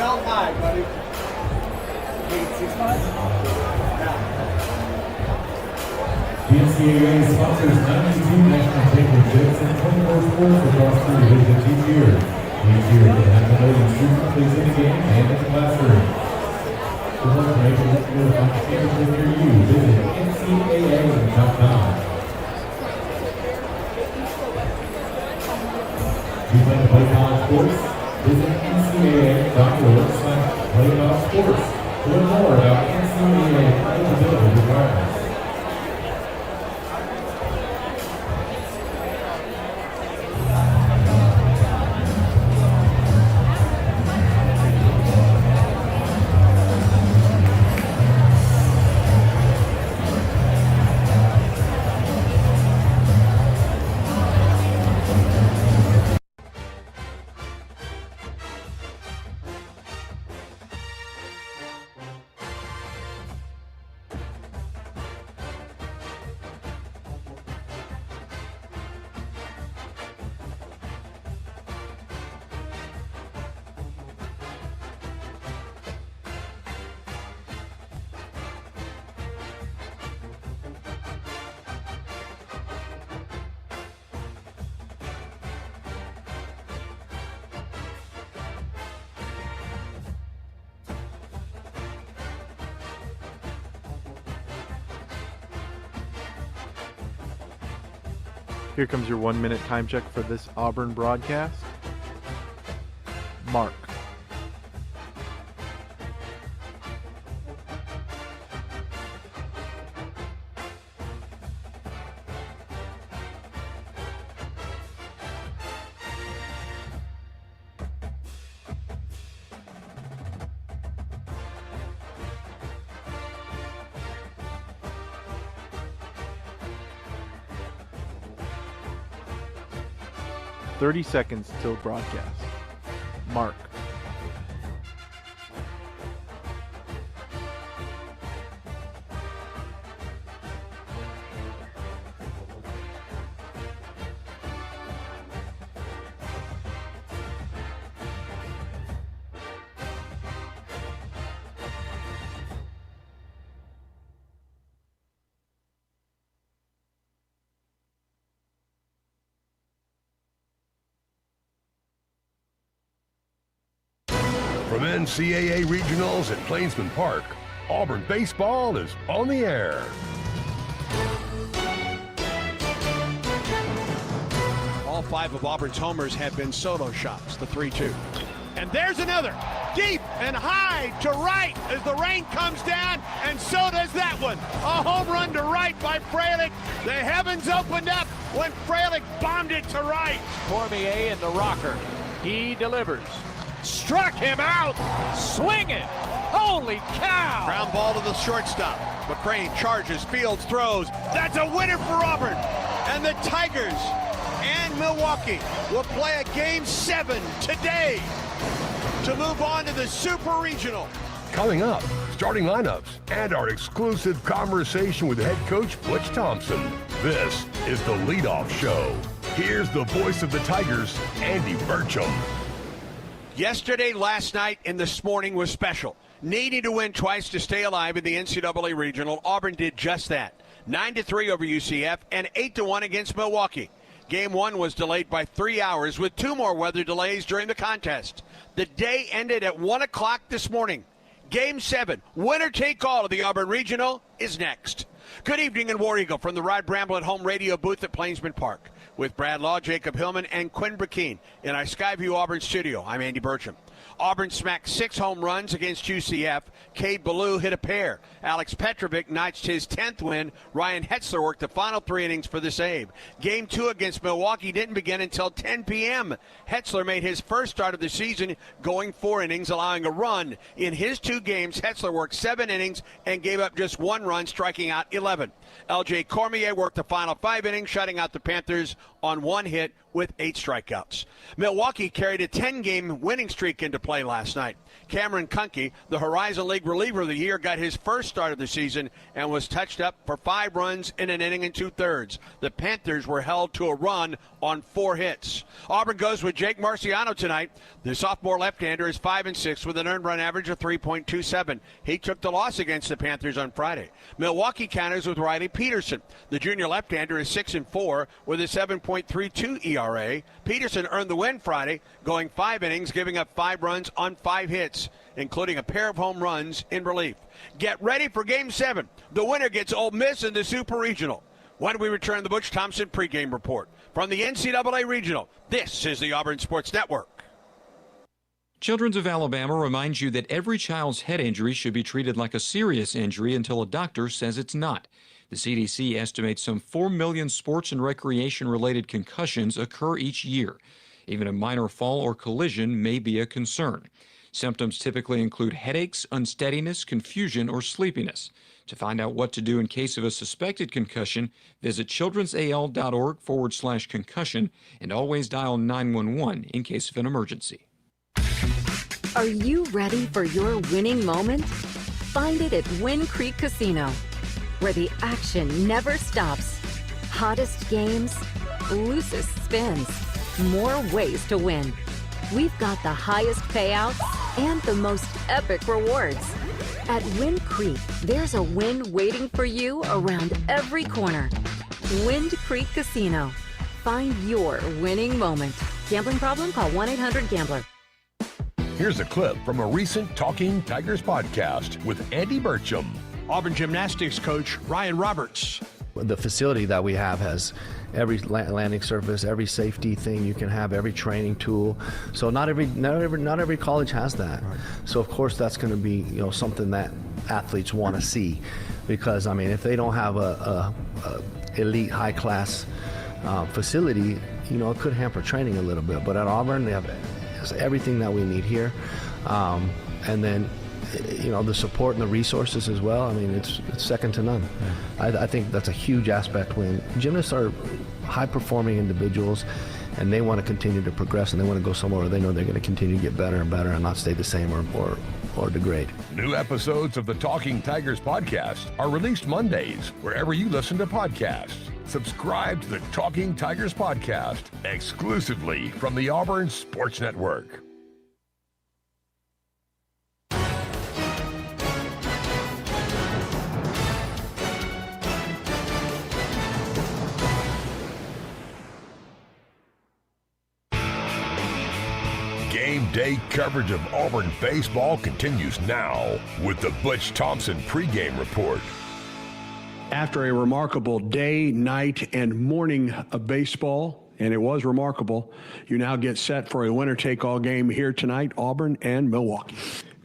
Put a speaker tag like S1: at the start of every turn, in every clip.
S1: belt high, buddy. 6'5"?
S2: The NCAA sponsors 92 national championships and 24 sports across the divisions each year. Each year, the national student plays in the game and in the classroom. For more information, let's go to find championship near you. Visit ncaa.com. If you'd like to play college sports, visit ncaa.org/playoffsports to learn more about NCAA eligibility requirements.
S3: Here comes your 1-minute time check for this Auburn broadcast. Mark. "30 seconds till broadcast." Mark.
S4: From NCAA Regionals at Plainsman Park, Auburn baseball is on the air.
S5: All 5 of Auburn's homers have been solo shots, the 3-2. And there's another, deep and high to right as the rain comes down, and so does that one. A home run to right by Fralick. The heavens opened up when Fralick bombed it to right.
S6: Cormier in the rocker. He delivers. Struck him out. Swing it. Holy cow.
S5: Ground ball to the shortstop. McCrane charges, fields, throws. That's a winner for Auburn. And the Tigers and Milwaukee will play a Game 7 today to move on to the Super Regional.
S4: Coming up, starting lineups and our exclusive conversation with head coach Butch Thompson. This is the leadoff show. Here's the voice of the Tigers, Andy Burcham.
S5: Yesterday, last night, and this morning was special. Needing to win twice to stay alive in the NCAA Regional, Auburn did just that. 9-3 over UCF and 8-1 against Milwaukee. Game 1 was delayed by 3 hours with 2 more weather delays during the contest. The day ended at 1 o'clock this morning. Game 7, winner take all of the Auburn Regional, is next. Good evening in War Eagle from the Rod Bramble at Home radio booth at Plainsman Park. With Brad Law, Jacob Hillman, and Quinn Burkeen in our Skyview Auburn studio. I'm Andy Burcham. Auburn smacked 6 home runs against UCF. Cade Ballou hit a pair. Alex Petrovic notched his 10th win. Ryan Hetzler worked the final 3 innings for the save. Game 2 against Milwaukee didn't begin until 10 p.m. Hetzler made his first start of the season, going 4 innings, allowing a run. In his 2 games, Hetzler worked 7 innings and gave up just 1 run, striking out 11. L.J. Cormier worked the final 5 innings, shutting out the Panthers on 1 hit with 8 strikeouts. Milwaukee carried a 10-game winning streak into play last night. Cameron Kunke, the Horizon League reliever of the year, got his first start of the season and was touched up for 5 runs in an inning and 2/3. The Panthers were held to a run on 4 hits. Auburn goes with Jake Marciano tonight. The sophomore left-hander is 5-6 with an earned run average of 3.27. He took the loss against the Panthers on Friday. Milwaukee counters with Riley Peterson. The junior left-hander is 6-4 with a 7.32 ERA. Peterson earned the win Friday, going 5 innings, giving up 5 runs on 5 hits, including a pair of home runs in relief. Get ready for Game 7. The winner gets Ole Miss in the Super Regional. When we return, the Butch Thompson pregame report. From the NCAA Regional, this is the Auburn Sports Network.
S1: Children's of Alabama reminds you that every child's head injury should be treated like a serious injury until a doctor says it's not. The CDC estimates some 4 million sports and recreation-related concussions occur each year. Even a minor fall or collision may be a concern. Symptoms typically include headaches, unsteadiness, confusion, or sleepiness. To find out what to do in case of a suspected concussion, visit childrensal.org/concussion and always dial 911 in case of an emergency.
S7: Are you ready for your winning moment? Find it at Wind Creek Casino, where the action never stops. Hottest games, loosest spins, more ways to win. We've got the highest payouts and the most epic rewards. At Wind Creek, there's a win waiting for you around every corner. Wind Creek Casino. Find your winning moment. Gambling problem? Call 1-800-GAMBLER.
S4: Here's a clip from a recent Talking Tigers podcast with Andy Burcham.
S5: Auburn gymnastics coach Ryan Roberts.
S8: The facility that we have has every landing surface, every safety thing you can have, every training tool. So not every college has that. Right. So of course that's going to be something that athletes want to see, because I mean if they don't have a elite high class facility, it could hamper training a little bit. But at Auburn they have everything that we need here, and then the support and the resources as well. I mean, it's second to none. Yeah. I think that's a huge aspect when gymnasts are high-performing individuals and they want to continue to progress and they want to go somewhere where they know they're going to continue to get better and better and not stay the same or degrade.
S4: New episodes of the Talking Tigers podcast are released Mondays wherever you listen to podcasts. Subscribe to the Talking Tigers podcast exclusively from the Auburn Sports Network. Game day coverage of Auburn baseball continues now with the Butch Thompson pregame report.
S9: After a remarkable day, night, and morning of baseball, and it was remarkable, you now get set for a winner-take-all game here tonight, Auburn and Milwaukee.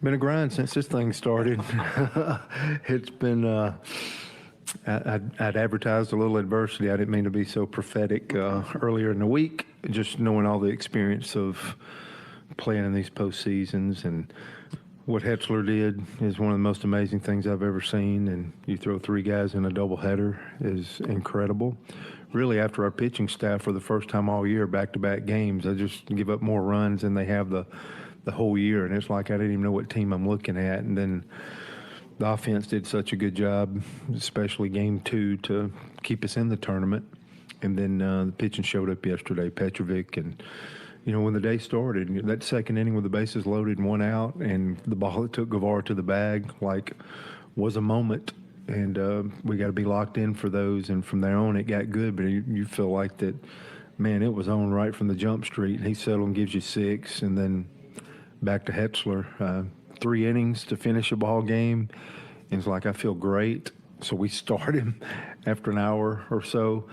S10: Been a grind since this thing started. It's been, I'd advertised a little adversity. I didn't mean to be so prophetic earlier in the week, just knowing all the experience of playing in these postseasons, and what Hetzler did is one of the most amazing things I've ever seen, and you throw 3 guys in a doubleheader is incredible. Really, after our pitching staff for the first time all year, back-to-back games, they just give up more runs than they have the whole year, and it's like I didn't even know what team I'm looking at. And then the offense did such a good job, especially game 2, to keep us in the tournament. And then the pitching showed up yesterday, Petrovic, and when the day started, that second inning with the bases loaded and 1 out, and the ball that took Guevara to the bag, was a moment. And we got to be locked in for those. And from there on, it got good. But you feel like that, man, it was on right from the jump street. He settled and gives you 6. And then back to Hetzler, 3 innings to finish a ball game. And it's like, I feel great. So we start him after an hour or so.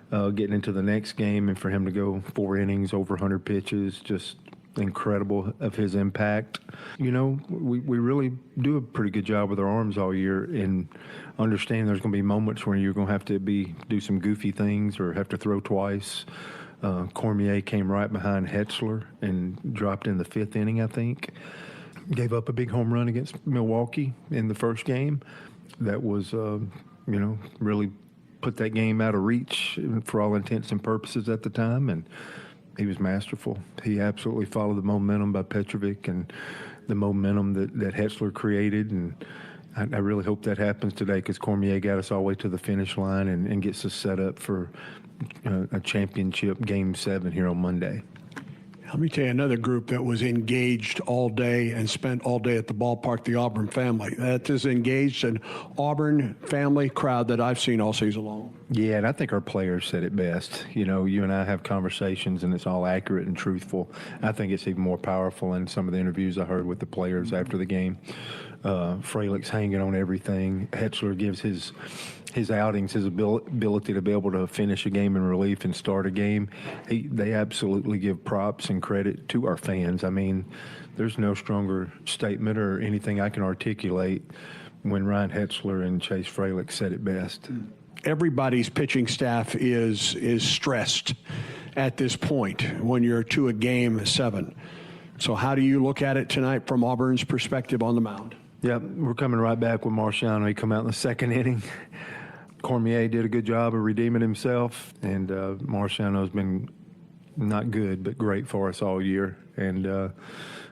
S10: Getting into the next game, and for him to go 4 innings, over 100 pitches, just incredible of his impact. We really do a pretty good job with our arms all year, and understand there's going to be moments where you're going to have to do some goofy things or have to throw twice. Cormier came right behind Hetzler and dropped in the 5th inning, I think. Gave up a big home run against Milwaukee in the first game. That was, really put that game out of reach for all intents and purposes at the time. And he was masterful. He absolutely followed the momentum by Petrovic and the momentum that Hetzler created, and I really hope that happens today because Cormier got us all the way to the finish line and gets us set up for a championship Game 7 here on Monday.
S9: Let me tell you another group that was engaged all day and spent all day at the ballpark, the Auburn family. That is engaged an Auburn family crowd that I've seen all season long.
S10: Yeah, and I think our players said it best. You know, you and I have conversations, and it's all accurate and truthful. I think it's even more powerful in some of the interviews I heard with the players after the game. Freilic's hanging on everything. Hetzler gives his outings, his ability to be able to finish a game in relief and start a game. They absolutely give props and credit to our fans. I mean, there's no stronger statement or anything I can articulate when Ryan Hetzler and Chase Freilich said it best.
S9: Everybody's pitching staff is stressed at this point when you're to a Game 7. So how do you look at it tonight from Auburn's perspective on the mound?
S10: Yep, we're coming right back with Marciano. He come out in the second inning. Cormier did a good job of redeeming himself, and Marciano's been not good but great for us all year. And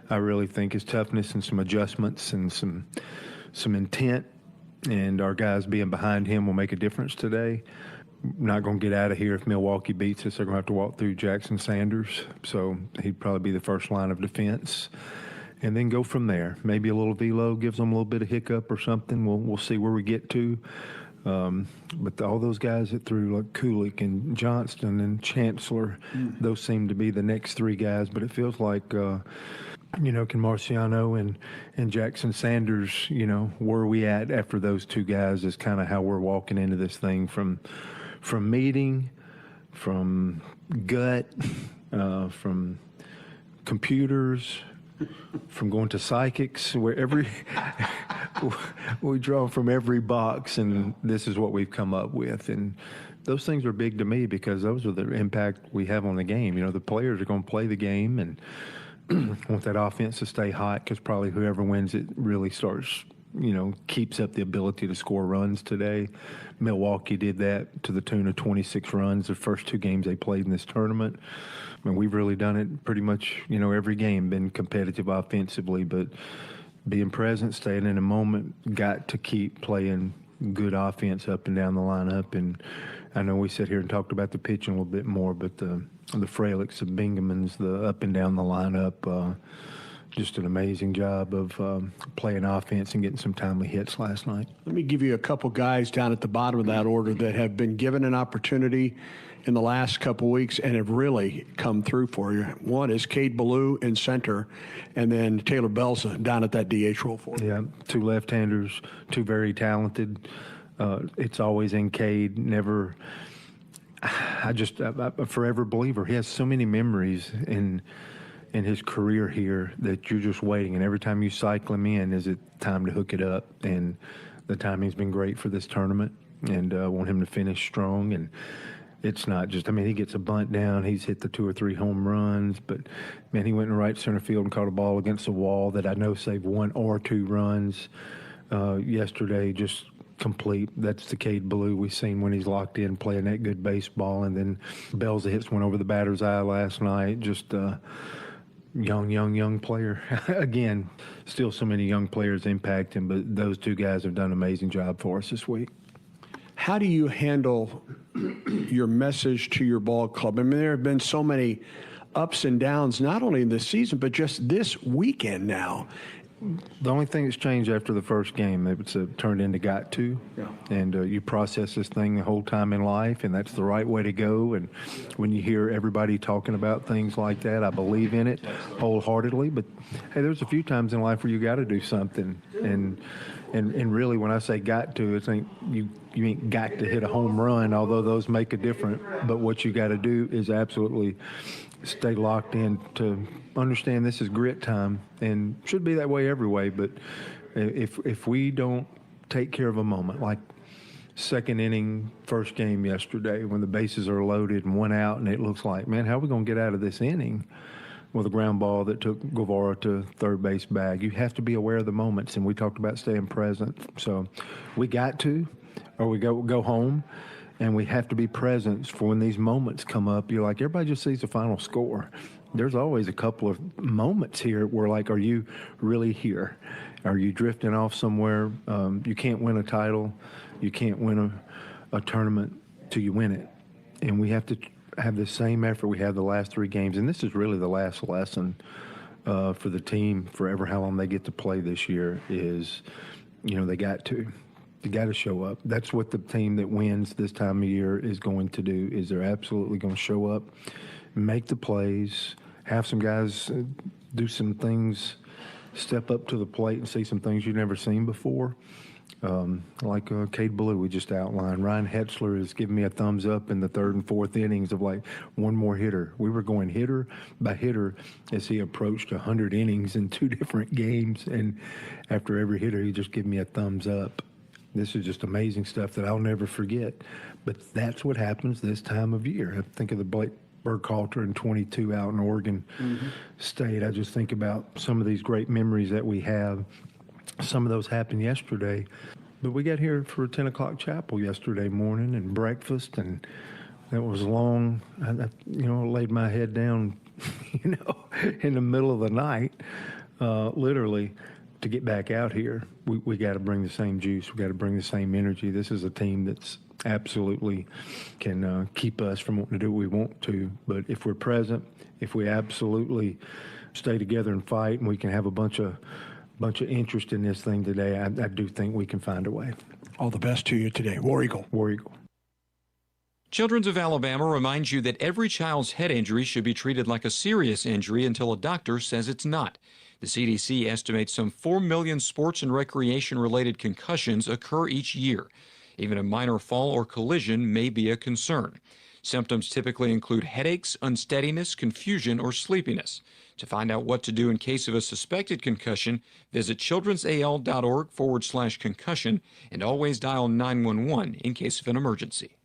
S10: I really think his toughness and some adjustments and some intent and our guys being behind him will make a difference today. Not going to get out of here if Milwaukee beats us. They're going to have to walk through Jackson Sanders, so he'd probably be the first line of defense. And then go from there. Maybe a little velo gives them a little bit of hiccup or something. We'll see where we get to. But all those guys that threw, like Kulik and Johnston and Chancellor, those seem to be the next three guys. But it feels like, can Marciano and Jackson Sanders, where are we at after those two guys is kind of how we're walking into this thing from meeting, from gut, from computers, from going to psychics, where we draw from every box, and this is what we've come up with. And those things are big to me because those are the impact we have on the game. The players are going to play the game and want that offense to stay hot because probably whoever wins it really starts, keeps up the ability to score runs today. Milwaukee did that to the tune of 26 runs the first two games they played in this tournament. I mean, we've really done it pretty much, every game, been competitive offensively, but being present, staying in a moment, got to keep playing good offense up and down the lineup. And I know we sat here and talked about the pitching a little bit more, but the Freilichs, the Bingamans, the up and down the lineup, just an amazing job of playing offense and getting some timely hits last night.
S9: Let me give you a couple guys down at the bottom of that order that have been given an opportunity in the last couple weeks and have really come through for you. One is Cade Ballou in center, and then Taylor Belza down at that DH role for you.
S10: Yeah, two left-handers, two very talented. It's always in Cade, never. I'm a forever believer. He has so many memories in his career here that you're just waiting, and every time you cycle him in, is it time to hook it up? And the timing's been great for this tournament, and I want him to finish strong. And it's not just, he gets a bunt down, he's hit the 2 or 3 home runs, but man, he went in right center field and caught a ball against the wall that I know saved 1 or 2 runs yesterday. Just complete. That's the Cade Ballou we've seen when he's locked in playing that good baseball. And then Belza hits one over the batter's eye last night. Just young player. Again, still so many young players impacting, but those two guys have done an amazing job for us this week.
S9: How do you handle your message to your ball club? There have been so many ups and downs, not only in this season, but just this weekend now.
S10: The only thing that's changed after the first game, it's turned into got to. Yeah. And you process this thing the whole time in life, and that's the right way to go. And when you hear everybody talking about things like that, I believe in it wholeheartedly. But, hey, there's a few times in life where you got to do something. And really, when I say got to, it's like you ain't got to hit a home run, although those make a difference. But what you got to do is absolutely stay locked in to understand this is grit time, and should be that way every way. But if we don't take care of a moment, like second inning, first game yesterday, when the bases are loaded and 1 out, and it looks like, man, how are we going to get out of this inning with a ground ball that took Guevara to third base bag? You have to be aware of the moments, and we talked about staying present. So we got to, or we go home and we have to be present for when these moments come up. You're like, everybody just sees the final score. There's always a couple of moments here where, like, are you really here? Are you drifting off somewhere? You can't win a title. You can't win a tournament till you win it. And we have to have the same effort we had the last 3 games. And this is really the last lesson for the team, forever how long they get to play this year, is, they got to show up. That's what the team that wins this time of year is going to do, is they're absolutely going to show up, make the plays, have some guys do some things, step up to the plate and see some things you've never seen before. Like Cade Ballou we just outlined. Ryan Hetzler has given me a thumbs up in the 3rd and 4th innings of, like, one more hitter. We were going hitter by hitter as he approached 100 innings in 2 different games, and after every hitter he just gave me a thumbs up. This is just amazing stuff that I'll never forget. But that's what happens this time of year. I think of the Blake Burkhalter in 22 out in Oregon State. I just think about some of these great memories that we have. Some of those happened yesterday, but we got here for 10 o'clock chapel yesterday morning and breakfast, and that was long. I laid my head down, in the middle of the night, literally, to get back out here. We got to bring the same juice. We got to bring the same energy. This is a team that's absolutely can keep us from wanting to do what we want to. But if we're present, if we absolutely stay together and fight, and we can have a bunch of interest in this thing today, I do think we can find a way.
S9: All the best to you today. War Eagle.
S10: War Eagle.
S1: Children's of Alabama reminds you that every child's head injury should be treated like a serious injury until a doctor says it's not. The CDC estimates some 4 million sports and recreation-related concussions occur each year. Even a minor fall or collision may be a concern. Symptoms typically include headaches, unsteadiness, confusion, or sleepiness. To find out what to do in case of a suspected concussion, visit childrensal.org/concussion and always dial 911 in case of an emergency.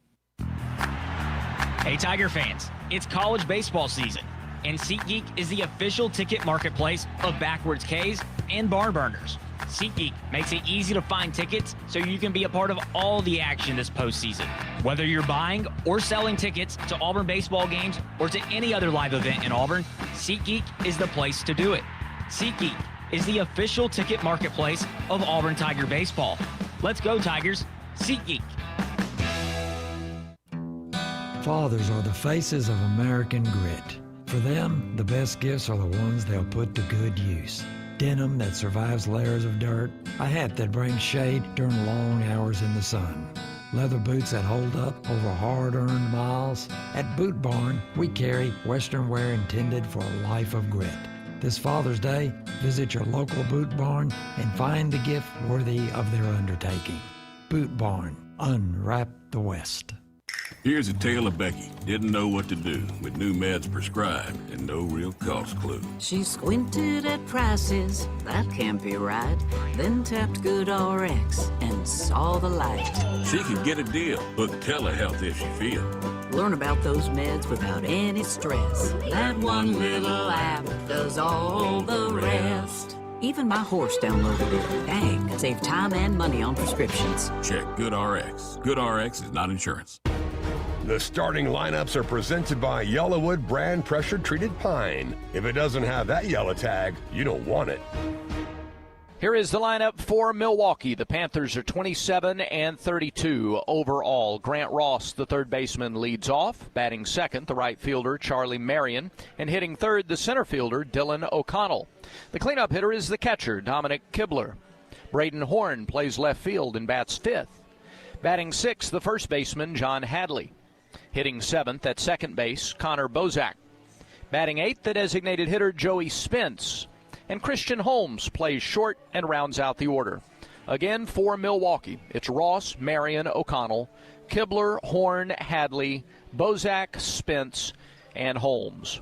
S11: Hey, Tiger fans, it's college baseball season, and SeatGeek is the official ticket marketplace of Backwards K's and Barn Burners. SeatGeek makes it easy to find tickets so you can be a part of all the action this postseason. Whether you're buying or selling tickets to Auburn baseball games or to any other live event in Auburn, SeatGeek is the place to do it. SeatGeek is the official ticket marketplace of Auburn Tiger baseball. Let's go, Tigers. SeatGeek.
S12: Fathers are the faces of American grit. For them, the best gifts are the ones they'll put to good use. Denim that survives layers of dirt, a hat that brings shade during long hours in the sun, leather boots that hold up over hard-earned miles. At Boot Barn, we carry Western wear intended for a life of grit. This Father's Day, visit your local Boot Barn and find the gift worthy of their undertaking. Boot Barn, unwrap the West.
S13: Here's a tale of Becky. Didn't know what to do with new meds prescribed and no real cost clue.
S14: She squinted at prices, that can't be right. Then tapped GoodRx and saw the light.
S13: She could get a deal, book telehealth if she feels.
S14: Learn about those meds without any stress. That one little app does all the rest. Even my horse downloaded it. Dang, save time and money on prescriptions.
S13: Check GoodRx. GoodRx is not insurance.
S4: The starting lineups are presented by Yellowwood brand pressure-treated pine. If it doesn't have that yellow tag, you don't want it.
S6: Here is the lineup for Milwaukee. The Panthers are 27-32 overall. Grant Ross, the third baseman, leads off. Batting second, the right fielder, Charlie Marion. And hitting third, the center fielder, Dylan O'Connell. The cleanup hitter is the catcher, Dominic Kibler. Braden Horn plays left field and bats fifth. Batting sixth, the first baseman, John Hadley. Hitting seventh at second base, Connor Bozak. Batting eighth, the designated hitter, Joey Spence. And Christian Holmes plays short and rounds out the order. Again, for Milwaukee, it's Ross, Marion, O'Connell, Kibler, Horn, Hadley, Bozak, Spence, and Holmes.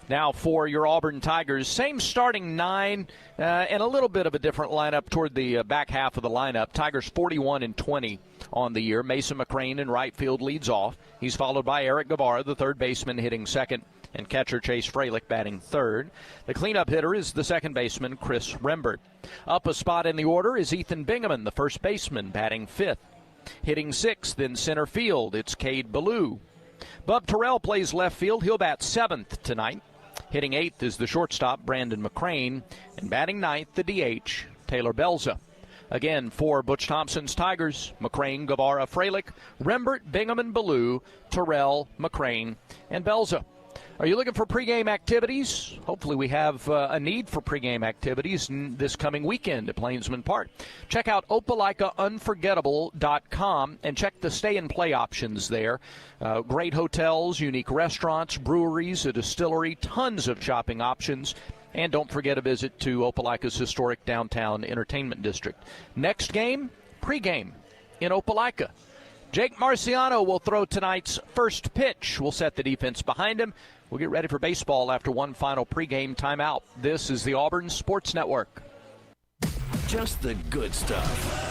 S6: Now for your Auburn Tigers, same starting 9 and a little bit of a different lineup toward the back half of the lineup. Tigers 41-20 on the year. Mason McCrane in right field leads off. He's followed by Eric Guevara, the third baseman, hitting second, and catcher Chase Freilich batting third. The cleanup hitter is the second baseman, Chris Rembert. Up a spot in the order is Ethan Bingaman, the first baseman, batting fifth. Hitting 6th in center field, it's Cade Ballou. Bub Terrell plays left field. He'll bat 7th tonight. Hitting 8th is the shortstop, Brandon McCrane. And batting 9th, the DH, Taylor Belza. Again, for Butch Thompson's Tigers, McCrane, Guevara, Frelick, Rembert, Bingham, and Ballou, Terrell, McCrane, and Belza. Are you looking for pregame activities? Hopefully we have a need for pregame activities this coming weekend at Plainsman Park. Check out opelikaunforgettable.com and check the stay-and-play options there. Great hotels, unique restaurants, breweries, a distillery, tons of shopping options. And don't forget a visit to Opelika's historic downtown entertainment district. Next game, pregame in Opelika. Jake Marciano will throw tonight's first pitch. We'll set the defense behind him. We'll get ready for baseball after one final pregame timeout. This is the Auburn Sports Network.
S15: Just the good stuff.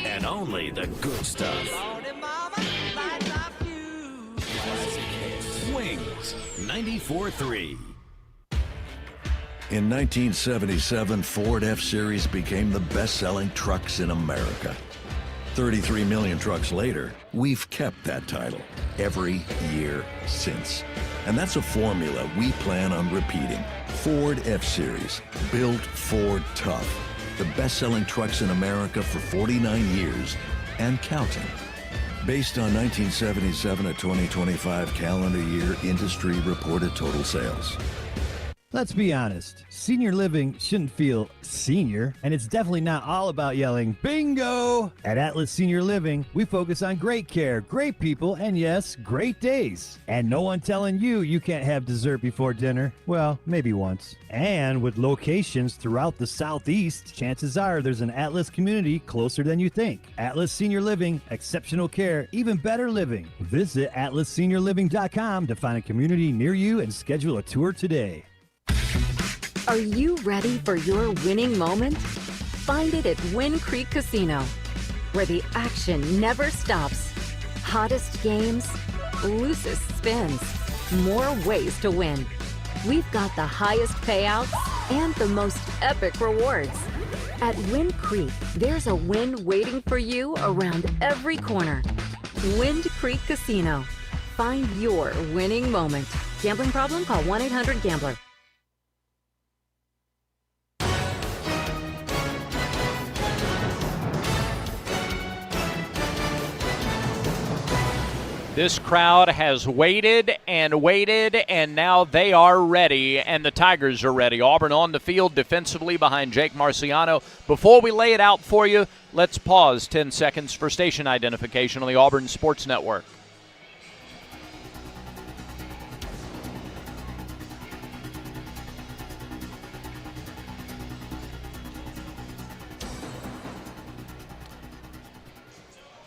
S15: And only the good stuff. Classic hits. Wings 94.3.
S16: In 1977, Ford F-Series became the best-selling trucks in America. 33 million trucks later, we've kept that title every year since. And that's a formula we plan on repeating. Ford F-Series, built Ford tough. The best-selling trucks in America for 49 years and counting. Based on 1977 to 2025 calendar year industry reported total sales.
S17: Let's be honest, senior living shouldn't feel senior, and it's definitely not all about yelling, bingo! At Atlas Senior Living, we focus on great care, great people, and yes, great days. And no one telling you you can't have dessert before dinner. Well, maybe once. And with locations throughout the Southeast, chances are there's an Atlas community closer than you think. Atlas Senior Living, exceptional care, even better living. Visit atlasseniorliving.com to find a community near you and schedule a tour today.
S7: Are you ready for your winning moment? Find it at Wind Creek Casino, where the action never stops. Hottest games, loosest spins, more ways to win. We've got the highest payouts and the most epic rewards. At Wind Creek, there's a win waiting for you around every corner. Wind Creek Casino. Find your winning moment. Gambling problem? Call 1-800-GAMBLER.
S6: This crowd has waited, and now they are ready, and the Tigers are ready. Auburn on the field defensively behind Jake Marciano. Before we lay it out for you, let's pause 10 seconds for station identification on the Auburn Sports Network.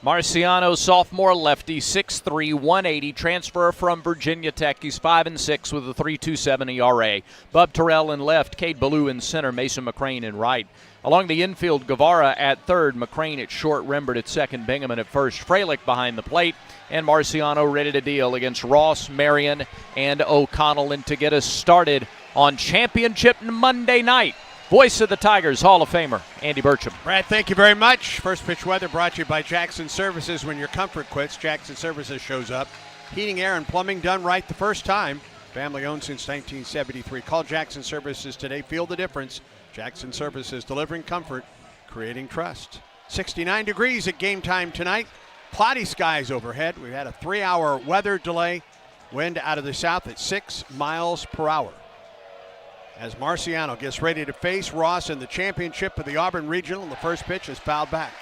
S6: Marciano, sophomore lefty, 6'3", 180, transfer from Virginia Tech. He's 5-6 with a 3.27 ERA. Bub Terrell in left, Cade Ballou in center, Mason McCrane in right. Along the infield, Guevara at third, McCrane at short, Rembert at second, Bingham at first, Frelick behind the plate, and Marciano ready to deal against Ross, Marion, and O'Connell. And to get us started on championship Monday night, voice of the Tigers, Hall of Famer, Andy Burcham.
S5: Brad, thank you very much. First pitch weather brought to you by Jackson Services. When your comfort quits, Jackson Services shows up. Heating, air, and plumbing done right the first time. Family owned since 1973. Call Jackson Services today. Feel the difference. Jackson Services, delivering comfort, creating trust. 69 degrees at game time tonight. Cloudy skies overhead. We've had a 3-hour weather delay. Wind out of the south at 6 miles per hour. As Marciano gets ready to face Ross in the championship of the Auburn Regional, and the first pitch is fouled back.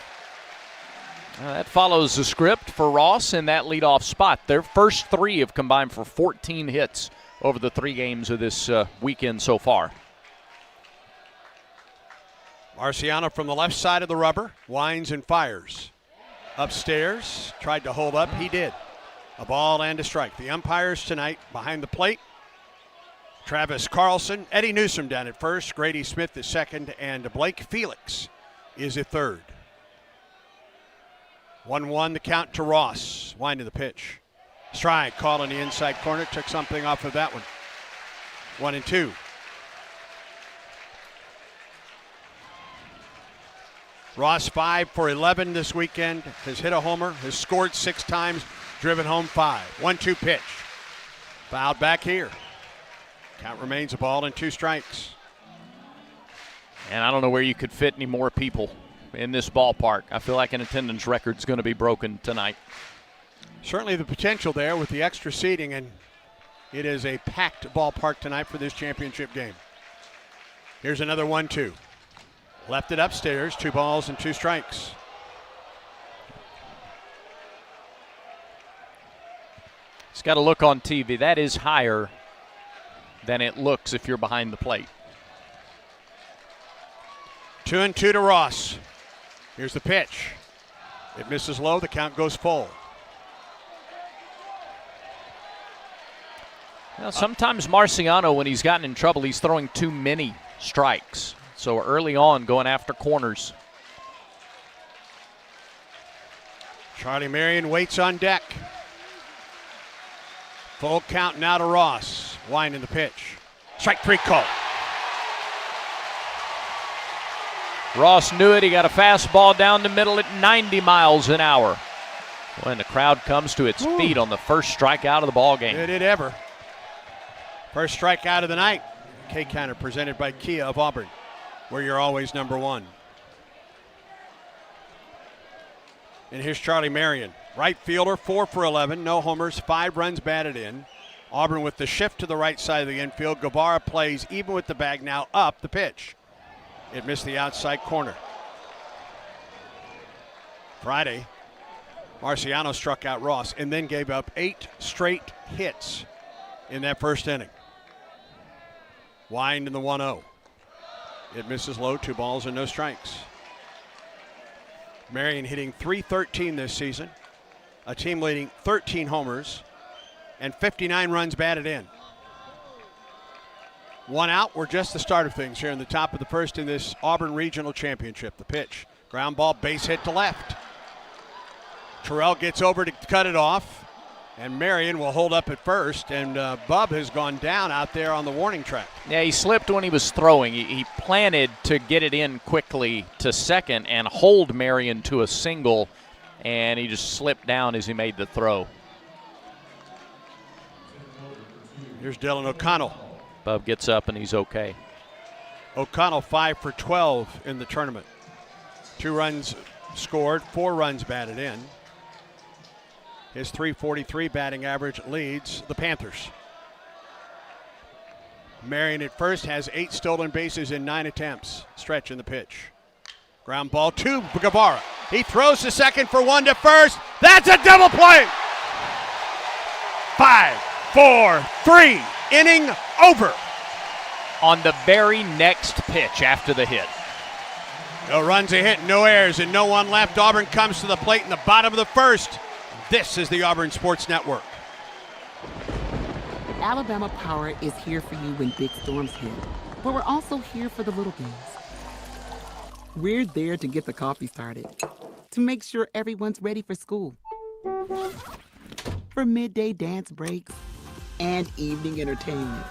S6: That follows the script for Ross in that leadoff spot. Their first three have combined for 14 hits over the 3 games of this weekend so far.
S5: Marciano from the left side of the rubber, winds and fires. Upstairs, tried to hold up, he did. A ball and a strike. The umpires tonight behind the plate. Travis Carlson, Eddie Newsom down at first, Grady Smith at second, and Blake Felix is at third. 1-1 the count to Ross. Wind of the pitch. Strike called on the inside corner. Took something off of that one. 1-2. Ross 5 for 11 this weekend. Has hit a homer. Has scored 6 times. Driven home 5. 1-2 pitch. Fouled back here. Count remains a ball and 2 strikes.
S6: And I don't know where you could fit any more people in this ballpark. I feel like an attendance record's going to be broken tonight.
S5: Certainly the potential there with the extra seating, and it is a packed ballpark tonight for this championship game. Here's another 1-2. Left it upstairs, 2 balls and 2 strikes.
S6: It's got to look on TV. That is higher than it looks if you're behind the plate.
S5: 2-2 to Ross. Here's the pitch. It misses low. The count goes full.
S6: Well, sometimes Marciano, when he's gotten in trouble, he's throwing too many strikes. So early on, going after corners.
S5: Charlie Marion waits on deck. Full count now to Ross. Winding the pitch. Strike 3 call.
S6: Ross knew it. He got a fastball down the middle at 90 miles an hour. When the crowd comes to its feet on the first strikeout of the ball game.
S5: Did it ever. First strikeout of the night. K-Counter presented by Kia of Auburn, where you're always number 1. And here's Charlie Marion. Right fielder, 4 for 11, no homers, 5 runs batted in. Auburn with the shift to the right side of the infield. Guevara plays even with the bag now up the pitch. It missed the outside corner. Friday, Marciano struck out Ross and then gave up 8 straight hits in that first inning. Wind in the 1-0. It misses low, 2 balls and no strikes. Marion hitting .313 this season, a team leading 13 homers and 59 runs batted in. 1 out. We're just the start of things here in the top of the first in this Auburn Regional Championship. The pitch, ground ball, base hit to left. Terrell gets over to cut it off, and Marion will hold up at first, and Bub has gone down out there on the warning track.
S6: Yeah, he slipped when he was throwing. He planted to get it in quickly to second and hold Marion to a single, and he just slipped down as he made the throw.
S5: Here's Dylan O'Connell.
S6: Bub gets up and he's okay.
S5: O'Connell 5 for 12 in the tournament. 2 runs scored, 4 runs batted in. His .343 batting average leads the Panthers. Marion at first has 8 stolen bases in 9 attempts. Stretch in the pitch. Ground ball to Guevara. He throws to second for 1 to first. That's a double play. 5, 4, 3. Inning over.
S6: On the very next pitch after the hit.
S5: No runs, a hit, no errors, and no one left. Auburn comes to the plate in the bottom of the first. This is the Auburn Sports Network.
S18: Alabama Power is here for you when big storms hit, but we're also here for the little things. We're there to get the coffee started, to make sure everyone's ready for school, for midday dance breaks, and evening entertainment.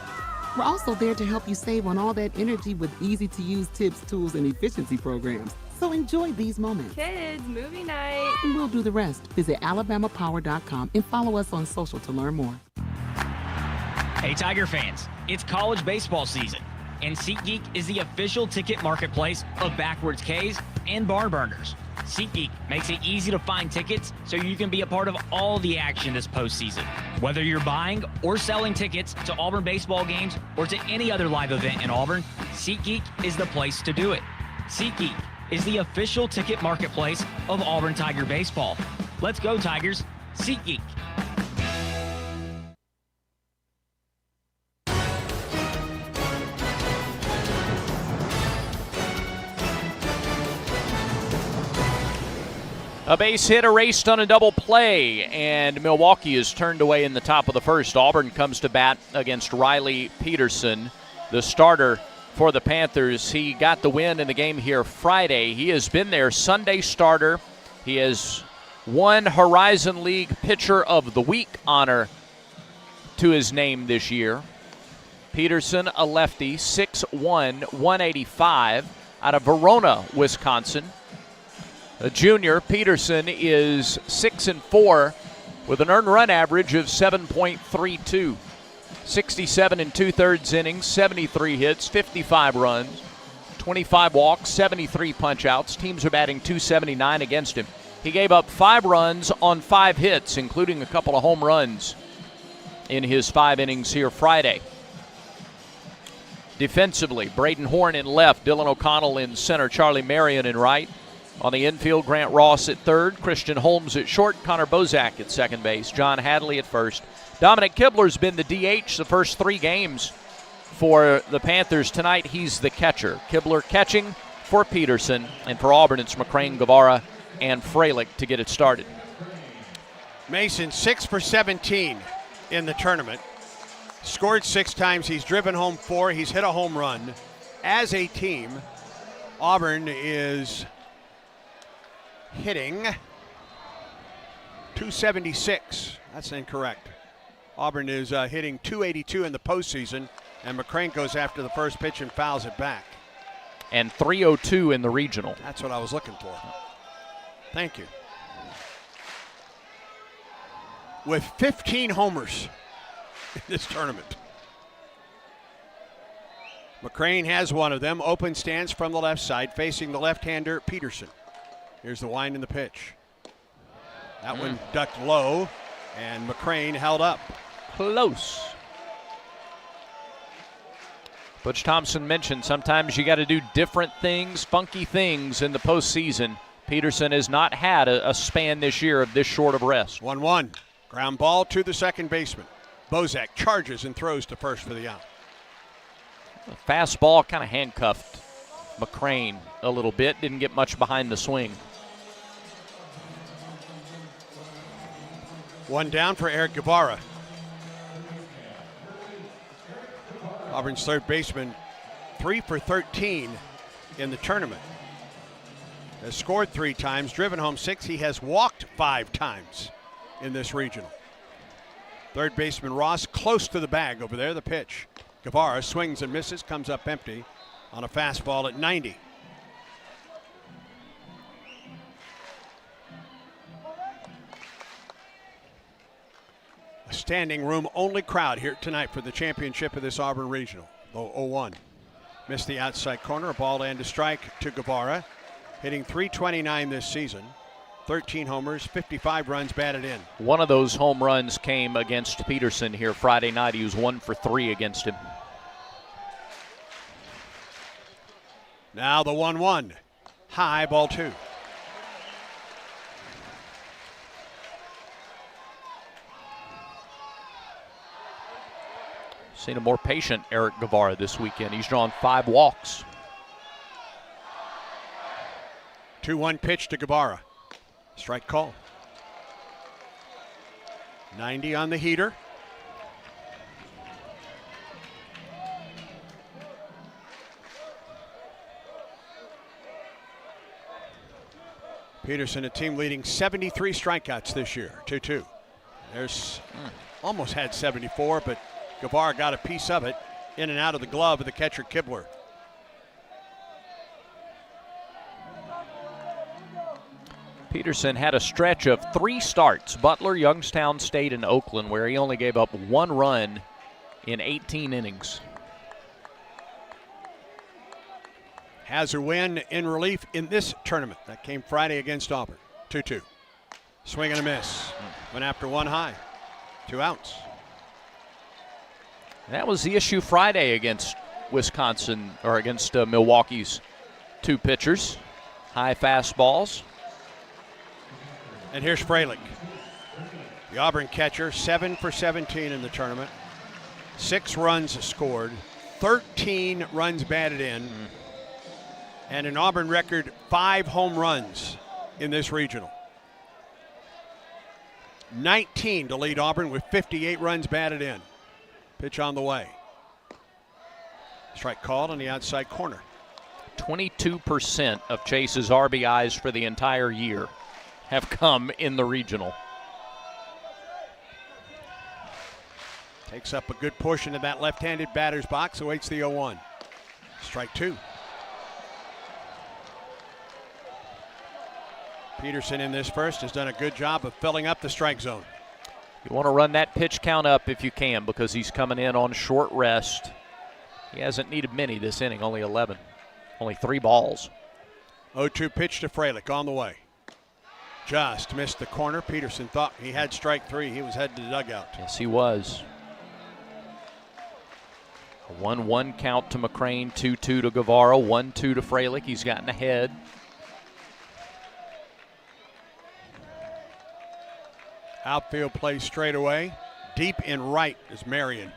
S18: We're also there to help you save on all that energy with easy-to-use tips, tools, and efficiency programs. So enjoy these moments.
S19: Kids, movie night.
S18: And we'll do the rest. Visit alabamapower.com and follow us on social to learn more.
S11: Hey, Tiger fans, it's college baseball season, and SeatGeek is the official ticket marketplace of Backwards K's and Barn Burners. SeatGeek makes it easy to find tickets so you can be a part of all the action this postseason. Whether you're buying or selling tickets to Auburn baseball games or to any other live event in Auburn, SeatGeek is the place to do it. SeatGeek is the official ticket marketplace of Auburn Tiger baseball. Let's go, Tigers. SeatGeek.
S6: A base hit erased on a double play, and Milwaukee is turned away in the top of the first. Auburn comes to bat against Riley Peterson, the starter for the Panthers. He got the win in the game here Friday. He has been their Sunday starter. He has won Horizon League Pitcher of the Week honor to his name this year. Peterson, a lefty, 6'1", 185, out of Verona, Wisconsin. A junior, Peterson is 6-4 with an earned run average of 7.32. 67 2/3 innings, 73 hits, 55 runs, 25 walks, 73 punch-outs. Teams are batting .279 against him. He gave up 5 runs on 5 hits, including a couple of home runs in his 5 innings here Friday. Defensively, Braden Horn in left, Dylan O'Connell in center, Charlie Marion in right. On the infield, Grant Ross at third, Christian Holmes at short, Connor Bozak at second base, John Hadley at first. Dominic Kibler's been the DH the first 3 games for the Panthers. Tonight, he's the catcher. Kibler catching for Peterson, and for Auburn, it's McCrane, Guevara, and Freilich to get it started.
S5: Mason 6 for 17 in the tournament. Scored 6 times. He's driven home 4. He's hit a home run. As a team, Auburn is hitting .276. That's incorrect. Auburn is hitting .282 in the postseason, and McCrane goes after the first pitch and fouls it back.
S6: And .302 in the regional.
S5: That's what I was looking for. Thank you. With 15 homers in this tournament. McCrane has one of them. Open stance from the left side, facing the left-hander, Peterson. Here's the wind and the pitch. That one ducked low, and McCrane held up.
S6: Close. Butch Thompson mentioned sometimes you got to do different things, funky things in the postseason. Peterson has not had a span this year of this short of rest.
S5: 1-1. Ground ball to the second baseman. Bozak charges and throws to first for the out.
S6: The fastball kind of handcuffed McCrane a little bit. Didn't get much behind the swing.
S5: 1 down for Eric Guevara. Auburn's third baseman, 3 for 13 in the tournament. Has scored 3 times, driven home 6. He has walked 5 times in this regional. Third baseman Ross close to the bag over there. The pitch. Guevara swings and misses, comes up empty on a fastball at 90. A standing room only crowd here tonight for the championship of this Auburn Regional. 0-1. Missed the outside corner. A ball and a strike to Guevara. Hitting .329 this season. 13 homers, 55 runs batted in.
S6: One of those home runs came against Peterson here Friday night. He was 1 for 3 against him.
S5: Now the 1-1. High, ball 2.
S6: Seen a more patient Eric Guevara this weekend. He's drawn 5 walks.
S5: 2-1 pitch to Guevara. Strike call. 90 on the heater. Peterson, a team leading 73 strikeouts this year, 2-2. There's almost had 74, but Guevara got a piece of it in and out of the glove of the catcher Kibler.
S6: Peterson had a stretch of 3 starts, Butler, Youngstown State, and Oakland, where he only gave up 1 run in 18 innings.
S5: Has a win in relief in this tournament. That came Friday against Auburn. 2-2. Swing and a miss. Went after 1 high. 2 outs.
S6: That was the issue Friday against Wisconsin, or against Milwaukee's 2 pitchers. High fastballs.
S5: And here's Freilich. The Auburn catcher, 7 for 17 in the tournament. 6 runs scored, 13 runs batted in, and an Auburn record 5 home runs in this regional. 19 to lead Auburn with 58 runs batted in. Pitch on the way. Strike called on the outside corner.
S6: 22% of Chase's RBIs for the entire year have come in the regional.
S5: Takes up a good push into that left-handed batter's box, awaits the 0-1. Strike two. Peterson in this first has done a good job of filling up the strike zone.
S6: You want to run that pitch count up if you can because he's coming in on short rest. He hasn't needed many this inning, only 11. Only 3 balls.
S5: 0-2 pitch to Fralick on the way. Just missed the corner. Peterson thought he had strike 3. He was headed to the dugout.
S6: Yes, he was. A 1-1 count to McCrane, 2-2 to Guevara, 1-2 to Fralick. He's gotten ahead.
S5: Outfield play straight away. Deep in right is Marion.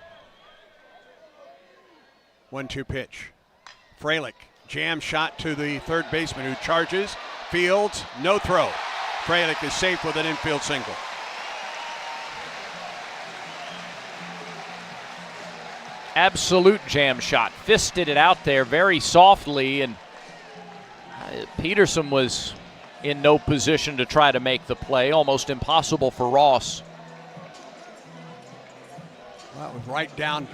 S5: 1-2 pitch. Fralick, jam shot to the third baseman who charges, fields, no throw. Fralick is safe with an infield single.
S6: Absolute jam shot. Fisted it out there very softly, and Peterson was in no position to try to make the play. Almost impossible for Ross.
S5: That was right down,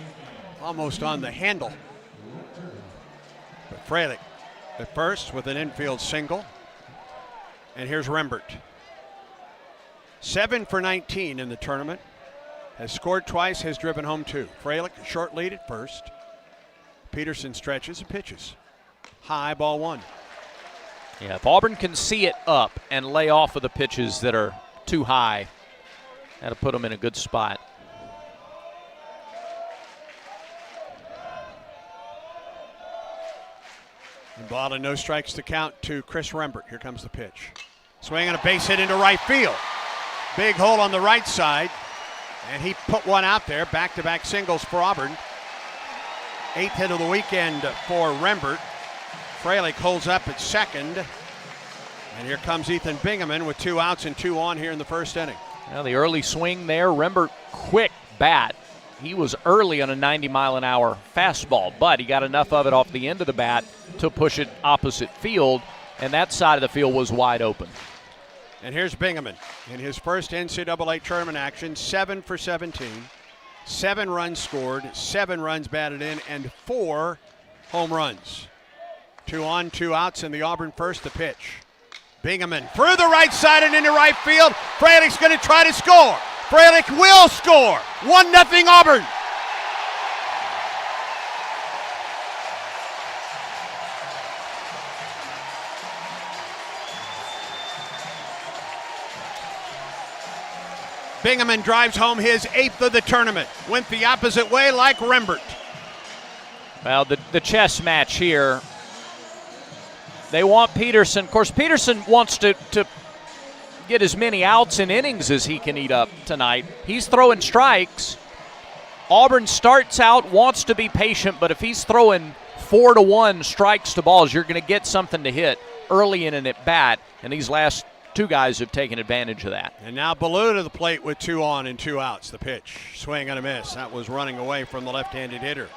S5: almost on the handle. But Fralick at first with an infield single. And here's Rembert. 7 for 19 in the tournament. Has scored twice, has driven home 2. Fralick, a short lead at first. Peterson stretches and pitches. High, ball 1.
S6: Yeah, if Auburn can see it up and lay off of the pitches that are too high, that'll put them in a good spot.
S5: And ball and no strikes to count to Chris Rembert. Here comes the pitch. Swing on a base hit into right field. Big hole on the right side. And he put one out there. Back-to-back singles for Auburn. 8th hit of the weekend for Rembert. Fralick holds up at second. And here comes Ethan Bingaman with 2 outs and 2 on here in the first inning.
S6: Well, the early swing there. Rembert, quick bat. He was early on a 90-mile-an-hour fastball, but he got enough of it off the end of the bat to push it opposite field, and that side of the field was wide open.
S5: And here's Bingaman in his first NCAA tournament action, 7 for 17, 7 runs scored, 7 runs batted in, and 4 home runs. 2 on, 2 outs in the Auburn first. The pitch. Bingaman through the right side and into right field. Fralick's going to try to score. Fralick will score. 1-0 Auburn. Bingaman drives home his 8th of the tournament. Went the opposite way like Rembert.
S6: Well, the chess match here. They want Peterson. Of course, Peterson wants to get as many outs and innings as he can eat up tonight. He's throwing strikes. Auburn starts out, wants to be patient, but if he's throwing 4-1 strikes to balls, you're going to get something to hit early in an at-bat, and these last 2 guys have taken advantage of that.
S5: And now Ballou to the plate with 2 on and 2 outs. The pitch, swing and a miss. That was running away from the left-handed hitter.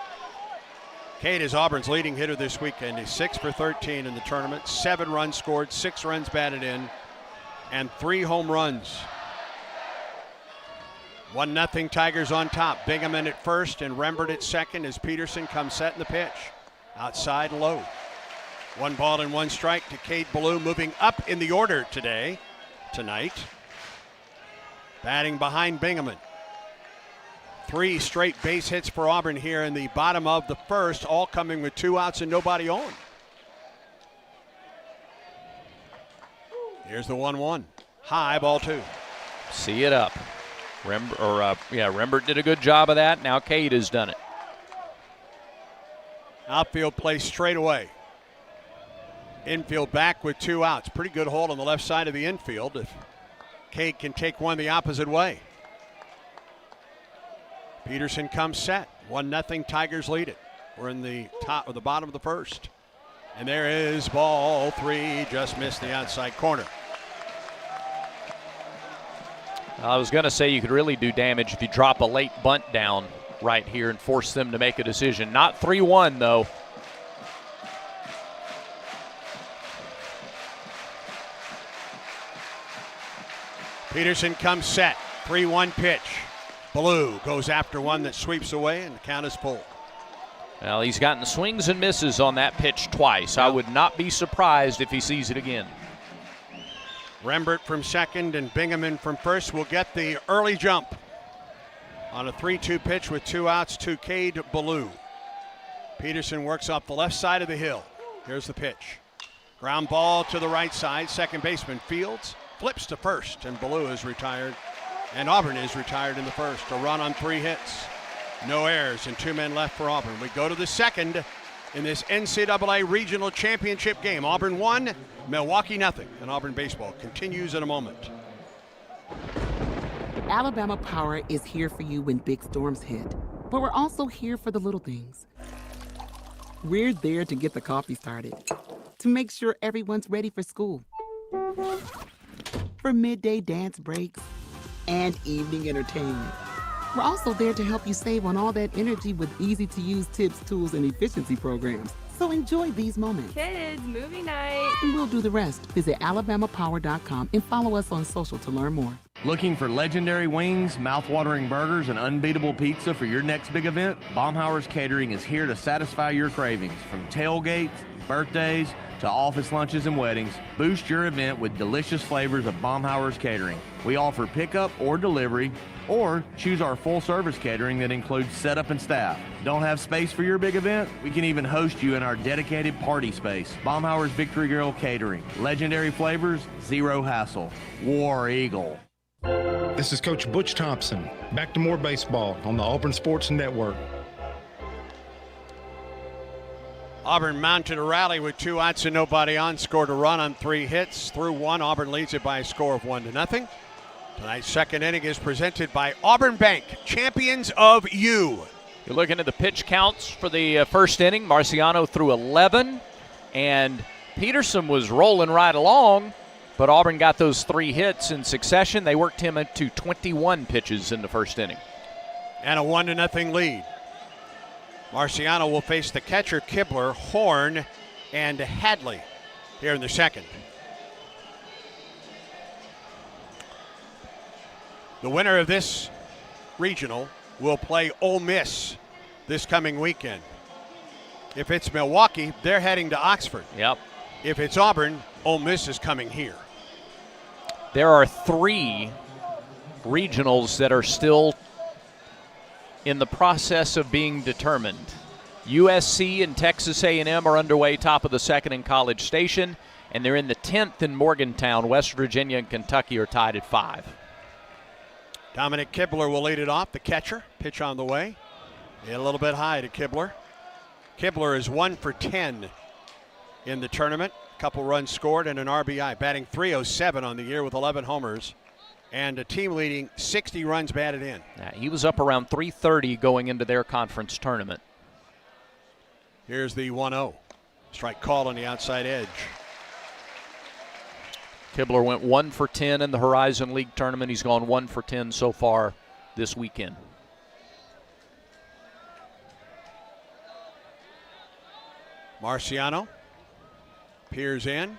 S5: Cade is Auburn's leading hitter this weekend. He's 6 for 13 in the tournament, 7 runs scored, 6 runs batted in, and 3 home runs. 1-0 Tigers on top. Bingaman at first and Rembert at second as Peterson comes set in the pitch. Outside low. 1 ball and 1 strike to Cade Ballou, moving up in the order tonight. Batting behind Bingaman. 3 straight base hits for Auburn here in the bottom of the first, all coming with 2 outs and nobody on. Here's the 1-1. High, ball 2.
S6: See it up. Rembert did a good job of that. Now Cade has done it.
S5: Outfield play straight away. Infield back with 2 outs. Pretty good hold on the left side of the infield if Cade can take one the opposite way. Peterson comes set. 1-0 Tigers lead it. We're in the top of the bottom of the first. And there is ball 3. Just missed the outside corner.
S6: I was going to say you could really do damage if you drop a late bunt down right here and force them to make a decision. Not 3-1, though.
S5: Peterson comes set. 3-1 pitch. Blue goes after one that sweeps away, and the count is full.
S6: Well, he's gotten swings and misses on that pitch twice. I would not be surprised if he sees it again.
S5: Rembert from second and Bingaman from first will get the early jump on a 3-2 pitch with 2 outs to Cade Ballou. Peterson works up the left side of the hill. Here's the pitch. Ground ball to the right side. Second baseman Fields flips to first, and Ballou is retired. And Auburn is retired in the first. A run on 3 hits. No errors and 2 men left for Auburn. We go to the second in this NCAA Regional Championship game. Auburn 1, Milwaukee 0. And Auburn baseball continues in a moment.
S18: Alabama Power is here for you when big storms hit, but we're also here for the little things. We're there to get the coffee started, to make sure everyone's ready for school, for midday dance breaks, and evening entertainment. We're also there to help you save on all that energy with easy-to-use tips, tools, and efficiency programs. So enjoy these moments.
S19: Kids, movie night.
S18: And we'll do the rest. Visit alabamapower.com and follow us on social to learn more.
S20: Looking for legendary wings, mouth-watering burgers, and unbeatable pizza for your next big event? Baumhauer's Catering is here to satisfy your cravings. From tailgates, birthdays, to office lunches and weddings, boost your event with delicious flavors of Baumhauer's Catering. We offer pickup or delivery, or choose our full-service catering that includes setup and staff. Don't have space for your big event? We can even host you in our dedicated party space. Baumhauer's Victory Grill Catering. Legendary flavors, zero hassle. War Eagle.
S21: This is Coach Butch Thompson. Back to more baseball on the Auburn Sports Network.
S5: Auburn mounted a rally with 2 outs and nobody on. Scored a run on 3 hits. Through 1, Auburn leads it by a score of 1-0. Tonight's second inning is presented by Auburn Bank, champions of you.
S6: You're looking at the pitch counts for the first inning. Marciano threw 11, and Peterson was rolling right along, but Auburn got those 3 hits in succession. They worked him into 21 pitches in the first inning.
S5: And a 1-0 lead. Marciano will face the catcher, Kibler, Horn, and Hadley here in the second. The winner of this regional will play Ole Miss this coming weekend. If it's Milwaukee, they're heading to Oxford.
S6: Yep.
S5: If it's Auburn, Ole Miss is coming here.
S6: There are 3 regionals that are still in the process of being determined. USC and Texas A&M are underway top of the second in College Station, and they're in the 10th in Morgantown. West Virginia and Kentucky are tied at 5.
S5: Dominic Kibler will lead it off, the catcher. Pitch on the way. A little bit high to Kibler. Kibler is 1 for 10 in the tournament. A couple runs scored and an RBI. Batting .307 on the year with 11 homers. And a team leading 60 runs batted in.
S6: Yeah, he was up around .330 going into their conference tournament.
S5: Here's the 1-0. Strike call on the outside edge.
S6: Kibler went 1 for 10 in the Horizon League tournament. He's gone 1 for 10 so far this weekend.
S5: Marciano peers in,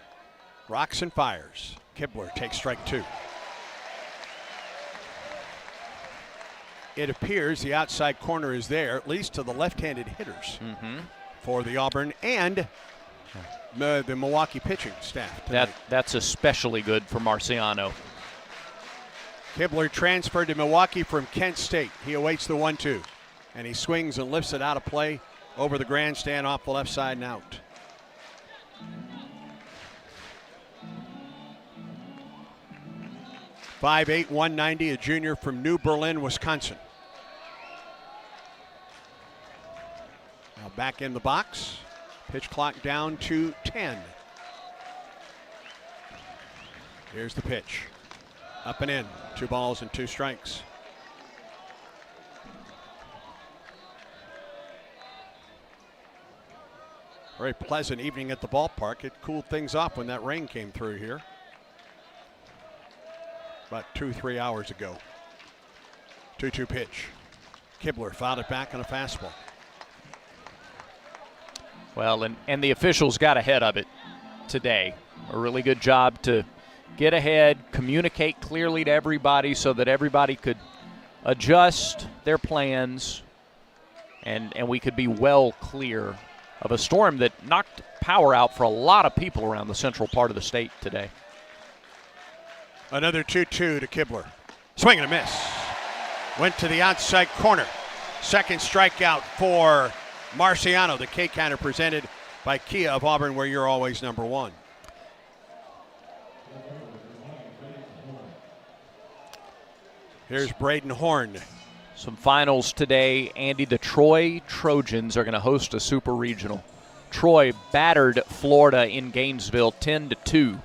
S5: rocks and fires. Kibler takes strike 2. It appears the outside corner is there, at least to the left-handed hitters for the Auburn and the Milwaukee pitching staff tonight.
S6: That's especially good for Marciano.
S5: Kibler transferred to Milwaukee from Kent State. He awaits the 1-2, and he swings and lifts it out of play over the grandstand off the left side and out. .5'8", 190, a junior from New Berlin, Wisconsin. Now back in the box. Pitch clock down to 10. Here's the pitch. Up and in. 2 balls and 2 strikes. Very pleasant evening at the ballpark. It cooled things off when that rain came through here. about 2-3 hours ago. 2-2 pitch. Kibler fouled it back on a fastball.
S6: Well, and the officials got ahead of it today. A really good job to get ahead, communicate clearly to everybody so that everybody could adjust their plans, and we could be well clear of a storm that knocked power out for a lot of people around the central part of the state today.
S5: Another 2-2 to Kibler. Swing and a miss. Went to the outside corner. Second strikeout for Marciano. The K-Counter presented by Kia of Auburn, where you're always number one. Here's Braden Horn.
S6: Some finals today. Andy, the Troy Trojans are going to host a super regional. Troy battered Florida in Gainesville 10-2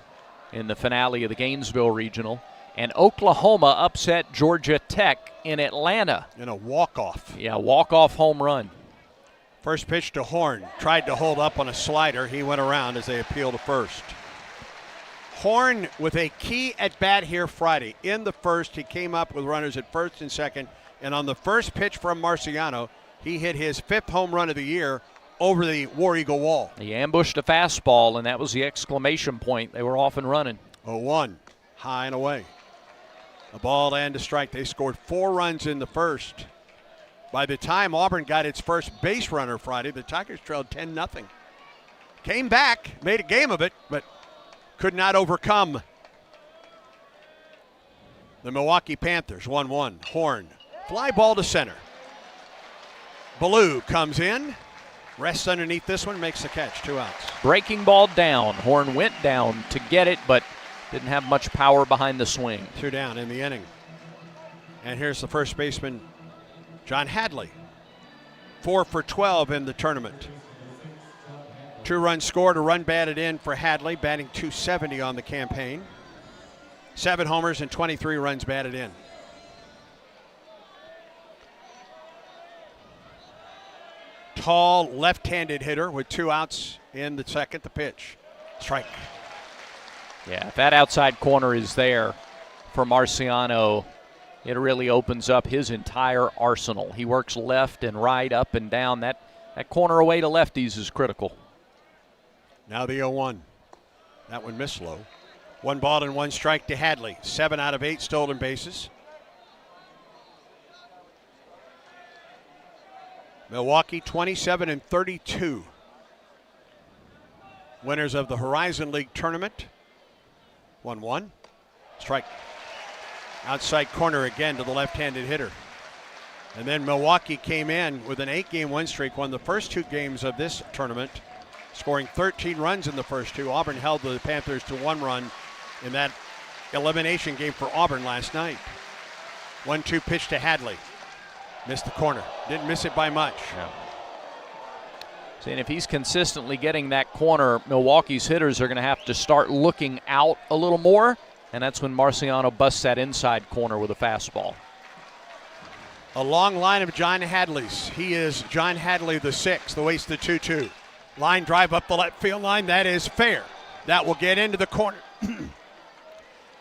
S6: in the finale of the Gainesville regional. And Oklahoma upset Georgia Tech in Atlanta.
S5: In a walk-off.
S6: Yeah, walk-off home run.
S5: First pitch to Horn. Tried to hold up on a slider. He went around as they appeal to first. Horn with a key at bat here Friday. In the first, he came up with runners at first and second. And on the first pitch from Marciano, he hit his 5th home run of the year over the War Eagle wall.
S6: He ambushed a fastball, and that was the exclamation point. They were off and running.
S5: 0-1, high and away. A ball and a strike. They scored 4 runs in the first. By the time Auburn got its first base runner Friday, the Tigers trailed 10-0. Came back, made a game of it, but could not overcome the Milwaukee Panthers. 1-1. Horn. Fly ball to center. Ballou comes in. Rests underneath this one, makes the catch. 2 outs.
S6: Breaking ball down. Horn went down to get it, but didn't have much power behind the swing.
S5: 2 down in the inning. And here's the first baseman, John Hadley. 4 for 12 in the tournament. 2 runs scored, a run batted in for Hadley, batting .270 on the campaign. 7 homers and 23 runs batted in. Tall left-handed hitter with 2 outs in the second. The pitch. Strike.
S6: Yeah, if that outside corner is there for Marciano, it really opens up his entire arsenal. He works left and right, up and down. That corner away to lefties is critical.
S5: Now the 0-1. That one missed low. 1 ball and 1 strike to Hadley. 7 out of 8 stolen bases. Milwaukee 27-32. Winners of the Horizon League tournament. 1-1. Strike. Outside corner again to the left-handed hitter. And then Milwaukee came in with an 8-game win streak, won the first 2 games of this tournament, scoring 13 runs in the first 2. Auburn held the Panthers to 1 run in that elimination game for Auburn last night. 1-2 pitch to Hadley. Missed the corner. Didn't miss it by much.
S6: Yeah. And if he's consistently getting that corner, Milwaukee's hitters are going to have to start looking out a little more, and that's when Marciano busts that inside corner with a fastball.
S5: A long line of John Hadleys. He is John Hadley the 6th, the waste the 2-2. Line drive up the left field line. That is fair. That will get into the corner.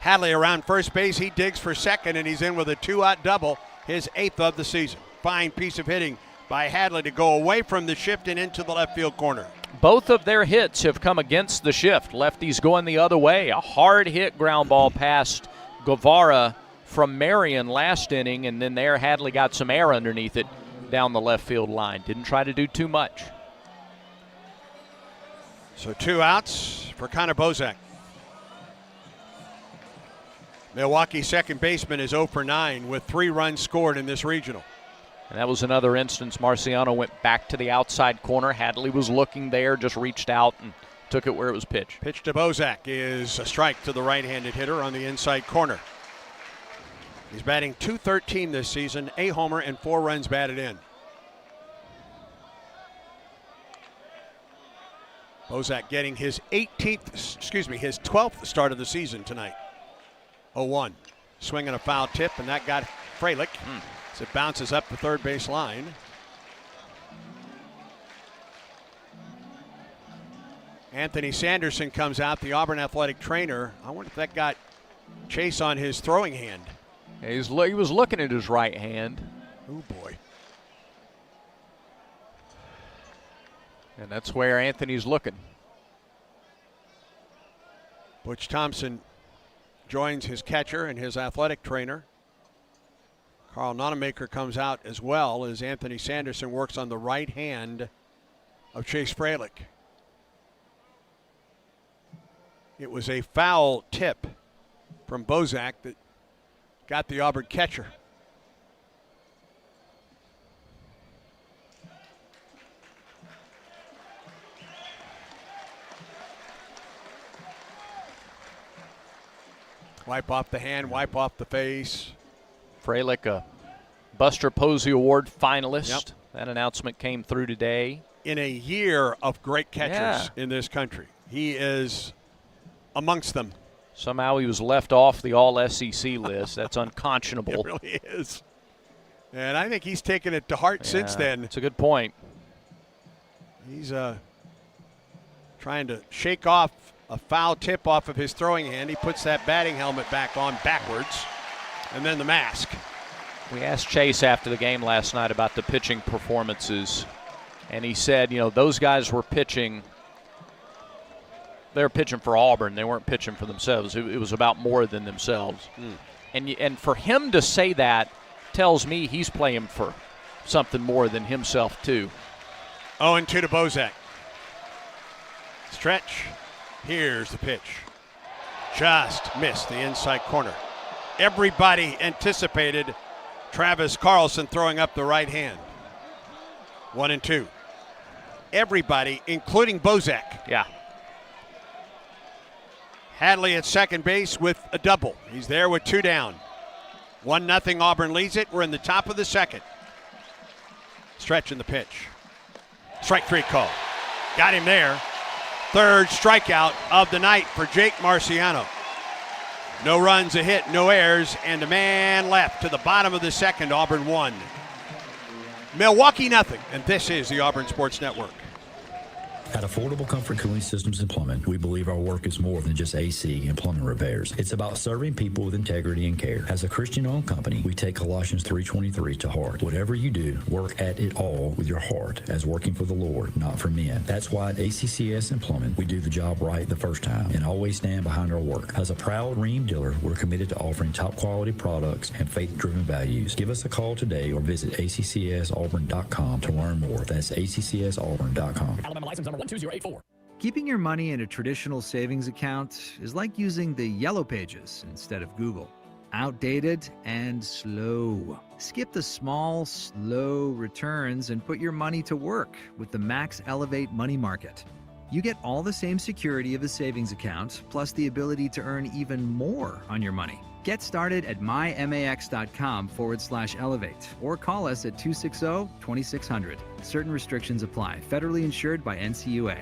S5: Hadley around first base. He digs for second, and he's in with a 2-out double, his 8th of the season. Fine piece of hitting by Hadley to go away from the shift and into the left field corner.
S6: Both of their hits have come against the shift. Lefties going the other way. A hard hit ground ball past Guevara from Marion last inning, and then there Hadley got some air underneath it down the left field line. Didn't try to do too much.
S5: So 2 outs for Connor Bozak. Milwaukee second baseman is 0 for 9 with 3 runs scored in this regional.
S6: And that was another instance. Marciano went back to the outside corner. Hadley was looking there, just reached out and took it where it was pitched.
S5: Pitch to Bozak is a strike to the right-handed hitter on the inside corner. He's batting .213 this season, a homer and 4 runs batted in. Bozak getting his 12th start of the season tonight. 0-1. Swinging a foul tip, and that got Freilich as it bounces up the third base line. Anthony Sanderson comes out, the Auburn athletic trainer. I wonder if that got Chase on his throwing hand.
S6: He was looking at his right hand.
S5: Oh, boy.
S6: And that's where Anthony's looking.
S5: Butch Thompson joins his catcher and his athletic trainer. Carl Nonamaker comes out as well as Anthony Sanderson works on the right hand of Chase Freilich. It was a foul tip from Bozak that got the Auburn catcher. Wipe off the hand, wipe off the face.
S6: Freilich, a Buster Posey Award finalist. Yep. That announcement came through today.
S5: In a year of great catchers in this country, he is amongst them.
S6: Somehow he was left off the All-SEC list. That's unconscionable.
S5: It really is. And I think he's taken it to heart since then.
S6: That's a good point.
S5: He's trying to shake off a foul tip off of his throwing hand. He puts that batting helmet back on backwards, and then the mask.
S6: We asked Chase after the game last night about the pitching performances, and he said, you know, those guys were pitching. They were pitching for Auburn. They weren't pitching for themselves. It was about more than themselves. And for him to say that tells me he's playing for something more than himself, too.
S5: 0-2 to Bozak. Stretch. Here's the pitch. Just missed the inside corner. Everybody anticipated Travis Carlson throwing up the right hand. 1-2. Everybody, including Bozak.
S6: Yeah.
S5: Hadley at second base with a double. He's there with 2 down. 1-0 Auburn leads it. We're in the top of the second. Stretch in the pitch. Strike 3 call. Got him there. Third strikeout of the night for Jake Marciano. No runs, a hit, no errors, and a man left to the bottom of the second. Auburn 1. Milwaukee 0. And this is the Auburn Sports Network.
S19: At Affordable Comfort Cooling Systems and Plumbing, we believe our work is more than just AC and plumbing repairs. It's about serving people with integrity and care. As a Christian-owned company, we take Colossians 3:23 to heart. Whatever you do, work at it all with your heart as working for the Lord, not for men. That's why at ACCS and Plumbing, we do the job right the first time and always stand behind our work. As a proud Ream dealer, we're committed to offering top-quality products and faith-driven values. Give us a call today or visit accsauburn.com to learn more. That's accsauburn.com.
S22: Alabama license number 12084.
S23: Keeping your money in a traditional savings account is like using the Yellow Pages instead of Google. Outdated and slow. Skip the small, slow returns and put your money to work with the Max Elevate Money Market. You get all the same security of a savings account, plus the ability to earn even more on your money. Get started at mymax.com/elevate or call us at 260-2600. Certain restrictions apply. Federally insured by NCUA.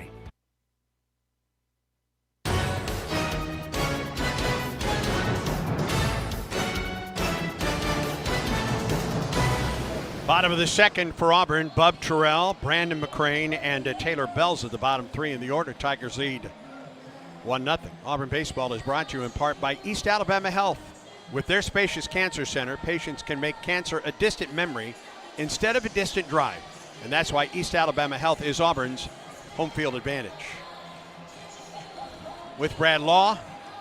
S5: Bottom of the second for Auburn. Bub Terrell, Brandon McCrane, and Taylor Bells at the bottom 3 in the order. Tigers lead 1-0. Auburn baseball is brought to you in part by East Alabama Health. With their spacious cancer center, patients can make cancer a distant memory instead of a distant drive. And that's why East Alabama Health is Auburn's home field advantage. With Brad Law,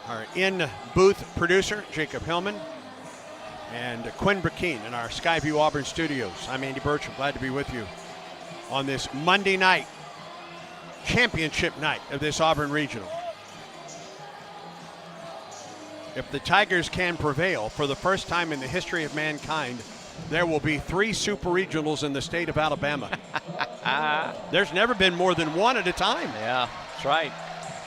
S5: our in-booth producer, Jacob Hillman, and Quinn Burkeen in our Skyview Auburn studios. I'm Andy Burcham, glad to be with you on this Monday night, championship night of this Auburn Regional. If the Tigers can prevail for the first time in the history of mankind, there will be 3 super regionals in the state of Alabama. There's never been more than 1 at a time.
S6: Yeah, that's right.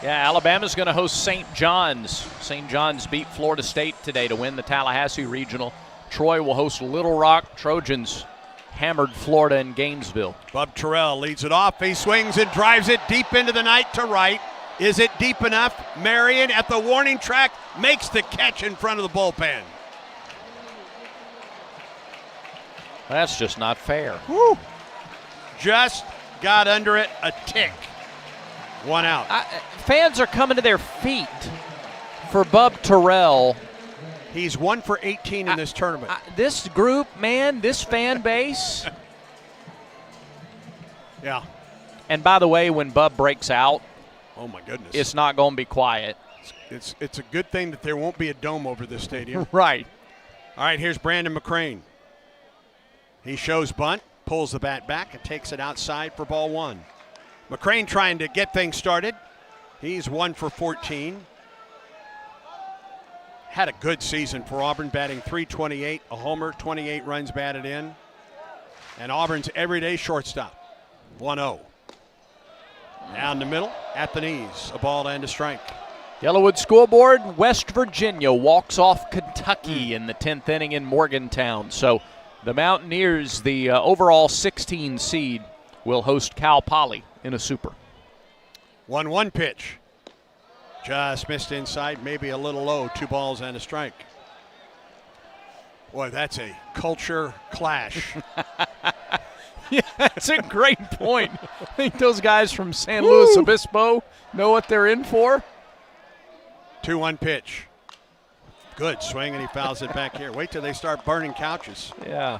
S6: Yeah, Alabama's going to host St. John's. St. John's beat Florida State today to win the Tallahassee Regional. Troy will host Little Rock. Trojans hammered Florida in Gainesville.
S5: Bub Terrell leads it off. He swings and drives it deep into the night to right. Is it deep enough? Marion at the warning track makes the catch in front of the bullpen.
S6: That's just not fair.
S5: Woo! Just got under it a tick. 1 out.
S6: Fans are coming to their feet for Bub Terrell.
S5: He's 1 for 18 in this tournament.
S6: This group, man, this fan base.
S5: Yeah.
S6: And by the way, when Bub breaks out,
S5: oh my goodness,
S6: it's not going to be quiet.
S5: It's a good thing that there won't be a dome over this stadium.
S6: Right.
S5: All right, here's Brandon McCrane. He shows bunt, pulls the bat back, and takes it outside for ball 1. McCrane trying to get things started. He's 1 for 14. Had a good season for Auburn, batting .328, a homer, 28 runs batted in. And Auburn's everyday shortstop, 1-0. Down the middle, at the knees, a ball and a strike.
S6: Yellowwood Scoreboard, West Virginia walks off Kentucky in the 10th inning in Morgantown. So the Mountaineers, the overall 16 seed, will host Cal Poly in a super.
S5: 1-1 pitch. Just missed inside, maybe a little low, 2 balls and a strike. Boy, that's a culture clash.
S6: Yeah, that's a great point. I think those guys from San Luis Obispo know what they're in for.
S5: 2-1 pitch. Good swing, and he fouls it back here. Wait till they start burning couches.
S6: Yeah.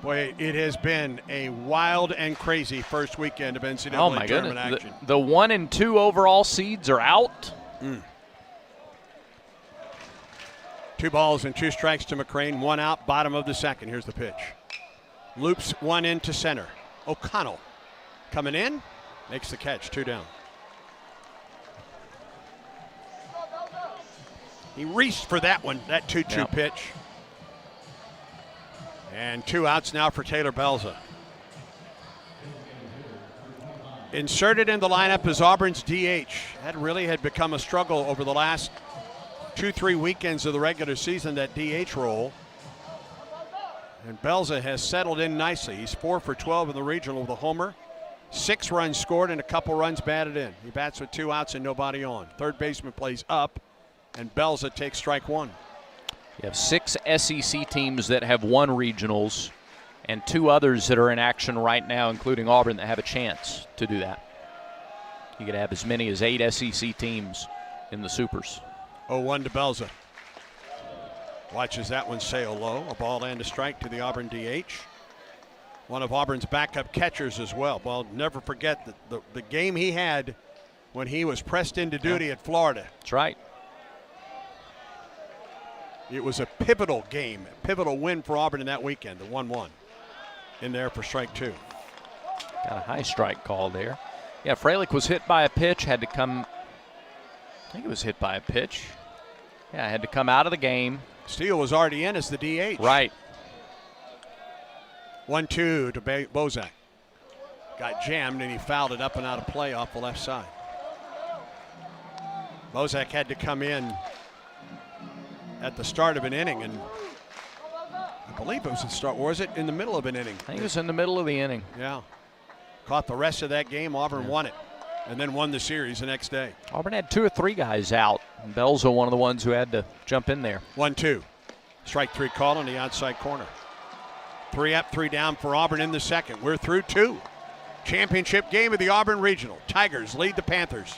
S5: Boy, it has been a wild and crazy first weekend of NCAA
S6: oh my
S5: tournament
S6: goodness.
S5: action.
S6: The 1 and 2 overall seeds are out.
S5: 2 balls and 2 strikes to McCrane, 1 out, bottom of the second. Here's the pitch. Loops 1 into center. O'Connell coming in, makes the catch, 2 down. He reached for that one, that 2-2 pitch. And 2 outs now for Taylor Belza. Inserted in the lineup is Auburn's DH. That really had become a struggle over the last 2-3 weekends of the regular season, that DH role. And Belza has settled in nicely. He's 4 for 12 in the regional with a homer. 6 runs scored and a couple runs batted in. He bats with 2 outs and nobody on. Third baseman plays up, and Belza takes strike 1.
S6: You have 6 SEC teams that have won regionals and 2 others that are in action right now, including Auburn, that have a chance to do that. You could have as many as 8 SEC teams in the supers.
S5: 0-1 to Belza. Watches that one sail low. A ball and a strike to the Auburn DH. One of Auburn's backup catchers as well. Well, never forget the game he had when he was pressed into duty at Florida.
S6: That's right.
S5: It was a pivotal game, a pivotal win for Auburn in that weekend, the 1-1. In there for strike 2.
S6: Got a high strike call there. Yeah, Freilich was hit by a pitch, had to come, I think it was hit by a pitch. Yeah, had to come out of the game.
S5: Steele was already in as the DH.
S6: Right.
S5: 1-2 to Bozak. Got jammed and he fouled it up and out of play off the left side. Bozak had to come in at the start of an inning, and I believe it was the start, or was it in the middle of an inning?
S6: I think it was in the middle of the inning.
S5: Yeah. Caught the rest of that game. Auburn won it, and then won the series the next day.
S6: Auburn had 2 or 3 guys out. And Belza, one of the ones who had to jump in there.
S5: 1-2. Strike 3 call on the outside corner. 3 up, 3 down for Auburn in the second. We're through 2. Championship game of the Auburn Regional. Tigers lead the Panthers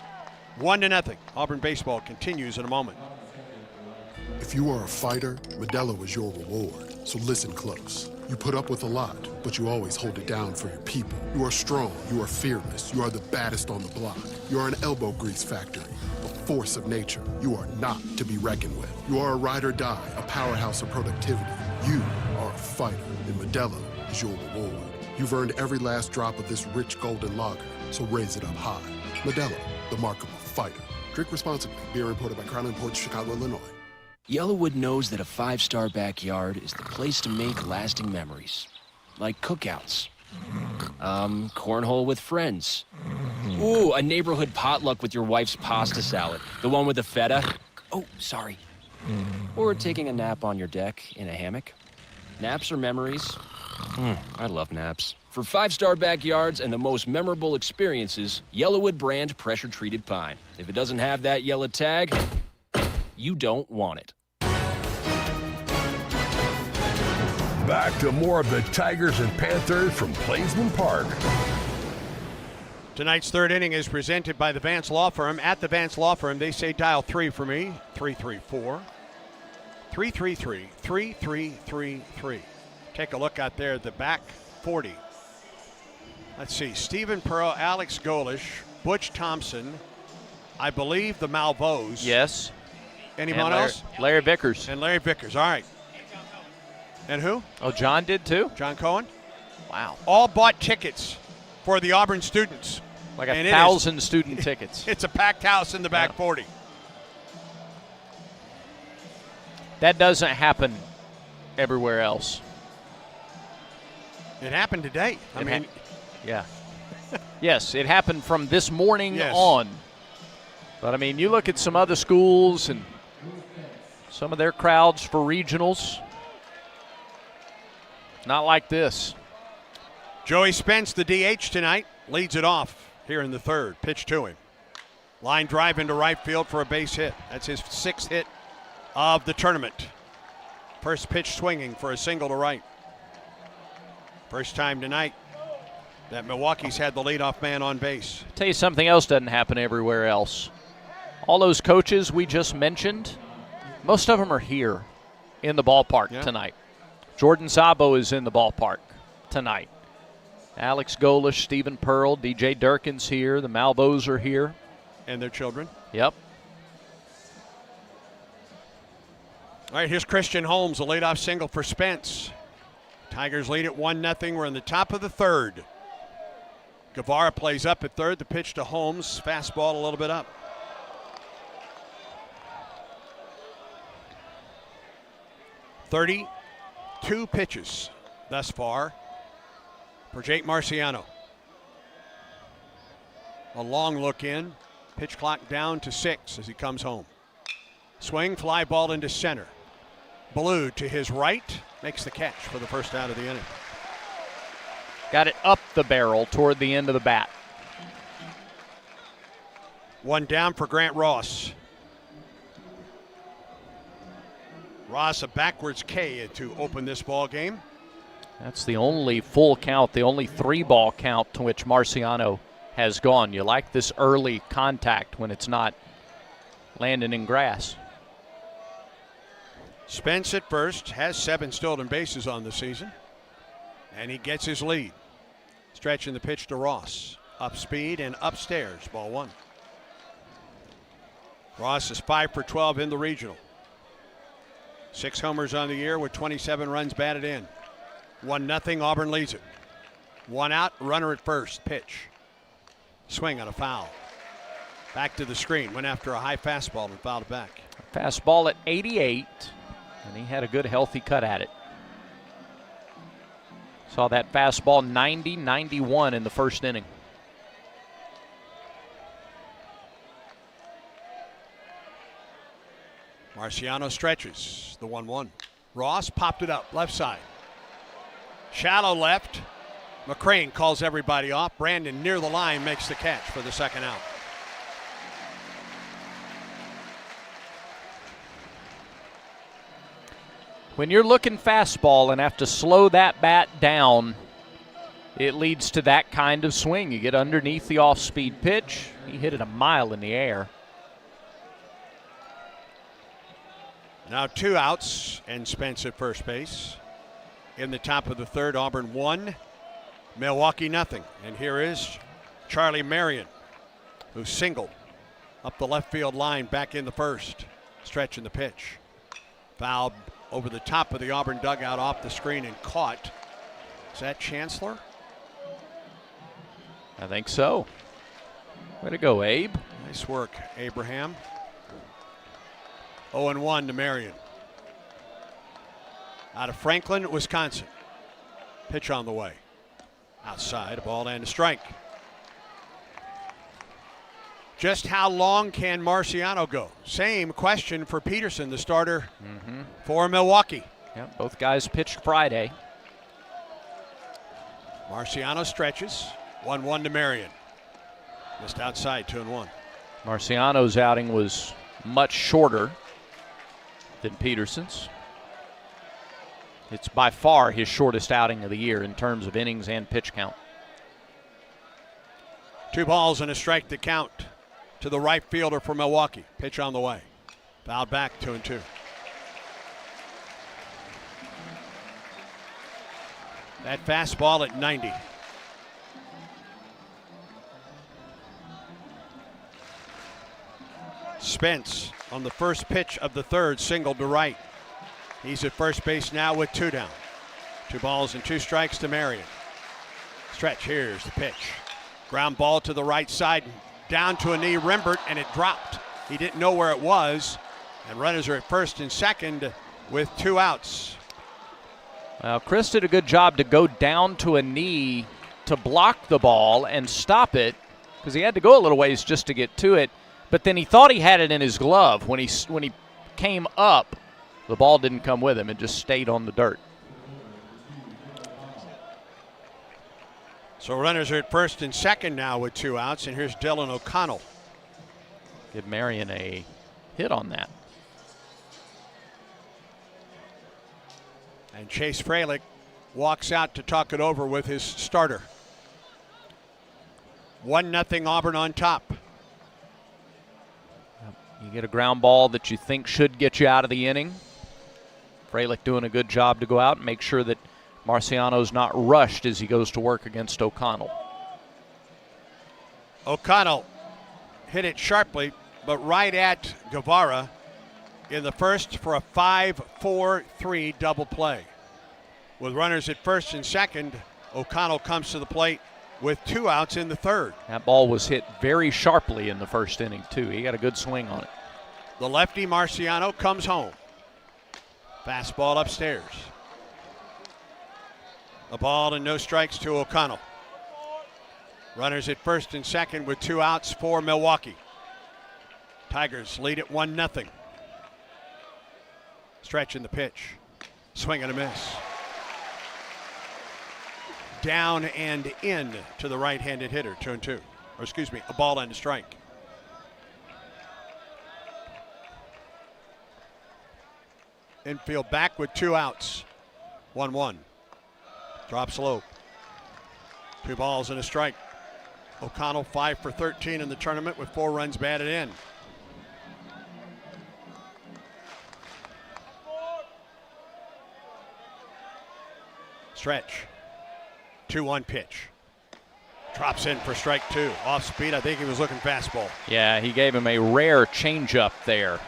S5: 1-0. Auburn baseball continues in a moment.
S2: If you are a fighter, Modelo is your reward. So listen close. You put up with a lot, but you always hold it down for your people. You are strong, you are fearless, you are the baddest on the block. You are an elbow grease factory, a force of nature. You are not to be reckoned with. You are a ride or die, a powerhouse of productivity. You are a fighter, and Modelo is your reward. You've earned every last drop of this rich golden lager, so raise it up high. Modelo, the mark of a fighter. Drink responsibly. Beer imported by Crown Imports, Chicago, Illinois.
S3: Yellowwood knows that a 5-star backyard is the place to make lasting memories. Like cookouts. Cornhole with friends. Ooh, a neighborhood potluck with your wife's pasta salad. The one with the feta. Oh, sorry. Or taking a nap on your deck in a hammock. Naps are memories. I love naps. For 5-star backyards and the most memorable experiences, Yellowwood brand pressure-treated pine. If it doesn't have that yellow tag, you don't want it.
S4: Back to more of the Tigers and Panthers from Plaisman Park.
S5: Tonight's third inning is presented by the Vance Law Firm. At the Vance Law Firm, they say dial 3 for me, 334-333-3333. Take a look out there at the back 40. Let's see, Stephen Pearl, Alex Golish, Butch Thompson, I believe the Malveaux.
S6: Yes.
S5: Anyone else?
S6: Larry Vickers.
S5: And Larry Vickers, all right. And who?
S6: Oh, John did too?
S5: John Cohen?
S6: Wow.
S5: All bought tickets for the Auburn students.
S6: Like 1,000 student tickets.
S5: It's a packed house in the back 40.
S6: That doesn't happen everywhere else.
S5: It happened today.
S6: Yeah. Yes, it happened from this morning
S5: Yes.
S6: on. But, I mean, you look at some other schools and some of their crowds for regionals. Not like this.
S5: Joey Spence, the DH tonight, leads it off here in the third. Pitch to him. Line drive into right field for a base hit. That's his 6th hit of the tournament. First pitch swinging for a single to right. First time tonight that Milwaukee's had the leadoff man on base.
S6: Tell you something else doesn't happen everywhere else. All those coaches we just mentioned, most of them are here in the ballpark tonight. Jordan Szabo is in the ballpark tonight. Alex Golish, Stephen Pearl, DJ Durkin's here. The Malveaux are here.
S5: And their children.
S6: Yep.
S5: All right, here's Christian Holmes, a leadoff single for Spence. Tigers lead at 1-0. We're in the top of the third. Guevara plays up at third. The pitch to Holmes. Fastball a little bit up. $32 pitches thus far for Jake Marciano. A long look in. Pitch clock down to 6 as he comes home. Swing, fly ball into center. Blue to his right makes the catch for the first out of the inning.
S6: Got it up the barrel toward the end of the bat.
S5: One down for Grant Ross. Ross a backwards K to open this ball game.
S6: That's the only full count, the only 3-ball count to which Marciano has gone. You like this early contact when it's not landing in grass.
S5: Spence at first, has 7 stolen bases on the season, and he gets his lead. Stretching the pitch to Ross. Up speed and upstairs, ball 1. Ross is 5 for 12 in the regional. 6 homers on the year with 27 runs batted in. 1-0, Auburn leads it. 1 out, runner at first, pitch. Swing on a foul. Back to the screen, went after a high fastball and fouled it back.
S6: Fastball at 88, and he had a good healthy cut at it. Saw that fastball 90-91 in the first inning.
S5: Marciano stretches the 1-1. Ross popped it up, left side. Shallow left. McCrane calls everybody off. Brandon near the line makes the catch for the second out.
S6: When you're looking fastball and have to slow that bat down, it leads to that kind of swing. You get underneath the off-speed pitch. He hit it a mile in the air.
S5: Now 2 outs and Spence at first base. In the top of the third, Auburn 1, Milwaukee 0. And here is Charlie Marion, who singled up the left field line back in the first. Stretching the pitch. Fouled over the top of the Auburn dugout off the screen and caught. Is that Chancellor?
S6: I think so. Way to go, Abe.
S5: Nice work, Abraham. 0-1 to Marion. Out of Franklin, Wisconsin. Pitch on the way. Outside, a ball and a strike. Just how long can Marciano go? Same question for Peterson, the starter for Milwaukee.
S6: Yep, both guys pitched Friday.
S5: Marciano stretches. 1-1 to Marion. Just outside, 2-1.
S6: Marciano's outing was much shorter than Peterson's. It's by far his shortest outing of the year in terms of innings and pitch count.
S5: 2 balls and a strike to count to the right fielder for Milwaukee. Pitch on the way. Fouled back, 2-2. That fastball at 90. Spence on the first pitch of the third, singled to right. He's at first base now with 2 down. 2 balls and 2 strikes to Marion. Stretch, here's the pitch. Ground ball to the right side, down to a knee, Rembert, and it dropped. He didn't know where it was, and runners are at first and second with 2 outs.
S6: Well, Chris did a good job to go down to a knee to block the ball and stop it, because he had to go a little ways just to get to it. But then he thought he had it in his glove. When he came up, the ball didn't come with him. It just stayed on the dirt.
S5: So runners are at first and second now with 2 outs, and here's Dylan O'Connell.
S6: Give Marion a hit on that.
S5: And Chase Fralick walks out to talk it over with his starter. 1-0 Auburn on top.
S6: You get a ground ball that you think should get you out of the inning. Fralick doing a good job to go out and make sure that Marciano's not rushed as he goes to work against O'Connell.
S5: O'Connell hit it sharply, but right at Guevara in the first for a 5-4-3 double play. With runners at first and second, O'Connell comes to the plate with 2 outs in the third.
S6: That ball was hit very sharply in the first inning, too. He got a good swing on it.
S5: The lefty Marciano comes home. Fastball upstairs. A ball and no strikes to O'Connell. Runners at first and second with 2 outs for Milwaukee. Tigers lead at 1-0. Stretch in the pitch. Swing and a miss. Down and in to the right-handed hitter, 2-2. Or excuse me, a ball and a strike. Infield back with 2 outs. 1-1. Drops low. 2 balls and a strike. O'Connell 5 for 13 in the tournament with 4 runs batted in. Stretch. 2-1 pitch. Drops in for strike 2. Off speed. I think he was looking fastball.
S6: Yeah, he gave him a rare changeup there.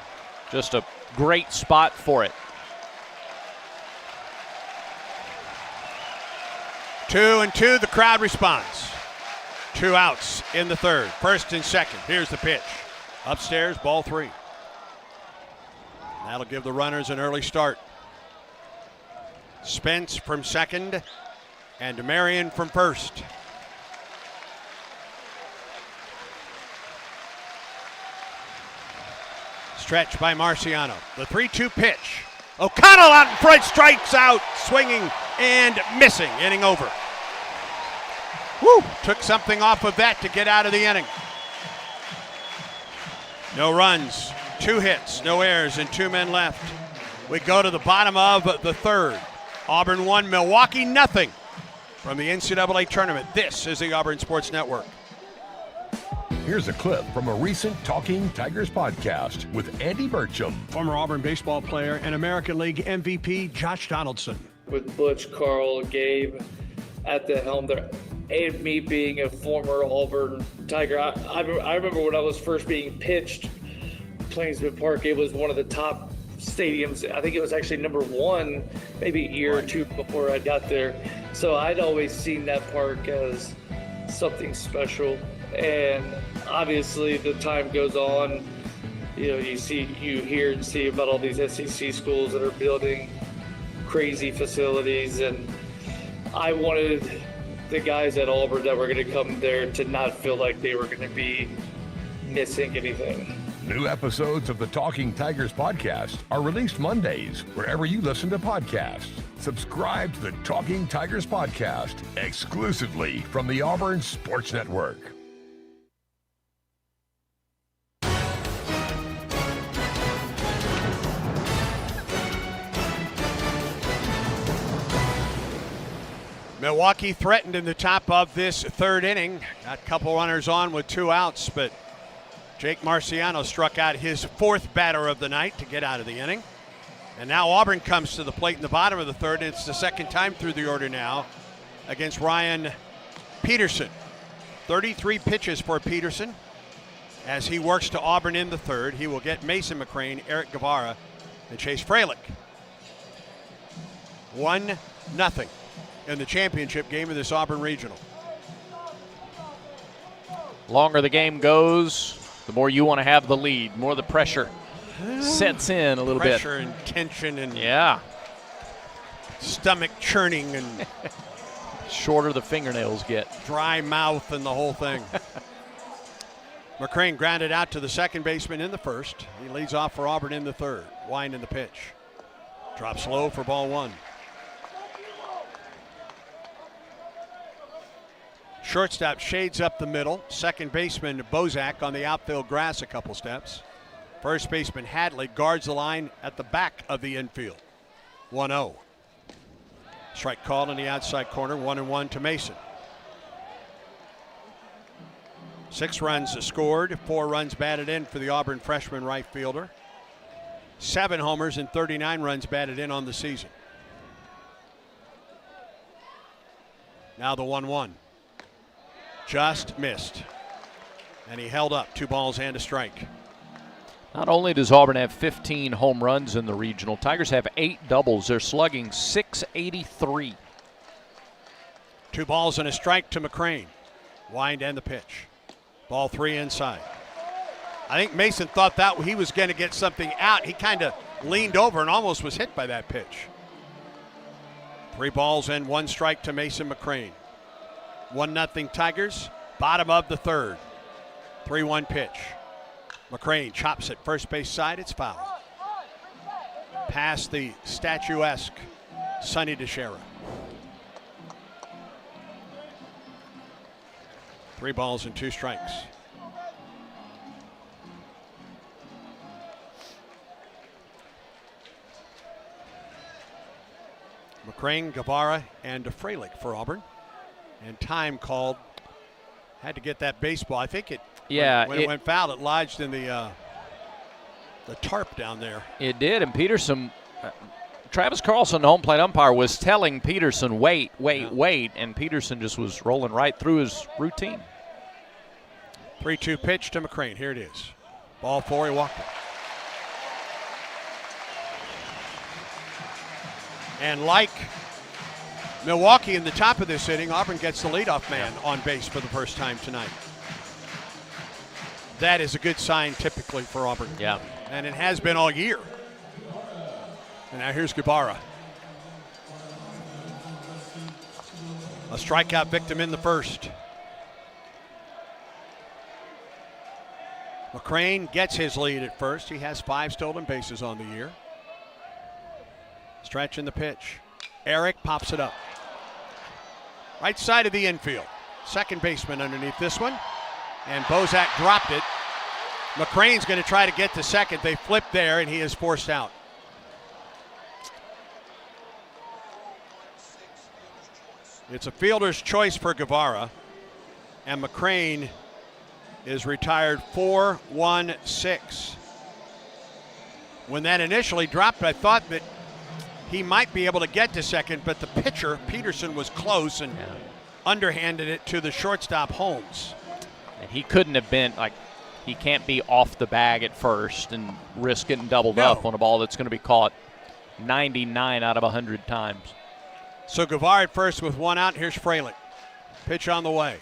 S6: Just a great spot for it.
S5: 2-2. The crowd responds. 2 outs in the third. First and second. Here's the pitch. Upstairs, ball 3. That'll give the runners an early start. Spence from second and Marion from first. Stretch by Marciano. The 3-2 pitch. O'Connell out in front, strikes out, swinging and missing. Inning over. Woo! Took something off of that to get out of the inning. No runs, 2 hits, no errors, and 2 men left. We go to the bottom of the third. Auburn 1, Milwaukee nothing from the NCAA tournament. This is the Auburn Sports Network.
S4: Here's a clip from a recent Talking Tigers podcast with Andy Burcham.
S5: Former Auburn baseball player and American League MVP Josh Donaldson.
S8: With Butch, Carl, Gabe at the helm there, and me being a former Auburn Tiger, I remember when I was first being pitched, Plainsman Park, it was one of the top stadiums. I think it was actually number 1, maybe a year or 2 before I got there. So I'd always seen that park as something special. And obviously, the time goes on. You know, you hear and see about all these SEC schools that are building crazy facilities, and I wanted the guys at Auburn that were going to come there to not feel like they were going to be missing anything.
S4: New episodes of the Talking Tigers podcast are released Mondays wherever you listen to podcasts. Subscribe to the Talking Tigers podcast exclusively from the Auburn Sports Network.
S5: Milwaukee threatened in the top of this third inning. Got a couple runners on with 2 outs, but Jake Marciano struck out his 4th batter of the night to get out of the inning. And now Auburn comes to the plate in the bottom of the third. It's the second time through the order now against Ryan Peterson. 33 pitches for Peterson as he works to Auburn in the third. He will get Mason McCrane, Eric Guevara, and Chase Freilich. 1-0 in the championship game of this Auburn Regional.
S6: Longer the game goes, the more you want to have the lead, more the pressure sets in a little bit.
S5: Pressure and tension and stomach churning and
S6: shorter the fingernails get.
S5: Dry mouth and the whole thing. McCrane grounded out to the second baseman in the first. He leads off for Auburn in the third. Wind in the pitch. Drops low for ball 1. Shortstop shades up the middle. Second baseman Bozak on the outfield grass a couple steps. First baseman Hadley guards the line at the back of the infield. 1-0. Strike called in the outside corner. 1-1 to Mason. 6 runs scored, 4 runs batted in for the Auburn freshman right fielder. 7 homers and 39 runs batted in on the season. Now the 1-1. Just missed. And he held up 2 balls and a strike.
S6: Not only does Auburn have 15 home runs in the regional, Tigers have 8 doubles. They're slugging .683.
S5: 2 balls and a strike to McCrane. Wind and the pitch. Ball 3 inside. I think Mason thought that he was going to get something out. He kind of leaned over and almost was hit by that pitch. 3 balls and 1 strike to Mason McCrane. 1-0 Tigers. Bottom of the third. 3-1 pitch. McCrane chops it first base side. It's foul. Past the statuesque Sonny DeShera. 3 balls and 2 strikes. McCrane, Guevara, and Freilich for Auburn. And time called. Had to get that baseball. I think it. When it went foul, it lodged in the tarp down there.
S6: It did, and Peterson, Travis Carlson, the home plate umpire, was telling Peterson, wait, and Peterson just was rolling right through his routine.
S5: 3-2 pitch to McCrane. Here it is. Ball 4, he walked it. And like Milwaukee in the top of this inning, Auburn gets the leadoff man on base for the first time tonight. That is a good sign typically for Auburn.
S6: Yeah.
S5: And it has been all year. And now here's Guevara. A strikeout victim in the first. McCrane gets his lead at first. He has 5 stolen bases on the year. Stretch in the pitch. Eric pops it up. Right side of the infield. Second baseman underneath this one. And Bozak dropped it. McCrane's going to try to get to second. They flip there, and he is forced out. It's a fielder's choice for Guevara. And McCrane is retired 4-1-6. When that initially dropped, I thought that he might be able to get to second, but the pitcher, Peterson, was close and underhanded it to the shortstop, Holmes.
S6: And he couldn't have been, he can't be off the bag at first and risk getting doubled up on a ball that's going to be caught 99 out of 100 times.
S5: So Guevara at first with 1 out. Here's Freilich. Pitch on the way.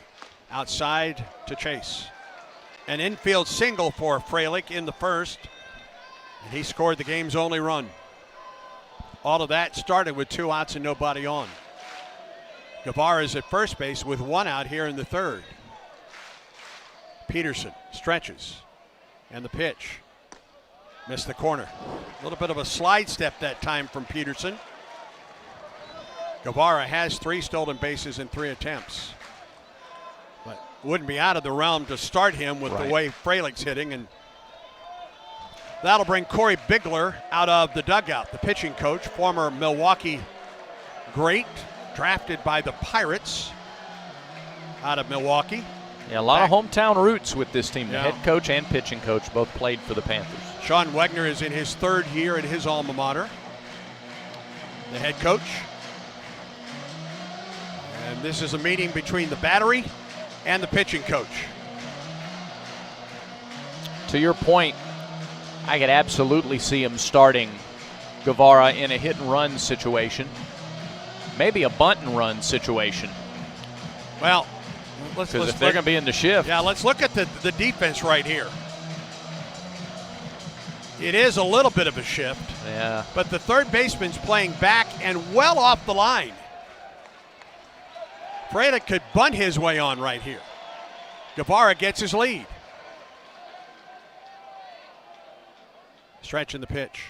S5: Outside to Chase. An infield single for Freilich in the first. And he scored the game's only run. All of that started with 2 outs and nobody on. Guevara is at first base with 1 out here in the third. Peterson stretches. And the pitch. Missed the corner. A little bit of a slide step that time from Peterson. Guevara has 3 stolen bases in 3 attempts. But wouldn't be out of the realm to start him with the way Freilich's hitting. And that'll bring Corey Bigler out of the dugout, the pitching coach, former Milwaukee great, drafted by the Pirates out of Milwaukee.
S6: Yeah, a lot of hometown roots with this team. The head coach and pitching coach both played for the Panthers.
S5: Sean Wegner is in his 3rd year at his alma mater. The head coach. And this is a meeting between the battery and the pitching coach.
S6: To your point, I could absolutely see him starting Guevara in a hit and run situation. Maybe a bunt and run situation.
S5: Well, let's
S6: if they're going to be in the shift.
S5: Yeah, let's look at the defense right here. It is a little bit of a shift.
S6: Yeah.
S5: But the third baseman's playing back and well off the line. Frelick could bunt his way on right here. Guevara gets his lead. Stretching the pitch.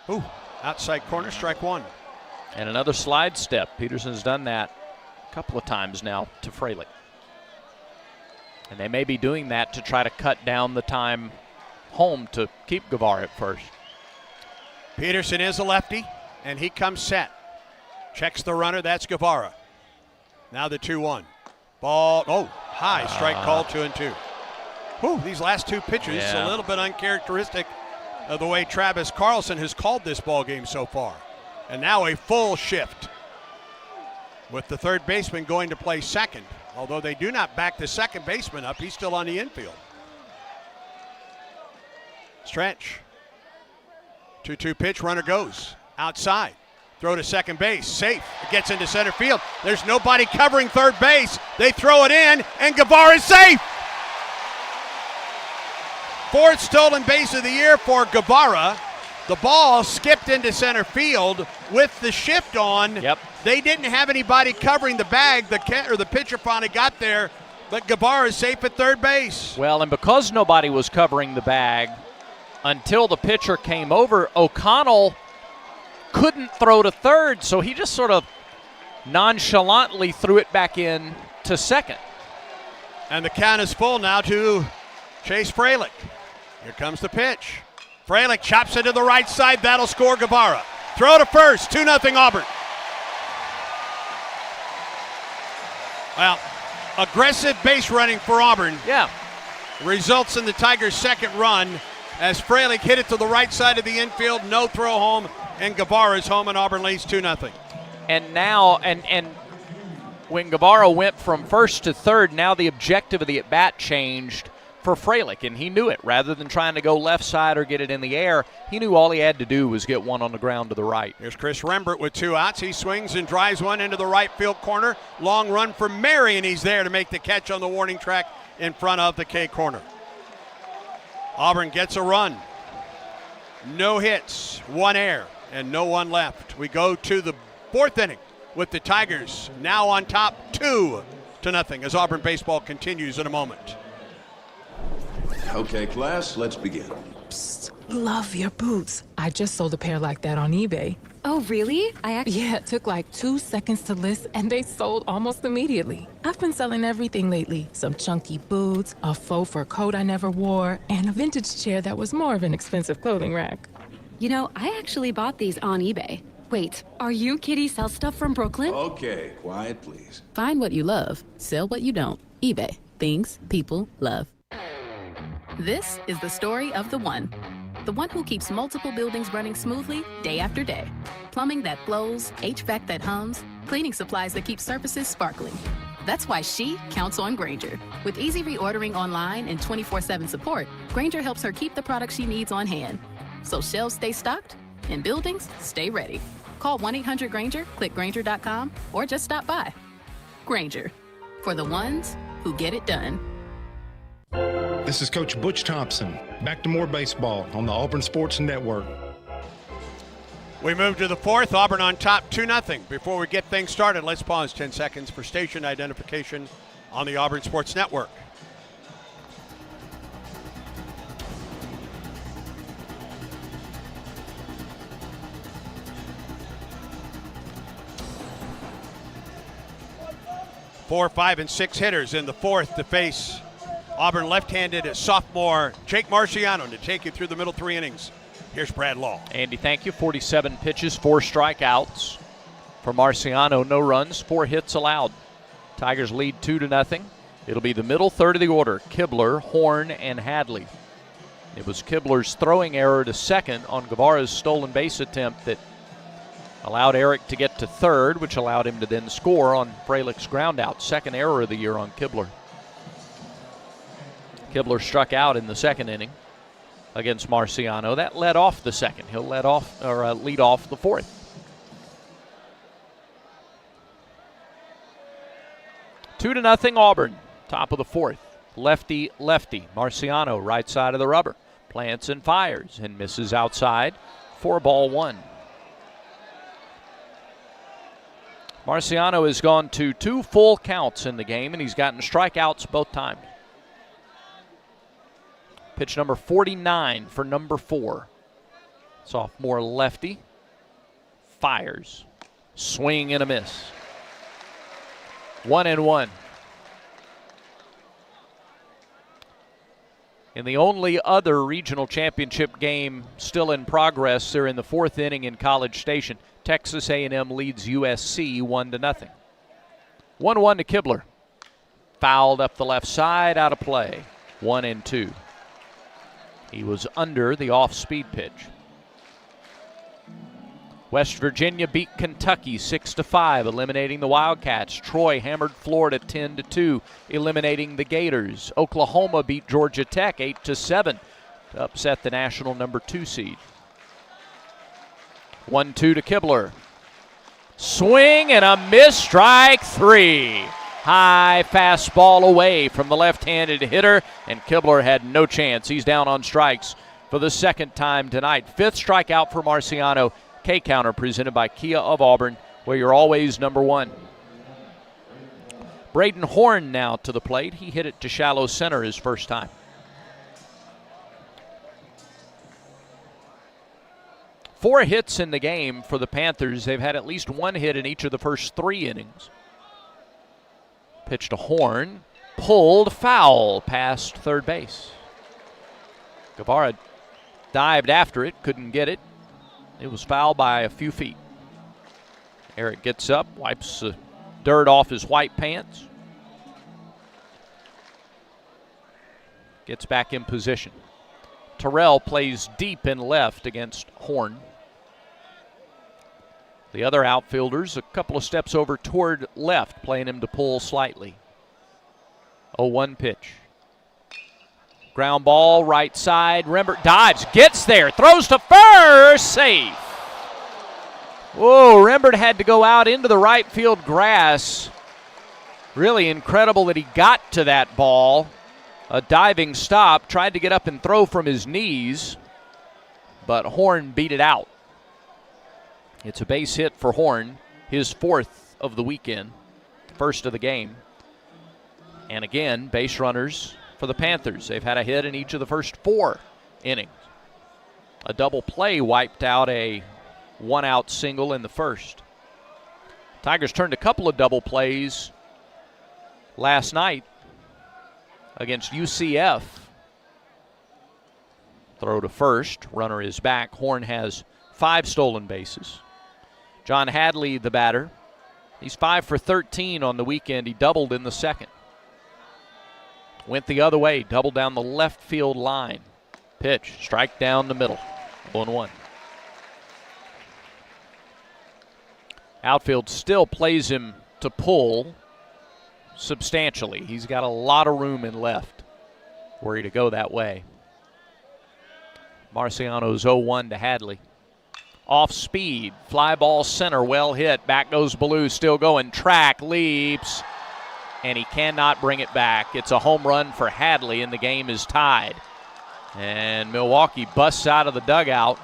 S5: Ooh, outside corner, strike one.
S6: And another slide step. Peterson's done that a couple of times now to Frelick. And they may be doing that to try to cut down the time home to keep Guevara at first.
S5: Peterson is a lefty, and he comes set. Checks the runner, that's Guevara. Now the 2-1. Ball, high, strike call, 2-2. Whew, these last two pitches, a little bit uncharacteristic of the way Travis Carlson has called this ball game so far. And now a full shift with the third baseman going to play second. Although they do not back the second baseman up, he's still on the infield. Stretch. 2-2 pitch, runner goes outside. Throw to second base, safe. It gets into center field. There's nobody covering third base. They throw it in, and Guevara is safe. 4th stolen base of the year for Guevara. The ball skipped into center field with the shift on.
S6: Yep.
S5: They didn't have anybody covering the bag. The pitcher finally got there, but Guevara is safe at third base.
S6: Well, and because nobody was covering the bag until the pitcher came over, O'Connell couldn't throw to third, so he just sort of nonchalantly threw it back in to second.
S5: And the count is full now to Chase Frelick. Here comes the pitch. Frelick chops it to the right side. That'll score Guevara. Throw to first. 2-0 Auburn. Well, aggressive base running for Auburn.
S6: Yeah.
S5: Results in the Tigers' second run as Frelick hit it to the right side of the infield. No throw home, and Guevara's home, and Auburn leads 2-0.
S6: And now, and when Guevara went from first to third, now the objective of the at-bat changed for Frelick, and he knew it. Rather than trying to go left side or get it in the air, he knew all he had to do was get one on the ground to the right.
S5: Here's Chris Rembert with 2 outs. He swings and drives one into the right field corner. Long run for Mary, and he's there to make the catch on the warning track in front of the K corner. Auburn gets a run. No hits, 1 error, and no one left. We go to the 4th inning with the Tigers now on top 2-0 as Auburn baseball continues in a moment.
S9: Okay, class, let's begin.
S10: Psst, love your boots. I just sold a pair like that on eBay.
S22: Oh, really?
S10: Yeah, it took like 2 seconds to list, and they sold almost immediately. I've been selling everything lately. Some chunky boots, a faux fur coat I never wore, and a vintage chair that was more of an expensive clothing rack.
S22: You know, I actually bought these on eBay. Wait, are you Kitty Sell Stuff from Brooklyn?
S9: Okay, quiet, please.
S24: Find what you love, sell what you don't. eBay. Things people love. This is the story of the one who keeps multiple buildings running smoothly day after day. Plumbing that flows, HVAC that hums, cleaning supplies that keep surfaces sparkling. That's why she counts on Grainger. With easy reordering online and 24/7 support, Grainger helps her keep the products she needs on hand. So shelves stay stocked and buildings stay ready. Call 1-800-GRAINGER, click Grainger.com, or just stop by. Grainger, for the ones who get it done.
S21: This is Coach Butch Thompson. Back to more baseball on the Auburn Sports Network.
S5: We move to the 4th. Auburn on top 2-0. Before we get things started, let's pause 10 seconds for station identification on the Auburn Sports Network. Four, 5, and 6 hitters in the 4th to face Auburn left-handed sophomore Jake Marciano to take you through the middle 3 innings. Here's Brad Law.
S6: Andy, thank you. 47 pitches, 4 strikeouts. For Marciano, no runs, 4 hits allowed. Tigers lead 2-0. It'll be the middle third of the order. Kibler, Horn, and Hadley. It was Kibler's throwing error to second on Guevara's stolen base attempt that allowed Eric to get to third, which allowed him to then score on Frelick's groundout. Second error of the year on Kibler. Kibler struck out in the second inning against Marciano. That led off the second. He'll lead off the fourth. 2-0 Auburn. Top of the fourth. Lefty. Marciano, right side of the rubber. Plants and fires and misses outside. 4-1. Marciano has gone to 2 full counts in the game, and he's gotten strikeouts both times. Pitch number 49 for number 4. Sophomore lefty. Fires. Swing and a miss. 1-1. In the only other regional championship game still in progress, they're in the 4th inning in College Station. Texas A&M leads USC 1-0. 1-1 to Kibler. Fouled up the left side, out of play. 1-2. He was under the off-speed pitch. West Virginia beat Kentucky 6-5, eliminating the Wildcats. Troy hammered Florida 10-2, eliminating the Gators. Oklahoma beat Georgia Tech 8-7 to upset the national number 2 seed. 1-2 to Kibler. Swing and a miss, strike 3. High fastball away from the left-handed hitter, and Kibler had no chance. He's down on strikes for the second time tonight. 5th strikeout for Marciano. K-Counter presented by Kia of Auburn, where you're always number 1. Braden Horn now to the plate. He hit it to shallow center his first time. Four hits in the game for the Panthers. They've had at least 1 hit in each of the first 3 innings. Pitch to Horn. Pulled, foul past third base. Guevara dived after it, couldn't get it. It was fouled by a few feet. Eric gets up, wipes the dirt off his white pants. Gets back in position. Terrell plays deep in left against Horn. The other outfielders a couple of steps over toward left, playing him to pull slightly. 0-1 pitch. Ground ball, right side. Rembert dives, gets there, throws to first, safe. Whoa, Rembert had to go out into the right field grass. Really incredible that he got to that ball. A diving stop, tried to get up and throw from his knees, but Horn beat it out. It's a base hit for Horn, his 4th of the weekend, first of the game. And again, base runners for the Panthers. They've had a hit in each of the first 4 innings. A double play wiped out a 1-out single in the first. Tigers turned a couple of double plays last night against UCF. Throw to first, runner is back. Horn has 5 stolen bases. John Hadley, the batter. He's 5 for 13 on the weekend. He doubled in the second. Went the other way, doubled down the left field line. Pitch, strike down the middle. 0-1. Outfield still plays him to pull substantially. He's got a lot of room in left were he to go that way. Marciano's 0-1 to Hadley. Off speed, fly ball center, well hit. Back goes Ballou, still going. Track, leaps, and he cannot bring it back. It's a home run for Hadley, and the game is tied. And Milwaukee busts out of the dugout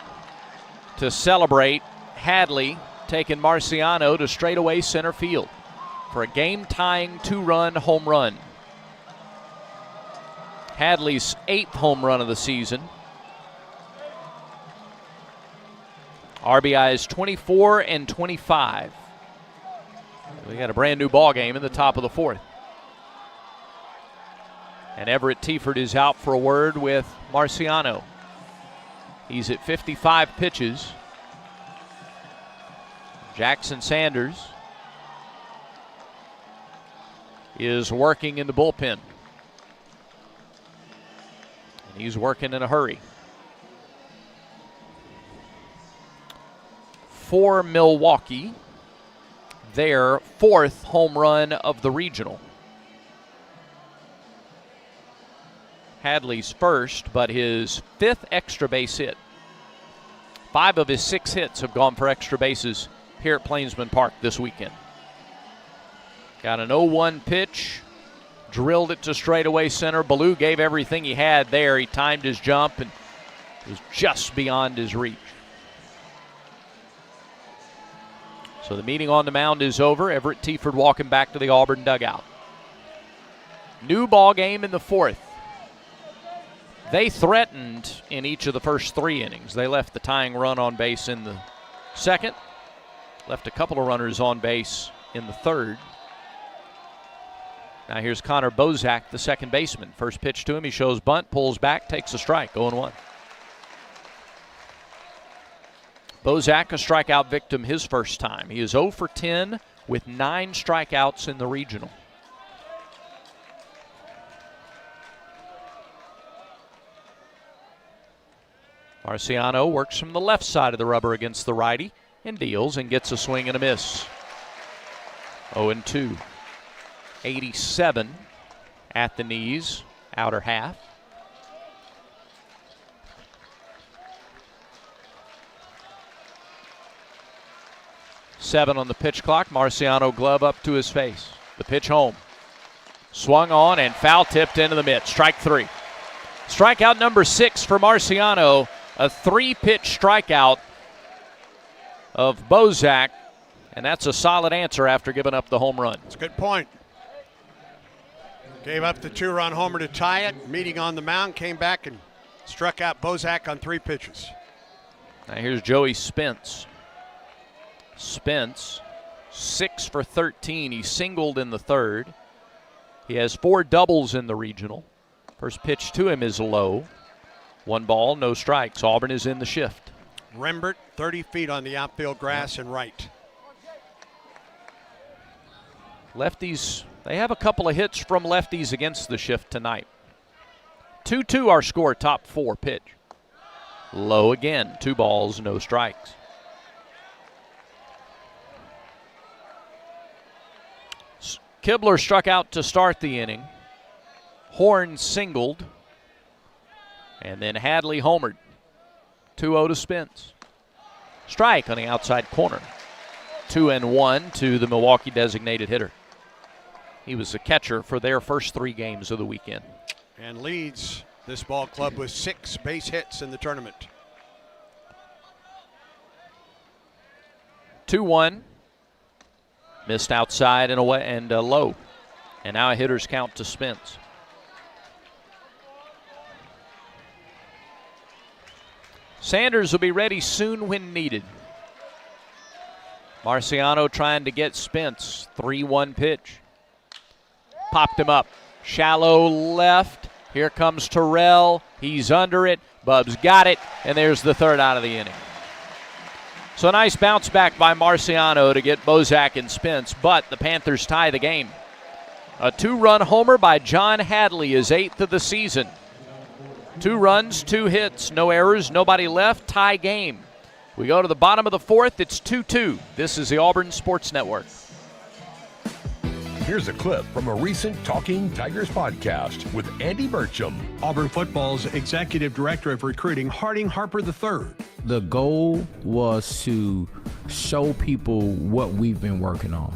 S6: to celebrate. Hadley taking Marciano to straightaway center field for a game-tying 2-run home run. Hadley's 8th home run of the season. RBIs 24 and 25. We got a brand new ball game in the top of the 4th. And Everett Tiefert is out for a word with Marciano. He's at 55 pitches. Jackson Sanders is working in the bullpen. And he's working in a hurry. For Milwaukee, their 4th home run of the regional. Hadley's first, but his 5th extra base hit. 5 of his 6 hits have gone for extra bases here at Plainsman Park this weekend. Got an 0-1 pitch, drilled it to straightaway center. Ballou gave everything he had there. He timed his jump and was just beyond his reach. So the meeting on the mound is over. Everett Tieford walking back to the Auburn dugout. New ball game in the 4th. They threatened in each of the first 3 innings. They left the tying run on base in the 2nd, left a couple of runners on base in the 3rd. Now here's Connor Bozak, the second baseman. First pitch to him, he shows bunt, pulls back, takes a strike, 0-1. Bozak, a strikeout victim his first time. He is 0 for 10 with 9 strikeouts in the regional. Marciano works from the left side of the rubber against the righty and deals and gets a swing and a miss. 0-2. 87 at the knees, outer half. Seven on the pitch clock. Marciano glove up to his face. The pitch home. Swung on and foul tipped into the mitt. Strike 3. Strikeout number 6 for Marciano. A 3-pitch strikeout of Bozak, and that's a solid answer after giving up the home run.
S5: That's a good point. Gave up the 2-run homer to tie it. Meeting on the mound, came back and struck out Bozak on 3 pitches.
S6: Now here's Joey Spence. Spence, 6 for 13. He singled in the 3rd. He has 4 doubles in the regional. First pitch to him is low. 1 ball, no strikes. Auburn is in the shift.
S5: Rembert, 30 feet on the outfield grass and right.
S6: Lefties, they have a couple of hits from lefties against the shift tonight. 2-2 our score, top 4 pitch. Low again, 2 balls, no strikes. Kibler struck out to start the inning. Horn singled. And then Hadley homered. 2-0 to Spence. Strike on the outside corner. 2-1 to the Milwaukee designated hitter. He was the catcher for their first 3 games of the weekend.
S5: And leads this ball club with 6 base hits in the tournament.
S6: 2-1. Missed outside and away and low. And now a hitter's count to Spence. Sanders will be ready soon when needed. Marciano trying to get Spence. 3-1 pitch. Popped him up. Shallow left. Here comes Terrell. He's under it. Bub's got it. And there's the 3rd out of the inning. So a nice bounce back by Marciano to get Bozak and Spence, but the Panthers tie the game. A 2-run homer by John Hadley is 8th of the season. 2 runs, 2 hits, no errors, nobody left, tie game. We go to the bottom of the 4th, it's 2-2. This is the Auburn Sports Network.
S4: Here's a clip from a recent Talking Tigers podcast with Andy Burcham.
S5: Auburn football's executive director of recruiting, Harding Harper III.
S1: The goal was to show people what we've been working on.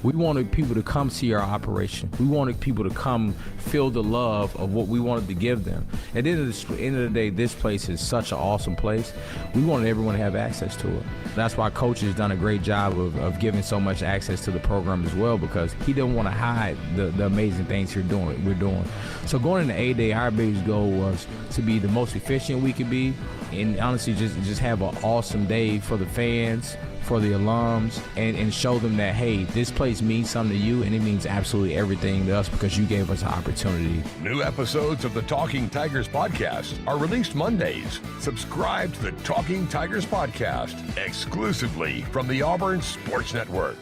S1: We wanted people to come see our operation. We wanted people to come feel the love of what we wanted to give them. At the end of the day, this place is such an awesome place. We wanted everyone to have access to it. That's why Coach has done a great job of giving so much access to the program as well, because he didn't want to hide the amazing things we're doing. So going into A-Day, our biggest goal was to be the most efficient we could be, and honestly just have an awesome day for the fans, for the alums and show them that, hey, this place means something to you, and it means absolutely everything to us because you gave us an opportunity.
S4: New episodes of the Talking Tigers podcast are released Mondays. Subscribe to the Talking Tigers podcast exclusively from the Auburn Sports Network.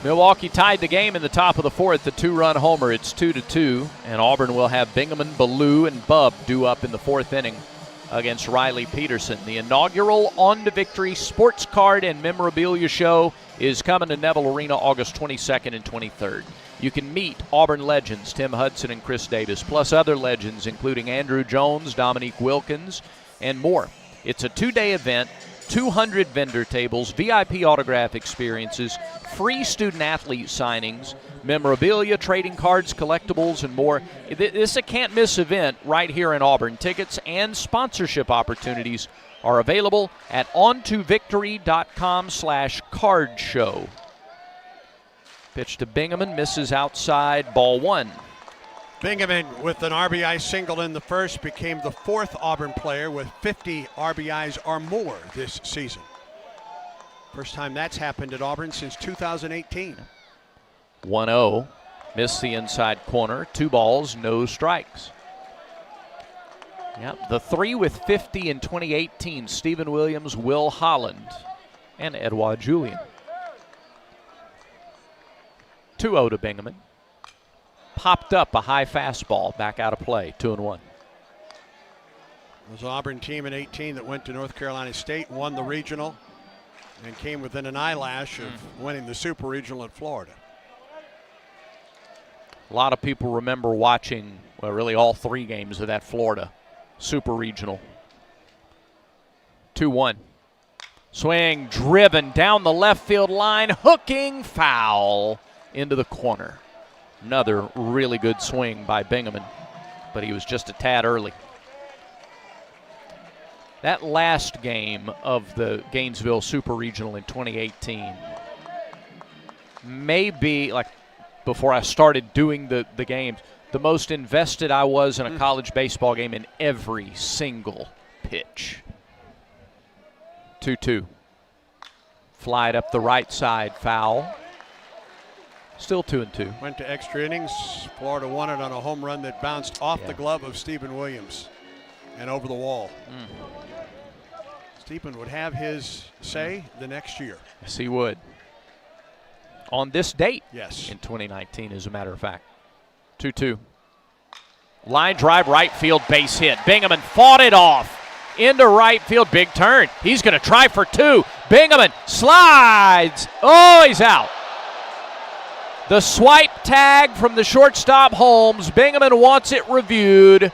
S6: Milwaukee tied the game in the top of the fourth, the two-run homer. It's 2-2, and Auburn will have Bingaman, Ballou, and Bub due up in the fourth inning against Riley Peterson. The inaugural On to Victory sports card and memorabilia show is coming to Neville Arena August 22nd and 23rd. You can meet Auburn legends Tim Hudson and Chris Davis, plus other legends including Andrew Jones, Dominique Wilkins, and more. It's a two-day event, 200 vendor tables, VIP autograph experiences, free student-athlete signings, memorabilia, trading cards, collectibles, and more. This is a can't-miss event right here in Auburn. Tickets and sponsorship opportunities are available at ontovictory.com/card show. Pitch to Bingaman, misses outside, ball one.
S5: Bingaman with an RBI single in the first became the fourth Auburn player with 50 RBIs or more this season. First time that's happened at Auburn since 2018.
S6: 1-0, missed the inside corner, 2 balls, no strikes. Yep, the 3 with 50 in 2018, Stephen Williams, Will Holland, and Edouard Julian. 2-0 to Bingaman. Popped up a high fastball, back out of play, 2-1.
S5: It was an Auburn team in 18 that went to North Carolina State, won the regional, and came within an eyelash of winning the Super Regional at Florida.
S6: A lot of people remember watching, well, really all 3 games of that Florida Super Regional. 2-1. Swing, driven down the left field line, hooking, foul into the corner. Another really good swing by Bingaman, but he was just a tad early. That last game of the Gainesville Super Regional in 2018 may be, like before I started doing the games, the most invested I was in a college baseball game in every single pitch. 2-2. Fly it up the right side, foul. Still 2-2.
S5: Went to extra innings. Florida won it on a home run that bounced off the glove of Stephen Williams and over the wall. Stephen would have his say the next year.
S6: Yes, he would. On this date.
S5: Yes.
S6: In 2019, as a matter of fact. 2-2. Line drive, right field, base hit. Bingaman fought it off. Into right field, big turn. He's going to try for 2. Bingaman slides. Oh, he's out. The swipe tag from the shortstop Holmes. Bingaman wants it reviewed.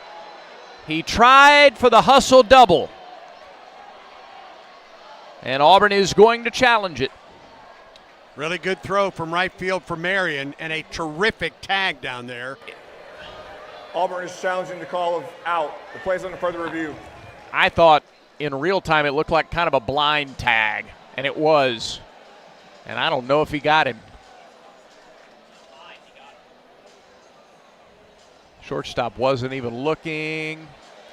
S6: He tried for the hustle double. And Auburn is going to challenge it.
S5: Really good throw from right field for Marion and a terrific tag down there.
S12: Auburn is challenging the call of out. The play's under further review.
S6: I thought in real time it looked like kind of a blind tag, and it was. And I don't know if he got him. Shortstop wasn't even looking.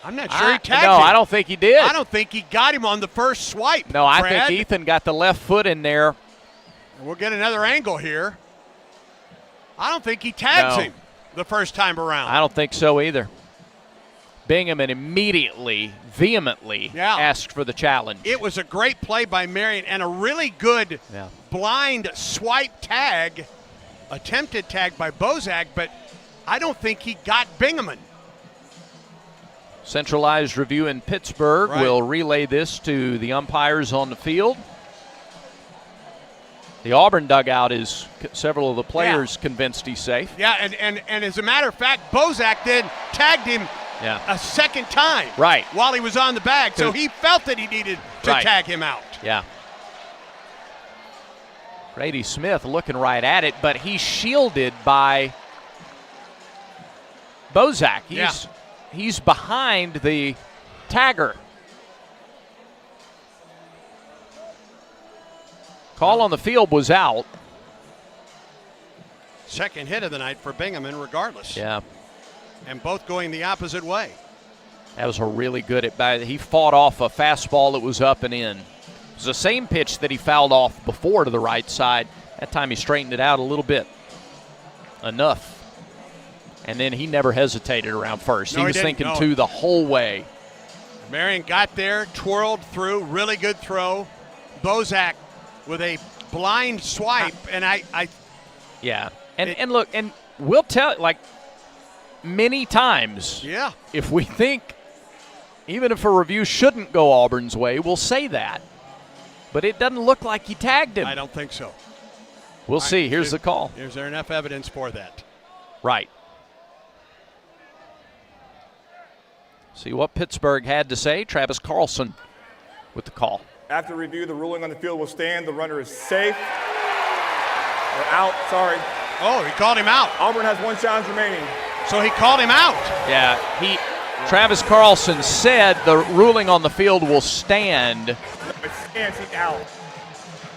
S5: I'm not sure he tagged him.
S6: No, I don't think he did.
S5: I don't think he got him on the first swipe.
S6: No, I
S5: Brad.
S6: think Ethan got the left foot in there.
S5: We'll get another angle here. I don't think he tags him the first time around.
S6: I don't think so either. Bingaman immediately, vehemently asked for the challenge.
S5: It was a great play by Marion and a really good blind swipe tag, attempted tag by Bozak, but I don't think he got Bingaman.
S6: Centralized review in Pittsburgh will relay this to the umpires on the field. The Auburn dugout is several of the players convinced he's safe.
S5: Yeah, and as a matter of fact, Bozak then tagged him a second time while he was on the bag, so he felt that he needed to tag him out.
S6: Yeah. Grady Smith looking right at it, but he's shielded by Bozak. He's behind the tagger. Call on the field was out.
S5: Second hit of the night for Bingaman regardless.
S6: Yeah.
S5: And both going the opposite way.
S6: That was a really good at-bat. He fought off a fastball that was up and in. It was the same pitch that he fouled off before to the right side. That time he straightened it out a little bit. Enough. And then he never hesitated around first.
S5: No,
S6: he was
S5: didn't.
S6: thinking
S5: No.
S6: two the whole way.
S5: Marion got there, twirled through, really good throw. Bozak with a blind swipe, and I
S6: Yeah. And look, and we'll tell, like, many times,
S5: yeah,
S6: if we think, even if a review shouldn't go Auburn's way, we'll say that. But it doesn't look like he tagged him.
S5: I don't think so.
S6: We'll see. Here's the call.
S5: Is there enough evidence for that?
S6: Right. See what Pittsburgh had to say. Travis Carlson with the call.
S12: After review, the ruling on the field will stand. The runner is safe. Or out, sorry.
S5: Oh, he called him out.
S12: Auburn has one challenge remaining.
S5: So he called him out.
S6: Yeah, Travis Carlson said the ruling on the field will stand.
S12: It stands, he's out.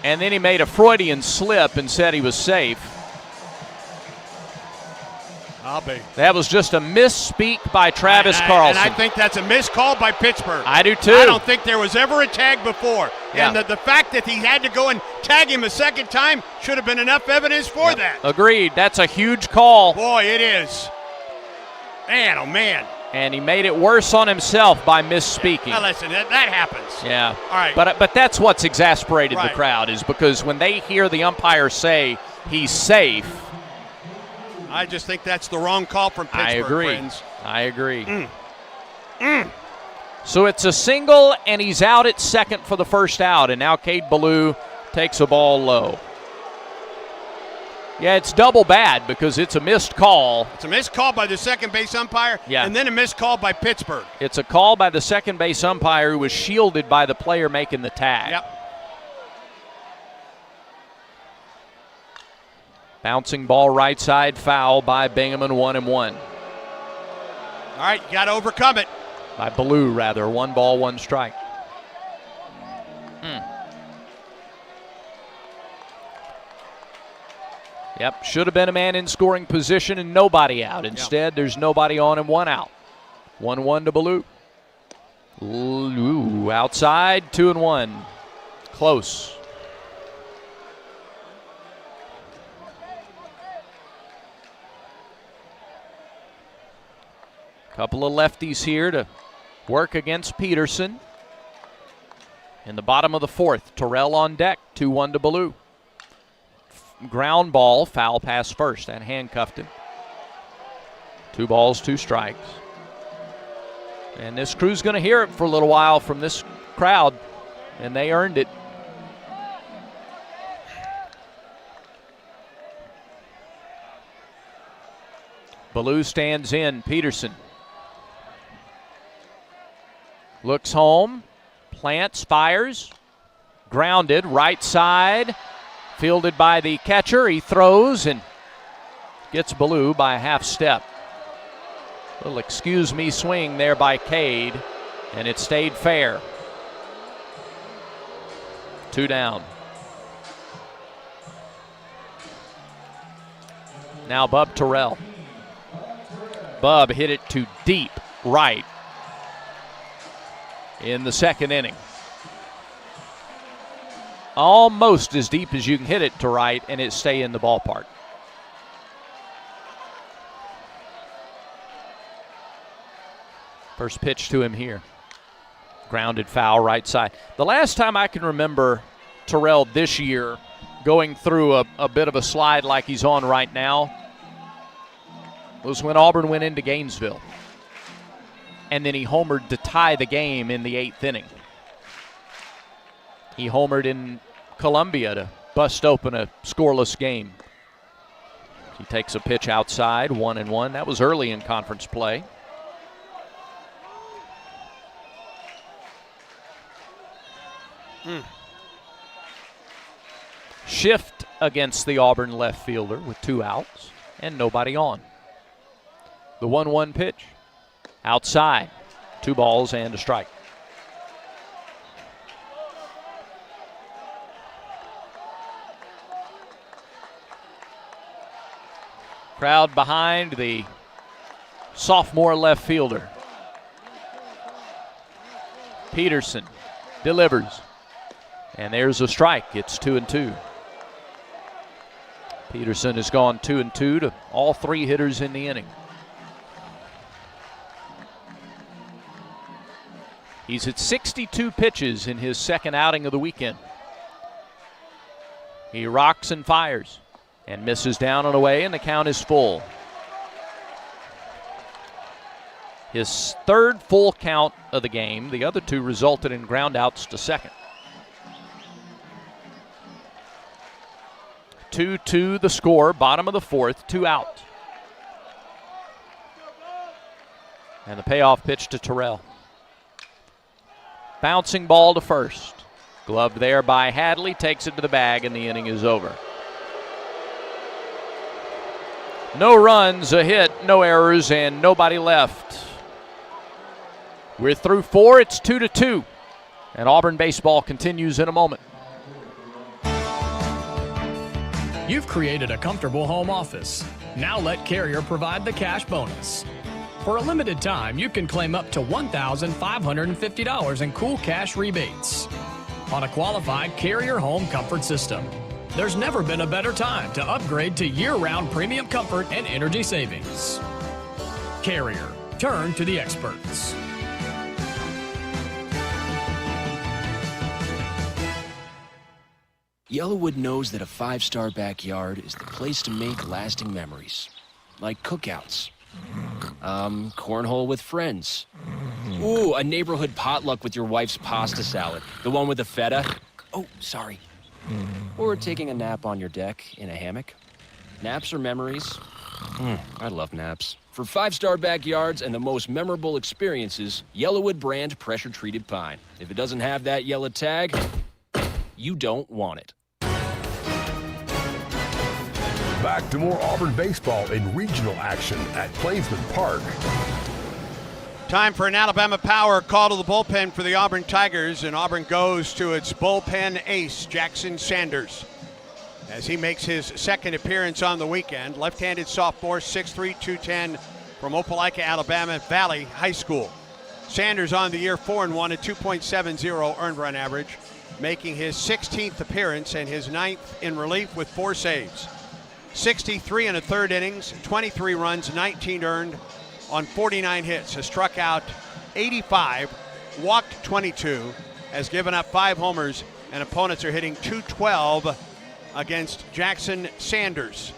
S6: And then he made a Freudian slip and said he was safe.
S5: I'll be.
S6: That was just a misspeak by Travis Carlson.
S5: And I think that's a missed call by Pittsburgh.
S6: I do too.
S5: I don't think there was ever a tag before.
S6: Yeah.
S5: And the fact that he had to go and tag him a second time should have been enough evidence for that.
S6: Agreed. That's a huge call.
S5: Boy, it is. Man, oh man.
S6: And he made it worse on himself by misspeaking.
S5: Now listen, that happens.
S6: Yeah.
S5: All right.
S6: But that's what's exasperated
S5: Right.
S6: the crowd, is because when they hear the umpire say he's safe.
S5: I just think that's the wrong call from Pittsburgh,
S6: I agree.
S5: friends.
S6: I agree. So it's a single, and he's out at second for the first out, and now Cade Ballou takes a ball low. Yeah, it's double bad because it's a missed call.
S5: It's a missed call by the second base umpire,
S6: Yeah.
S5: and then a missed call by Pittsburgh.
S6: It's a call by the second base umpire who was shielded by the player making the tag.
S5: Yep.
S6: Bouncing ball right side, foul by Bingaman, 1-1.
S5: All right, you got to overcome it.
S6: By Ballou, rather. 1 ball, 1 strike. Yep, should have been a man in scoring position and nobody out. Instead, there's nobody on and 1 out. 1-1 to Ballou. Ooh, outside, 2-1. Close. Couple of lefties here to work against Peterson. In the bottom of the 4th, Terrell on deck, 2-1 to Ballou. Ground ball, foul pass first, and handcuffed him. 2 balls, 2 strikes. And this crew's going to hear it for a little while from this crowd, and they earned it. Ballou stands in, Peterson. Looks home, plants, fires, grounded, right side, fielded by the catcher. He throws and gets Ballou by a half step. Little excuse me swing there by Cade, and it stayed fair. 2 down. Now Bub Terrell. Bub hit it to deep right in the 2nd inning. Almost as deep as you can hit it to right and it stay in the ballpark. First pitch to him here. Grounded foul right side. The last time I can remember Terrell this year going through a bit of a slide like he's on right now was when Auburn went into Gainesville. And then he homered to tie the game in the 8th inning. He homered in Columbia to bust open a scoreless game. He takes a pitch outside, 1-1. That was early in conference play. Shift against the Auburn left fielder with 2 outs and nobody on. The 1-1 pitch. Outside. 2 balls and a strike. Crowd behind the sophomore left fielder. Peterson delivers. And there's a strike. It's 2-2. Peterson has gone 2-2 to all three hitters in the inning. He's at 62 pitches in his second outing of the weekend. He rocks and fires and misses down and away, and the count is full. His third full count of the game. The other two resulted in groundouts to second. 2-2 the score, bottom of the fourth, 2 out. And the payoff pitch to Terrell. Bouncing ball to first. Gloved there by Hadley, takes it to the bag, and the inning is over. No runs, a hit, no errors, and nobody left. We're through 4, it's 2-2. And Auburn baseball continues in a moment.
S13: You've created a comfortable home office. Now let Carrier provide the cash bonus. For a limited time, you can claim up to $1,550 in cool cash rebates on a qualified Carrier home comfort system. There's never been a better time to upgrade to year-round premium comfort and energy savings. Carrier, turn to the experts.
S3: Yellowwood knows that a 5-star backyard is the place to make lasting memories. Like cookouts. Cornhole with friends. Ooh, a neighborhood potluck with your wife's pasta salad. The one with the feta. Oh, sorry. Or taking a nap on your deck in a hammock. Naps are memories. I love naps. For 5-star backyards and the most memorable experiences, Yellowwood brand pressure-treated pine. If it doesn't have that yellow tag, you don't want it.
S4: Back to more Auburn baseball in regional action at Plainsman Park.
S5: Time for an Alabama Power call to the bullpen for the Auburn Tigers, and Auburn goes to its bullpen ace, Jackson Sanders, as he makes his second appearance on the weekend. Left-handed sophomore, 6'3", 210 from Opelika, Alabama Valley High School. Sanders on the year 4-1, a 2.70 earned run average, making his 16th appearance and his 9th in relief with 4 saves. 63 in a third innings, 23 runs, 19 earned on 49 hits. Has struck out 85, walked 22, has given up 5 homers, and opponents are hitting .212 against Jackson Sanders.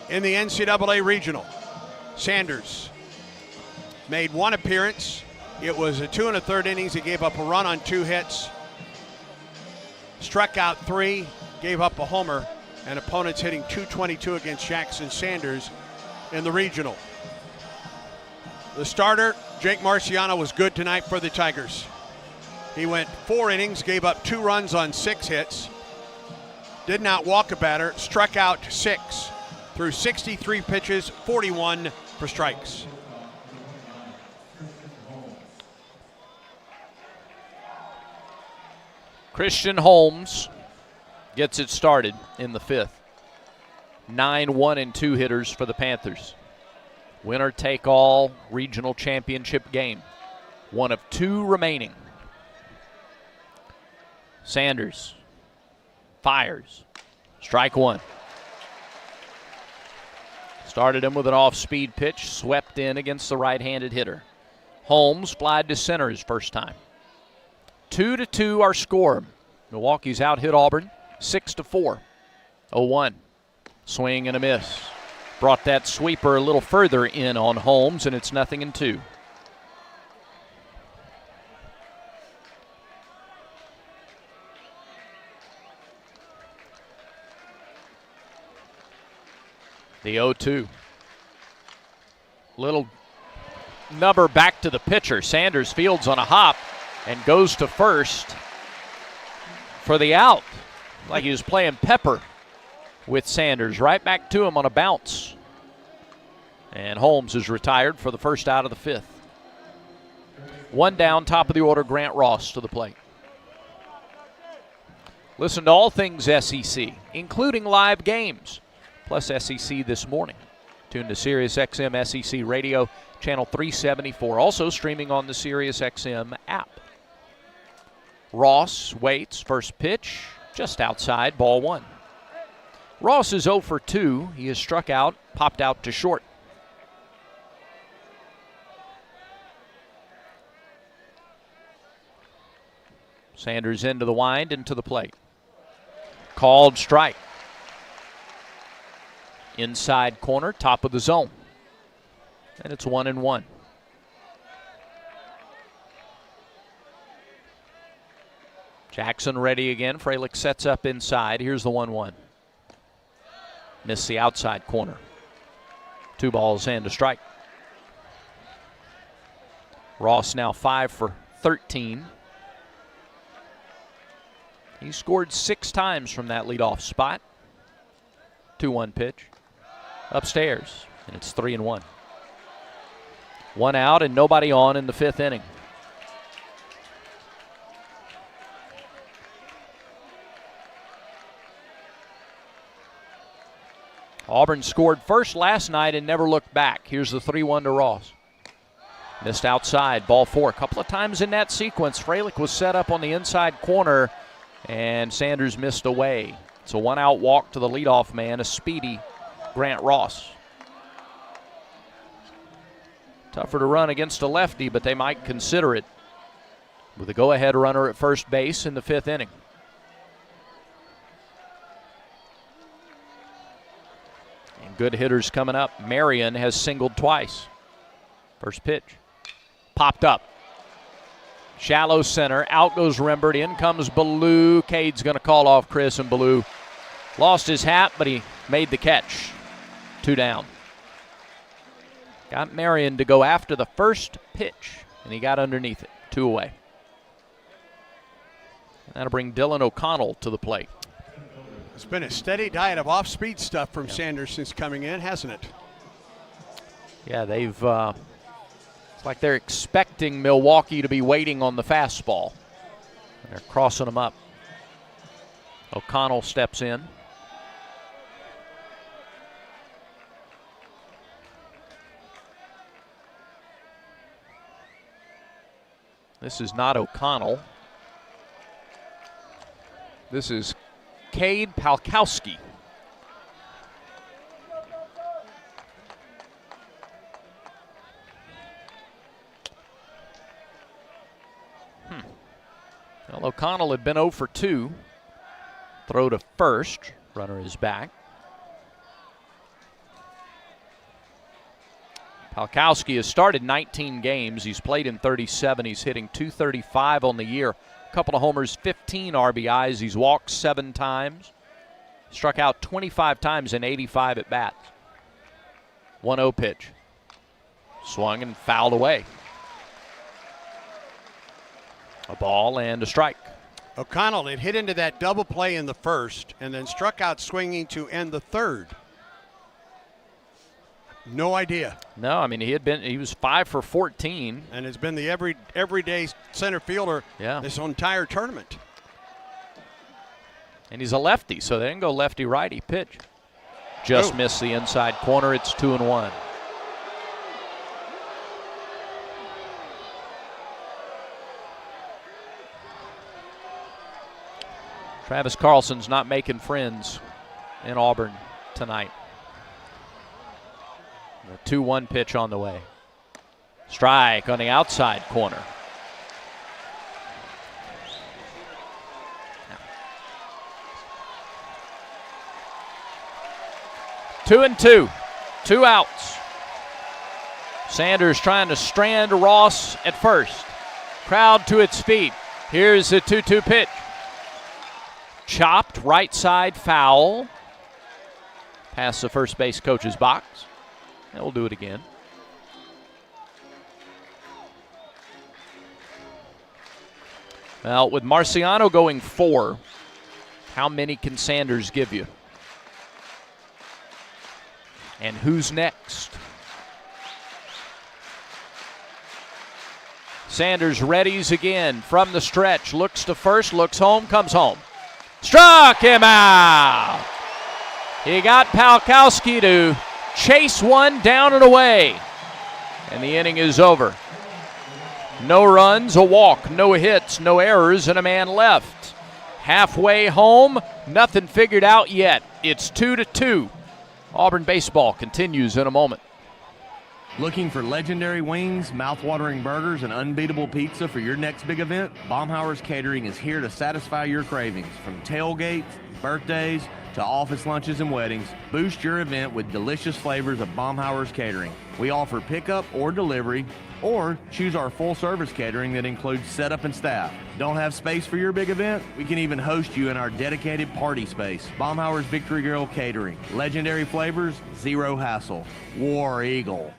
S5: In the NCAA Regional, Sanders made 1 appearance. It was a 2 1/3 innings. He gave up a run on 2 hits, struck out 3, gave up a homer, and opponents hitting .222 against Jackson Sanders in the regional. The starter, Jake Marciano, was good tonight for the Tigers. He went 4 innings, gave up 2 runs on 6 hits, did not walk a batter, struck out 6, threw 63 pitches, 41 for strikes.
S6: Christian Holmes gets it started in the 5th. 9-1 and 2 hitters for the Panthers. Winner take all regional championship game. 1 of 2 remaining. Sanders fires. Strike 1. Started him with an off-speed pitch, swept in against the right-handed hitter. Holmes flied to center his first time. 2-2 our score. Milwaukee's out-hit Auburn 6-4. 0-1. Swing and a miss. Brought that sweeper a little further in on Holmes, and it's 0-2. The 0-2. Little number back to the pitcher. Sanders fields on a hop and goes to first for the out. Like he was playing Pepper with Sanders. Right back to him on a bounce. And Holmes is retired for the first out of the 5th. 1 down, top of the order, Grant Ross to the plate. Listen to all things SEC, including live games. plus SEC This Morning. Tune to SiriusXM SEC Radio, channel 374. Also streaming on the SiriusXM app. Ross waits, first pitch, just outside, ball 1. Ross is 0 for 2. He has struck out, popped out to short. Sanders into the wind, into the plate. Called strike. Inside corner, top of the zone. And it's 1-1. Jackson ready again. Fralick sets up inside. Here's the 1-1. Missed the outside corner. 2 balls and a strike. Ross now 5 for 13. He scored 6 times from that leadoff spot. 2-1 pitch. Upstairs, and it's 3-1. 1 out and nobody on in the 5th inning. Auburn scored first last night and never looked back. Here's the 3-1 to Ross. Missed outside, ball 4. A couple of times in that sequence, Fralick was set up on the inside corner, and Sanders missed away. It's a 1-out walk to the leadoff man, a speedy Grant Ross. Tougher to run against a lefty, but they might consider it with a go-ahead runner at first base in the 5th inning. And good hitters coming up. Marion has singled twice. First pitch. Popped up. Shallow center. Out goes Rembert. In comes Ballou. Cade's going to call off Chris, and Ballou lost his hat, but he made the catch. 2 down. Got Marion to go after the first pitch, and he got underneath it. 2 away. And that'll bring Dylan O'Connell to the plate.
S5: It's been a steady diet of off-speed stuff from Sanders since coming in, hasn't it?
S6: Yeah, they've it's like they're expecting Milwaukee to be waiting on the fastball. They're crossing them up. O'Connell steps in. This is not O'Connell. This is Cade Palkowski. Well, O'Connell had been 0 for 2. Throw to first. Runner is back. Palkowski has started 19 games. He's played in 37. He's hitting .235 on the year. A couple of homers, 15 RBIs. He's walked 7 times. Struck out 25 times in 85 at bats. 1-0 pitch. Swung and fouled away. A ball and a strike.
S5: O'Connell had hit into that double play in the first and then struck out swinging to end the 3rd. No idea.
S6: No, I mean, he was 5 for 14.
S5: And has been the everyday center fielder this entire tournament.
S6: And he's a lefty, so they didn't go lefty-righty. Pitch. Just missed the inside corner. It's 2-1. Travis Carlson's not making friends in Auburn tonight. A 2-1 pitch on the way. Strike on the outside corner. 2-2. 2 outs. Sanders trying to strand Ross at first. Crowd to its feet. Here's the 2-2 pitch. Chopped, right side, foul. Past the first base coach's box. And we'll do it again. Well, with Marciano going 4, how many can Sanders give you? And who's next? Sanders readies again from the stretch. Looks to first, looks home, comes home. Struck him out. He got Palkowski to chase one down and away. And the inning is over. No runs, a walk, no hits, no errors, and a man left. Halfway home, nothing figured out yet. It's 2-2. Auburn baseball continues in a moment.
S20: Looking for legendary wings, mouth-watering burgers, and unbeatable pizza for your next big event? Baumhauer's Catering is here to satisfy your cravings. From tailgates, birthdays, to office lunches and weddings, boost your event with delicious flavors of Baumhauer's Catering. We offer pickup or delivery, or choose our full-service catering that includes setup and staff. Don't have space for your big event? We can even host you in our dedicated party space. Baumhauer's Victory Grill Catering. Legendary flavors, zero hassle. War Eagle.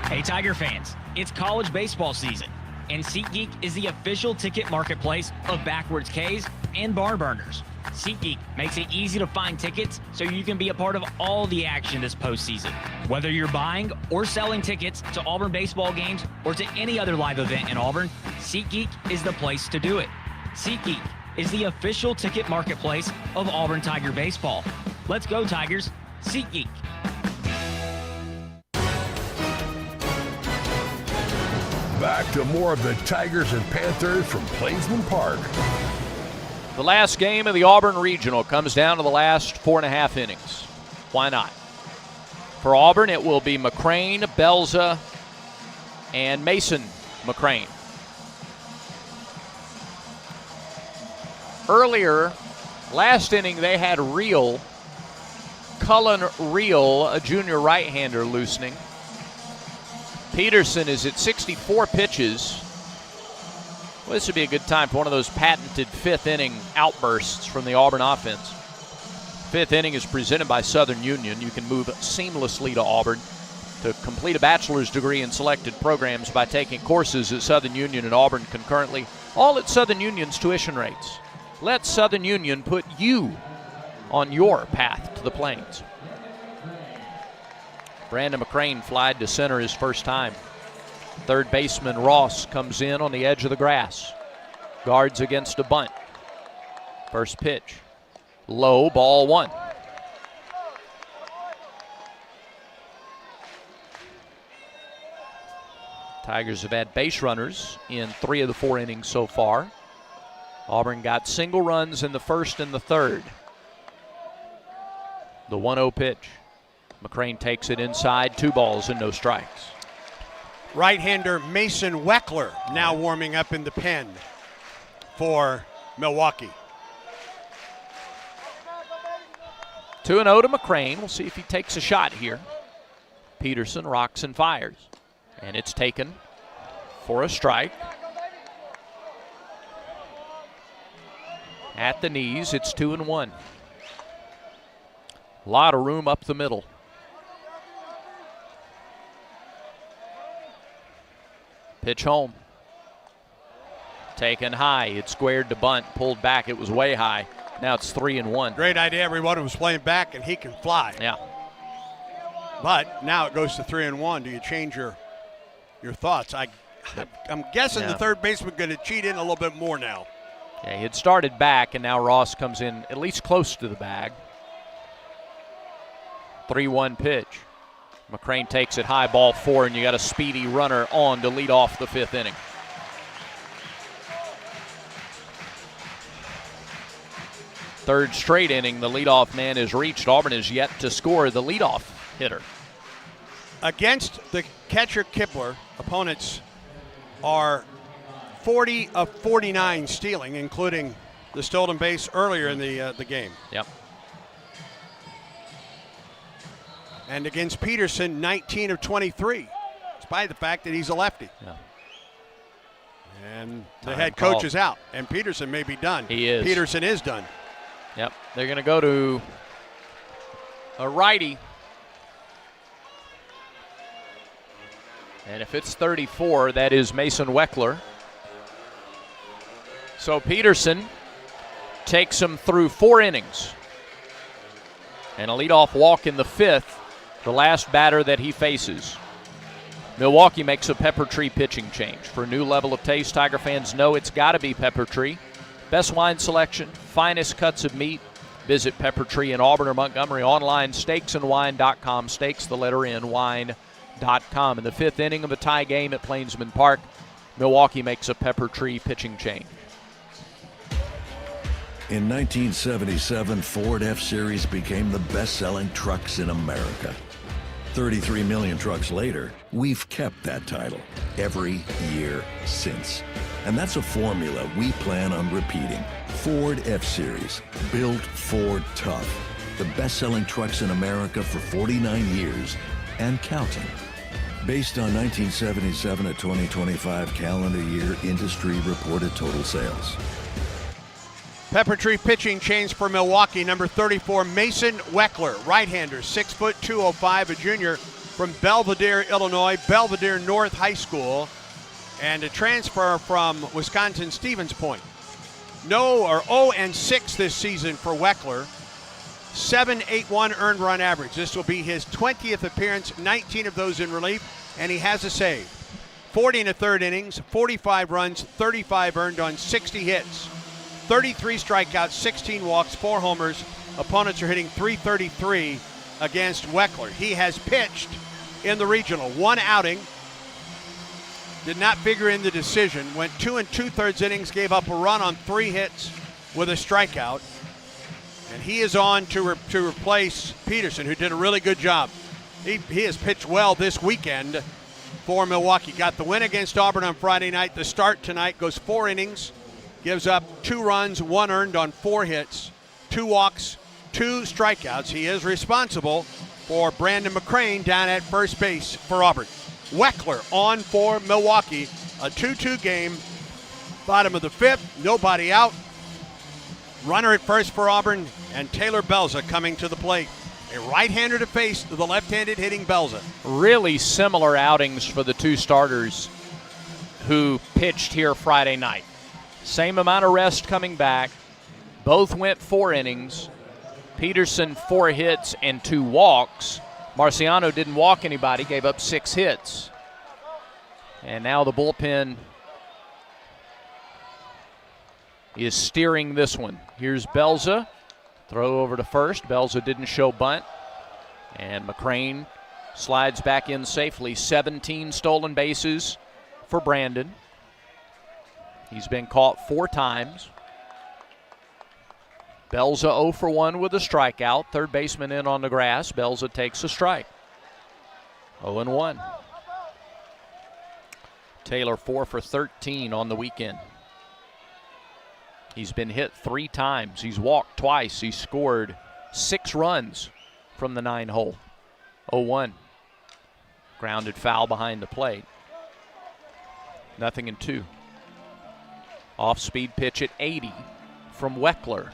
S11: Hey, Tiger fans, it's college baseball season, and SeatGeek is the official ticket marketplace of Backwards K's and Barn Burners. SeatGeek makes it easy to find tickets so you can be a part of all the action this postseason. Whether you're buying or selling tickets to Auburn baseball games or to any other live event in Auburn, SeatGeek is the place to do it. SeatGeek is the official ticket marketplace of Auburn Tiger baseball. Let's go, Tigers. SeatGeek.
S4: Back to more of the Tigers and Panthers from Plainsman Park.
S6: The last game of the Auburn Regional comes down to the last 4.5 innings. Why not? For Auburn, it will be McCrane, Belza, and Mason McCrane. Earlier, last inning, they had Cullen Reel, a junior right-hander, loosening. Peterson is at 64 pitches. Well, this would be a good time for one of those patented fifth inning outbursts from the Auburn offense. Fifth inning is presented by Southern Union. You can move seamlessly to Auburn to complete a bachelor's degree in selected programs by taking courses at Southern Union and Auburn concurrently, all at Southern Union's tuition rates. Let Southern Union put you on your path to the Plains. Brandon McCrane flied to center his first time. Third baseman Ross comes in on the edge of the grass. Guards against a bunt. First pitch. Low, ball one. Tigers have had base runners in 3 of the 4 innings so far. Auburn got single runs in the first and the third. The 1-0 pitch. McCrane takes it inside, 2 balls and no strikes.
S5: Right-hander Mason Weckler now warming up in the pen for Milwaukee.
S6: 2-0 to McCrane. We'll see if he takes a shot here. Peterson rocks and fires. And it's taken for a strike. At the knees, it's 2-1. A lot of room up the middle. Pitch home. Taken high. It squared to bunt. Pulled back. It was way high. Now it's 3-1.
S5: Great idea. Everyone was playing back, and he can fly.
S6: Yeah.
S5: But now it goes to 3-1. Do you change your thoughts? I'm guessing the third baseman going to cheat in a little bit more now.
S6: Yeah, he had started back, and now Ross comes in at least close to the bag. 3-1 pitch. McCrane takes it high, ball 4, and you got a speedy runner on to lead off the 5th inning. Third straight inning, the leadoff man is reached. Auburn is yet to score the leadoff hitter.
S5: Against the catcher Kibler, opponents are 40 of 49 stealing, including the stolen base earlier in the game.
S6: Yep.
S5: And against Peterson, 19 of 23, despite the fact that he's a lefty.
S6: Yeah.
S5: And the head coach is out, and Peterson may be done.
S6: He is.
S5: Peterson is done.
S6: Yep. They're going to go to a righty. And if it's 34, that is Mason Weckler. So Peterson takes him through 4 innings. And a leadoff walk in the 5th, the last batter that he faces. Milwaukee makes a Pepper Tree pitching change. For a new level of taste, Tiger fans know it's got to be Pepper Tree. Best wine selection, finest cuts of meat, Visit Pepper Tree in Auburn or Montgomery online, steaksandwine.com, steaks, the letter N, wine.com. In the 5th inning of a tie game at Plainsman Park, Milwaukee makes a Pepper Tree pitching change.
S14: In 1977, Ford F-Series became the best-selling trucks in America. 33 million trucks later, we've kept that title every year since. And that's a formula we plan on repeating. Ford F-Series, built Ford tough. The best-selling trucks in America for 49 years and counting. Based on 1977 to 2025 calendar year industry reported total sales.
S5: Pepper Tree pitching change for Milwaukee, number 34, Mason Weckler, right-hander, 6 foot 205, a junior from Belvedere, Illinois, Belvedere North High School, and a transfer from Wisconsin Stevens Point. 0-6 this season for Weckler, 7.81 earned run average. This will be his 20th appearance, 19 of those in relief, and he has a save. 40 in the 3rd innings, 45 runs, 35 earned on 60 hits. 33 strikeouts, 16 walks, 4 homers. Opponents are hitting .333 against Weckler. He has pitched in the regional. 1 outing. Did not figure in the decision. Went 2 2/3 innings, gave up a run on 3 hits with a strikeout. And he is on to replace Peterson, who did a really good job. He has pitched well this weekend for Milwaukee. Got the win against Auburn on Friday night. The start tonight goes 4 innings. Gives up 2 runs, 1 earned on 4 hits, 2 walks, 2 strikeouts. He is responsible for Brandon McCrane down at first base for Auburn. Weckler on for Milwaukee. A 2-2 game. Bottom of the 5th, nobody out. Runner at first for Auburn, and Taylor Belza coming to the plate. A right-hander to face the left-handed hitting Belza.
S6: Really similar outings for the 2 starters who pitched here Friday night. Same amount of rest coming back. Both went 4 innings. Peterson 4 hits and 2 walks. Marciano didn't walk anybody, gave up 6 hits. And now the bullpen is steering this one. Here's Belza. Throw over to first. Belza didn't show bunt. And McCrane slides back in safely. 17 stolen bases for Brandon. He's been caught 4 times. Belza 0 for 1 with a strikeout. Third baseman in on the grass. Belza takes a strike. 0-1. Taylor 4 for 13 on the weekend. He's been hit 3 times. He's walked twice. He scored 6 runs from the 9 hole. 0-1. Grounded foul behind the plate. 0-2. Off-speed pitch at 80 from Weckler.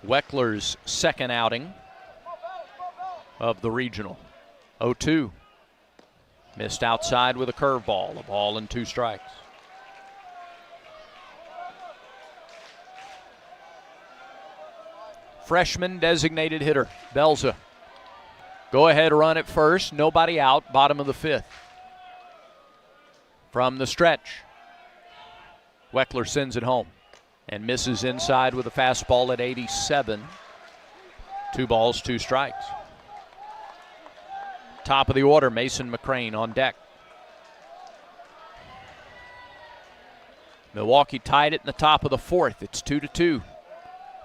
S6: Weckler's second outing of the regional. 0-2. Missed outside with a curveball. A ball and 2 strikes. Freshman designated hitter, Belza. Go ahead run at first. Nobody out. Bottom of the 5th. From the stretch, Weckler sends it home and misses inside with a fastball at 87. 2 balls, 2 strikes. Top of the order, Mason McCrane on deck. Milwaukee tied it in the top of the 4th. It's 2-2.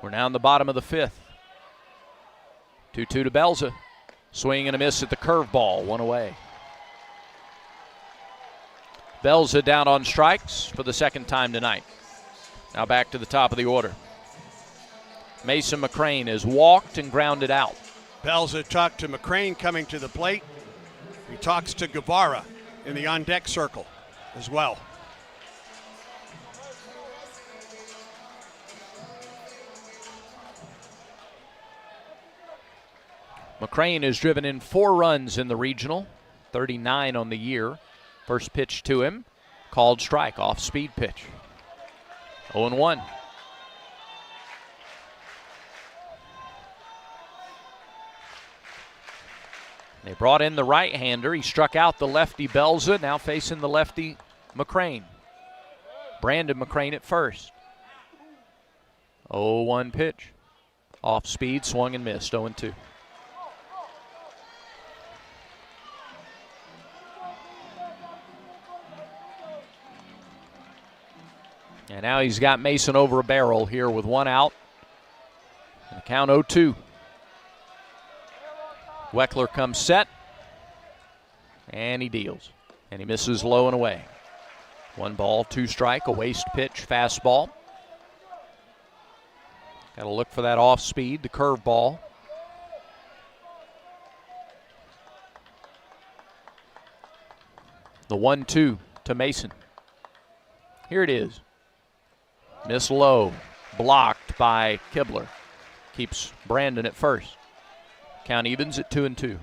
S6: We're now in the bottom of the 5th. 2-2 to Belza. Swing and a miss at the curveball, 1 away. Belza down on strikes for the 2nd time tonight. Now back to the top of the order. Mason McCrane is walked and grounded out.
S5: Belza talked to McCrane coming to the plate. He talks to Guevara in the on-deck circle as well.
S6: McCrane has driven in 4 runs in the regional, 39 on the year. First pitch to him, called strike, off-speed pitch. 0-1. They brought in the right-hander. He struck out the lefty Belza, now facing the lefty McCrane. Brandon McCrain at first. 0-1 pitch. Off speed, swung and missed, 0-2. And now he's got Mason over a barrel here with one out. And the count 0-2. Weckler comes set. And he deals. And he misses low and away. 1 ball, 2 strike, a waste pitch, fastball. Got to look for that off speed, the curveball. The 1-2 to Mason. Here it is. Miss low, blocked by Kibler. Keeps Brandon at first. Count evens at 2-2.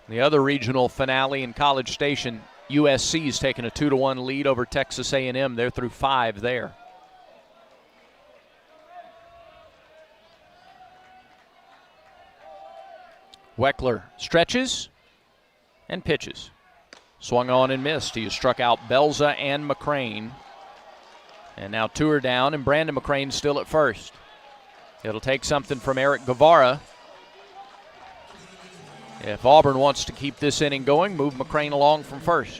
S6: The other regional finale in College Station, USC's taken a 2-1 lead over Texas A&M. They're through 5 there. Weckler stretches and pitches. Swung on and missed. He has struck out Belza and McCrain. And now 2 are down, and Brandon McCrain still at first. It'll take something from Eric Guevara. If Auburn wants to keep this inning going, move McCrain along from first.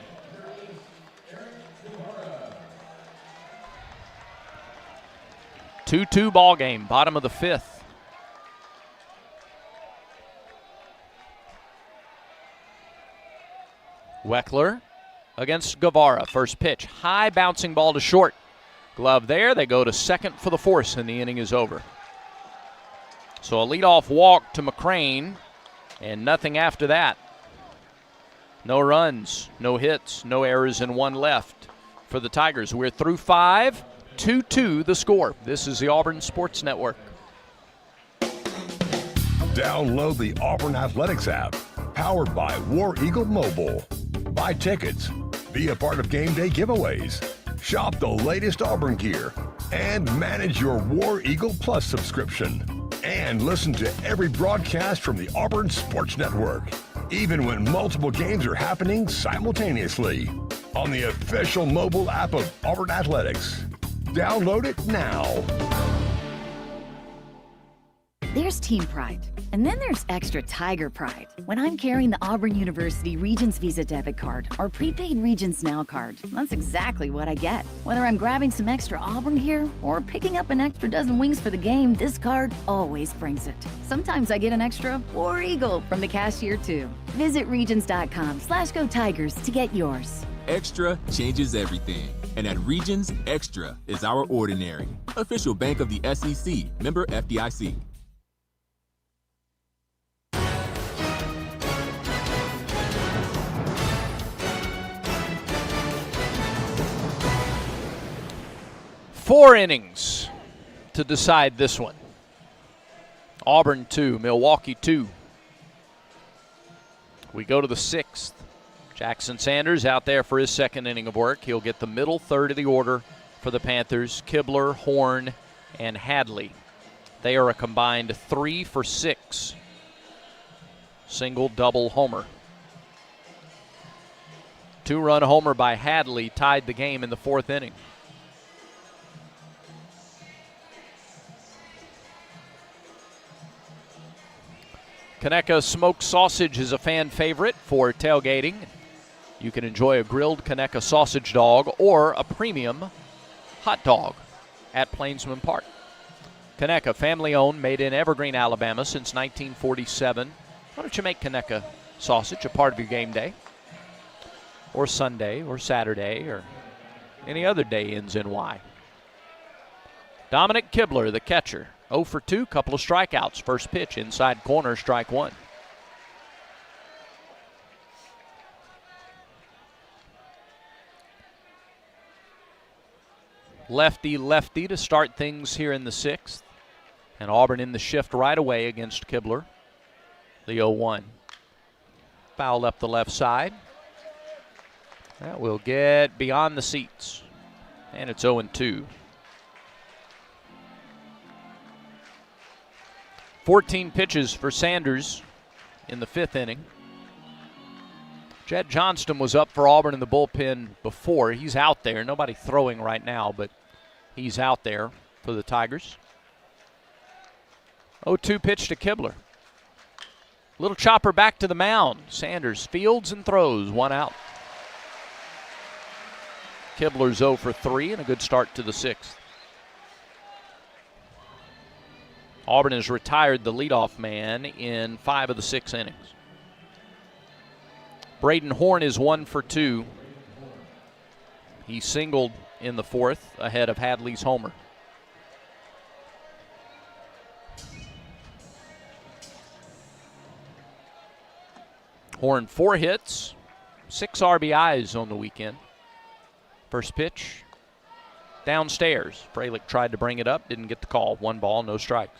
S6: Two-two ball game, bottom of the 5th. Weckler against Guevara. First pitch, high bouncing ball to short. Glove there. They go to second for the force, and the inning is over. So a leadoff walk to McCrain, and nothing after that. No runs, no hits, no errors, and 1 left for the Tigers. We're through 5, 2-2 the score. This is the Auburn Sports Network.
S4: Download the Auburn Athletics app, powered by War Eagle Mobile. Buy tickets, be a part of game day giveaways, shop the latest Auburn gear, and manage your War Eagle Plus subscription. And listen to every broadcast from the Auburn Sports Network, even when multiple games are happening simultaneously on the official mobile app of Auburn Athletics. Download it now.
S7: There's team pride, and then there's extra Tiger pride. When I'm carrying the Auburn University Regents Visa debit card or prepaid Regents Now card, that's exactly what I get. Whether I'm grabbing some extra Auburn gear or picking up an extra dozen wings for the game, this card always brings it. Sometimes I get an extra War Eagle from the cashier too. Visit Regions.com/Go Tigers to get yours.
S15: Extra changes everything. And at Regions, Extra is our ordinary. Official bank of the SEC, member FDIC.
S6: Four innings to decide this one. Auburn 2, Milwaukee 2. We go to the 6th. Jackson Sanders out there for his second inning of work. He'll get the middle third of the order for the Panthers. Kibler, Horn, and Hadley. They are a combined 3 for 6. Single, double, homer. 2-run homer by Hadley tied the game in the 4th inning. Conecuh smoked sausage is a fan favorite for tailgating. You can enjoy a grilled Conecuh sausage dog or a premium hot dog at Plainsman Park. Conecuh, family owned, made in Evergreen, Alabama since 1947. Why don't you make Conecuh sausage a part of your game day? Or Sunday, or Saturday, or any other day ends in Y. Dominic Kibler, the catcher. 0 for 2, couple of strikeouts. First pitch, inside corner, strike 1. Lefty to start things here in the 6th. And Auburn in the shift right away against Kibler. The 0-1. Foul up the left side. That will get beyond the seats. And it's 0-2. 14 pitches for Sanders in the 5th inning. Jed Johnston was up for Auburn in the bullpen before. He's out there. Nobody throwing right now, but he's out there for the Tigers. 0-2 pitch to Kibler. Little chopper back to the mound. Sanders fields and throws, 1 out. Kibler's 0 for 3 and a good start to the 6th. Auburn has retired the leadoff man in 5 of the 6 innings. Braden Horn is 1 for 2. He singled in the 4th ahead of Hadley's homer. Horn 4 hits, 6 RBIs on the weekend. First pitch, downstairs. Fralick tried to bring it up, didn't get the call. 1 ball, no strikes.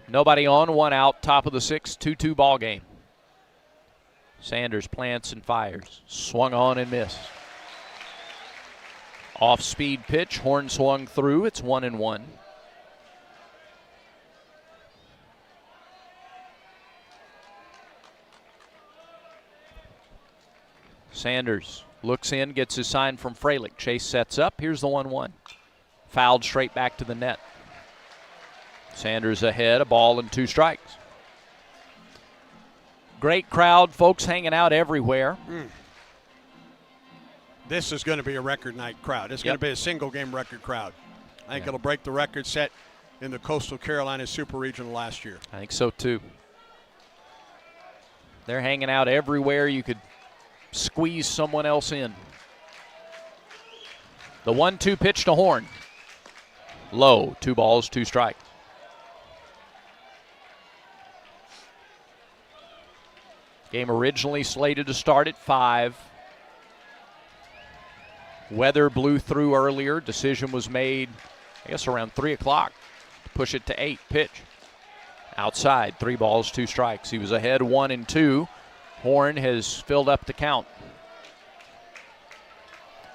S6: Nobody on, 1 out, top of the 6th, 2-2 ball game. Sanders plants and fires. Swung on and missed. Off-speed pitch, Horn swung through. It's 1-1. Sanders looks in, gets his sign from Fralick. Chase sets up. Here's the 1-1. Fouled straight back to the net. Sanders ahead, a ball and 2 strikes. Great crowd, folks hanging out everywhere.
S5: This is going to be a record night crowd. It's going to be a single-game record crowd. I think it'll break the record set in the Coastal Carolina Super Regional last year.
S6: I think so, too. They're hanging out everywhere you could squeeze someone else in. The 1-2 pitch to Horn. Low, 2 balls, 2 strikes. Game originally slated to start at 5. Weather blew through earlier. Decision was made, I guess, around 3 o'clock to push it to 8. Pitch. Outside, 3 balls, 2 strikes. He was ahead 1-2. Horn has filled up the count.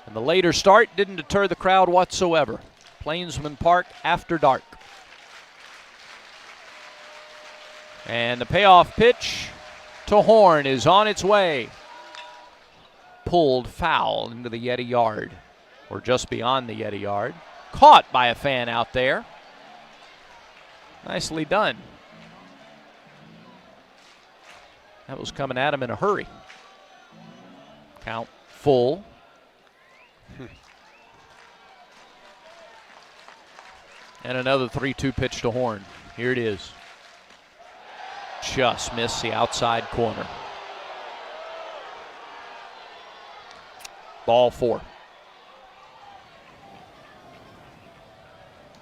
S6: And the later start didn't deter the crowd whatsoever. Plainsman Park after dark. And the payoff pitch to Horn is on its way. Pulled foul into the Yeti yard, or just beyond the Yeti yard. Caught by a fan out there. Nicely done. That was coming at him in a hurry. Count full. And another 3-2 pitch to Horn. Here it is. Just missed the outside corner. Ball 4.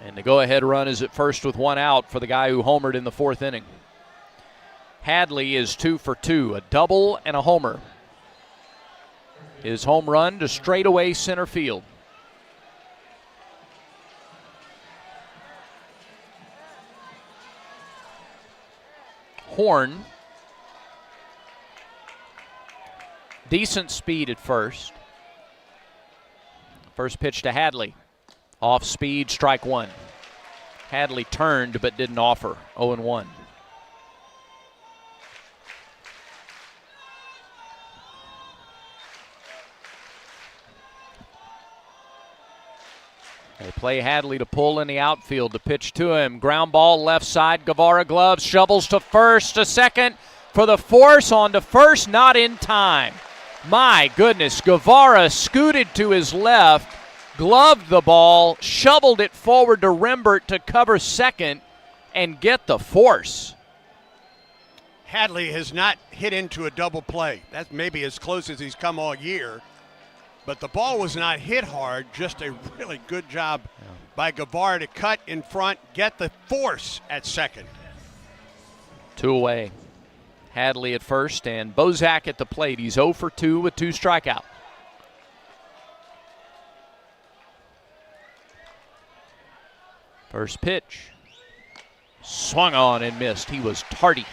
S6: And the go-ahead run is at first with 1 out for the guy who homered in the 4th inning. Hadley is 2 for 2, a double and a homer. His home run to straightaway center field. Horn, decent speed at first. First pitch to Hadley. Off speed, strike 1. Hadley turned but didn't offer. 0-1. They play Hadley to pull in the outfield. To pitch to him. Ground ball left side. Guevara gloves. Shovels to first. To second. For the force on to first. Not in time. My goodness. Guevara scooted to his left. Gloved the ball. Shoveled it forward to Rembert to cover second. And get the force.
S5: Hadley has not hit into a double play. That's maybe as close as he's come all year. But the ball was not hit hard, just a really good job by Guevara to cut in front, get the force at second.
S6: 2 away. Hadley at first and Bozak at the plate. He's 0 for 2 with 2 strikeouts. First pitch. Swung on and missed. He was tardy.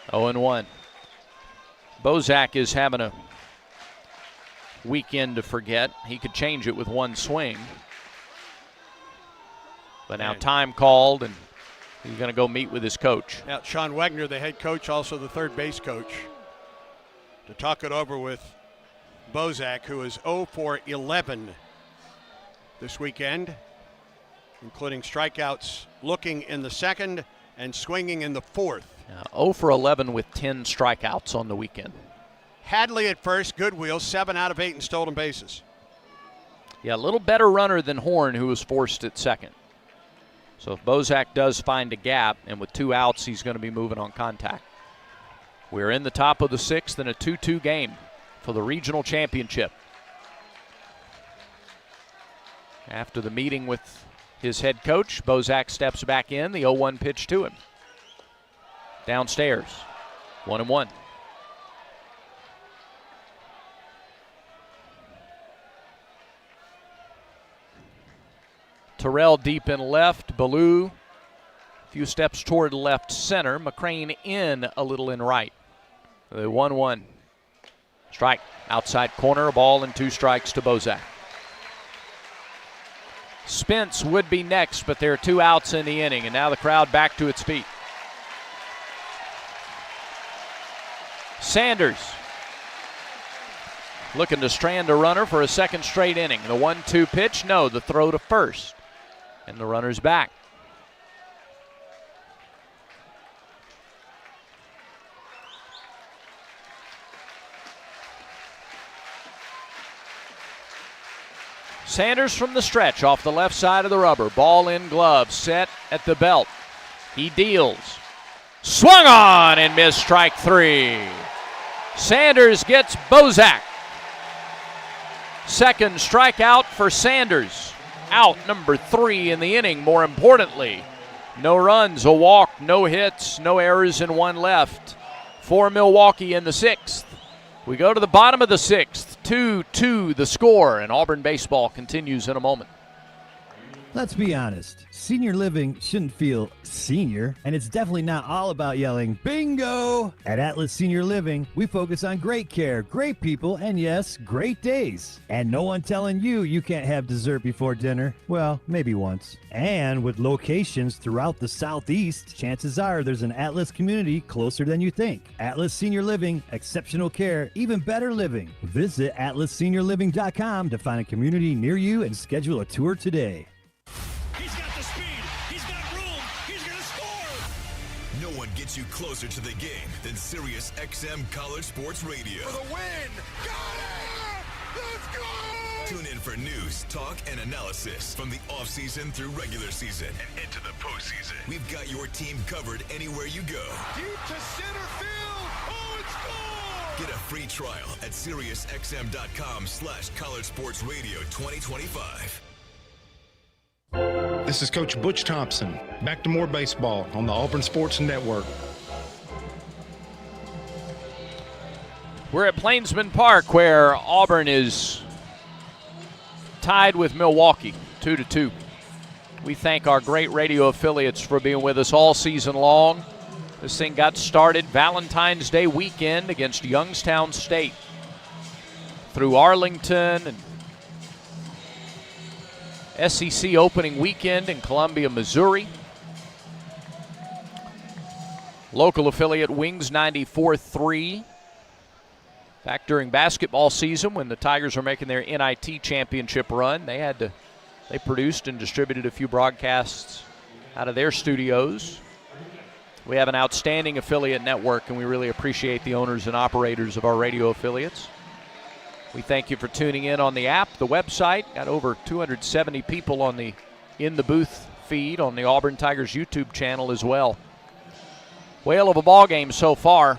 S6: 0-1. Bozak is having a weekend to forget. He could change it with 1 swing. But now time called, and He's going to go meet with his coach.
S5: Now, Sean Wegner, the head coach, also the third base coach, to talk it over with Bozak, who is 0 for 11 this weekend, including strikeouts looking in the second and swinging in the fourth.
S6: 0 for 11 with 10 strikeouts on the weekend.
S5: Hadley at first, Goodwill, 7 out of 8 in stolen bases.
S6: Yeah, a little better runner than Horn, who was forced at second. So if Bozak does find a gap, and with 2 outs, he's going to be moving on contact. We're in the top of the 6th in a 2-2 game for the regional championship. After the meeting with his head coach, Bozak steps back in, the 0-1 pitch to him. Downstairs, 1-1. Terrell deep in left, Ballou a few steps toward left center, McCrane in a little in right. The 1-1. Strike, outside corner, a ball and 2 strikes to Bozak. Spence would be next, but there are 2 outs in the inning, and now the crowd back to its feet. Sanders looking to strand a runner for a second straight inning. The 1-2 pitch, no, the throw to first. And the runner's back. Sanders from the stretch off the left side of the rubber. Ball in glove, set at the belt. He deals. Swung on and missed, strike 3. Sanders gets Bozak. Second strikeout for Sanders. Out number 3 in the inning, more importantly. No runs, a walk, no hits, no errors, and 1 left for Milwaukee in the 6th. We go to the bottom of the 6th, 2-2 the score, and Auburn baseball continues in a moment.
S16: Let's be honest, senior living shouldn't feel senior, and it's definitely not all about yelling, bingo! At Atlas Senior Living, we focus on great care, great people, and yes, great days. And no one telling you you can't have dessert before dinner. Well, maybe once. And with locations throughout the Southeast, chances are there's an Atlas community closer than you think. Atlas Senior Living, exceptional care, even better living. Visit atlasseniorliving.com to find a community near you and schedule a tour today.
S17: No one gets you closer to the game than Sirius XM College Sports Radio. For the win! Got it! Let's go! Tune in for news, talk, and analysis from the offseason through regular season and into the postseason. We've got your team covered anywhere you go. Deep to center field! Oh, it's gone! Get a free trial at SiriusXM.com/College Sports Radio 2025.
S21: This is Coach Butch Thompson. Back to more baseball on the Auburn Sports Network.
S6: We're at Plainsman Park, where Auburn is tied with Milwaukee, 2-2. We thank our great radio affiliates for being with us all season long. This thing got started Valentine's Day weekend against Youngstown State. Through Arlington and SEC opening weekend in Columbia, Missouri. Local affiliate Wings 94.3. Back during basketball season when the Tigers were making their NIT championship run, they produced and distributed a few broadcasts out of their studios. We have an outstanding affiliate network, and we really appreciate the owners and operators of our radio affiliates. We thank you for tuning in on the app, the website. Got over 270 people on the In the Booth feed on the Auburn Tigers YouTube channel as well. Whale of a ball game so far.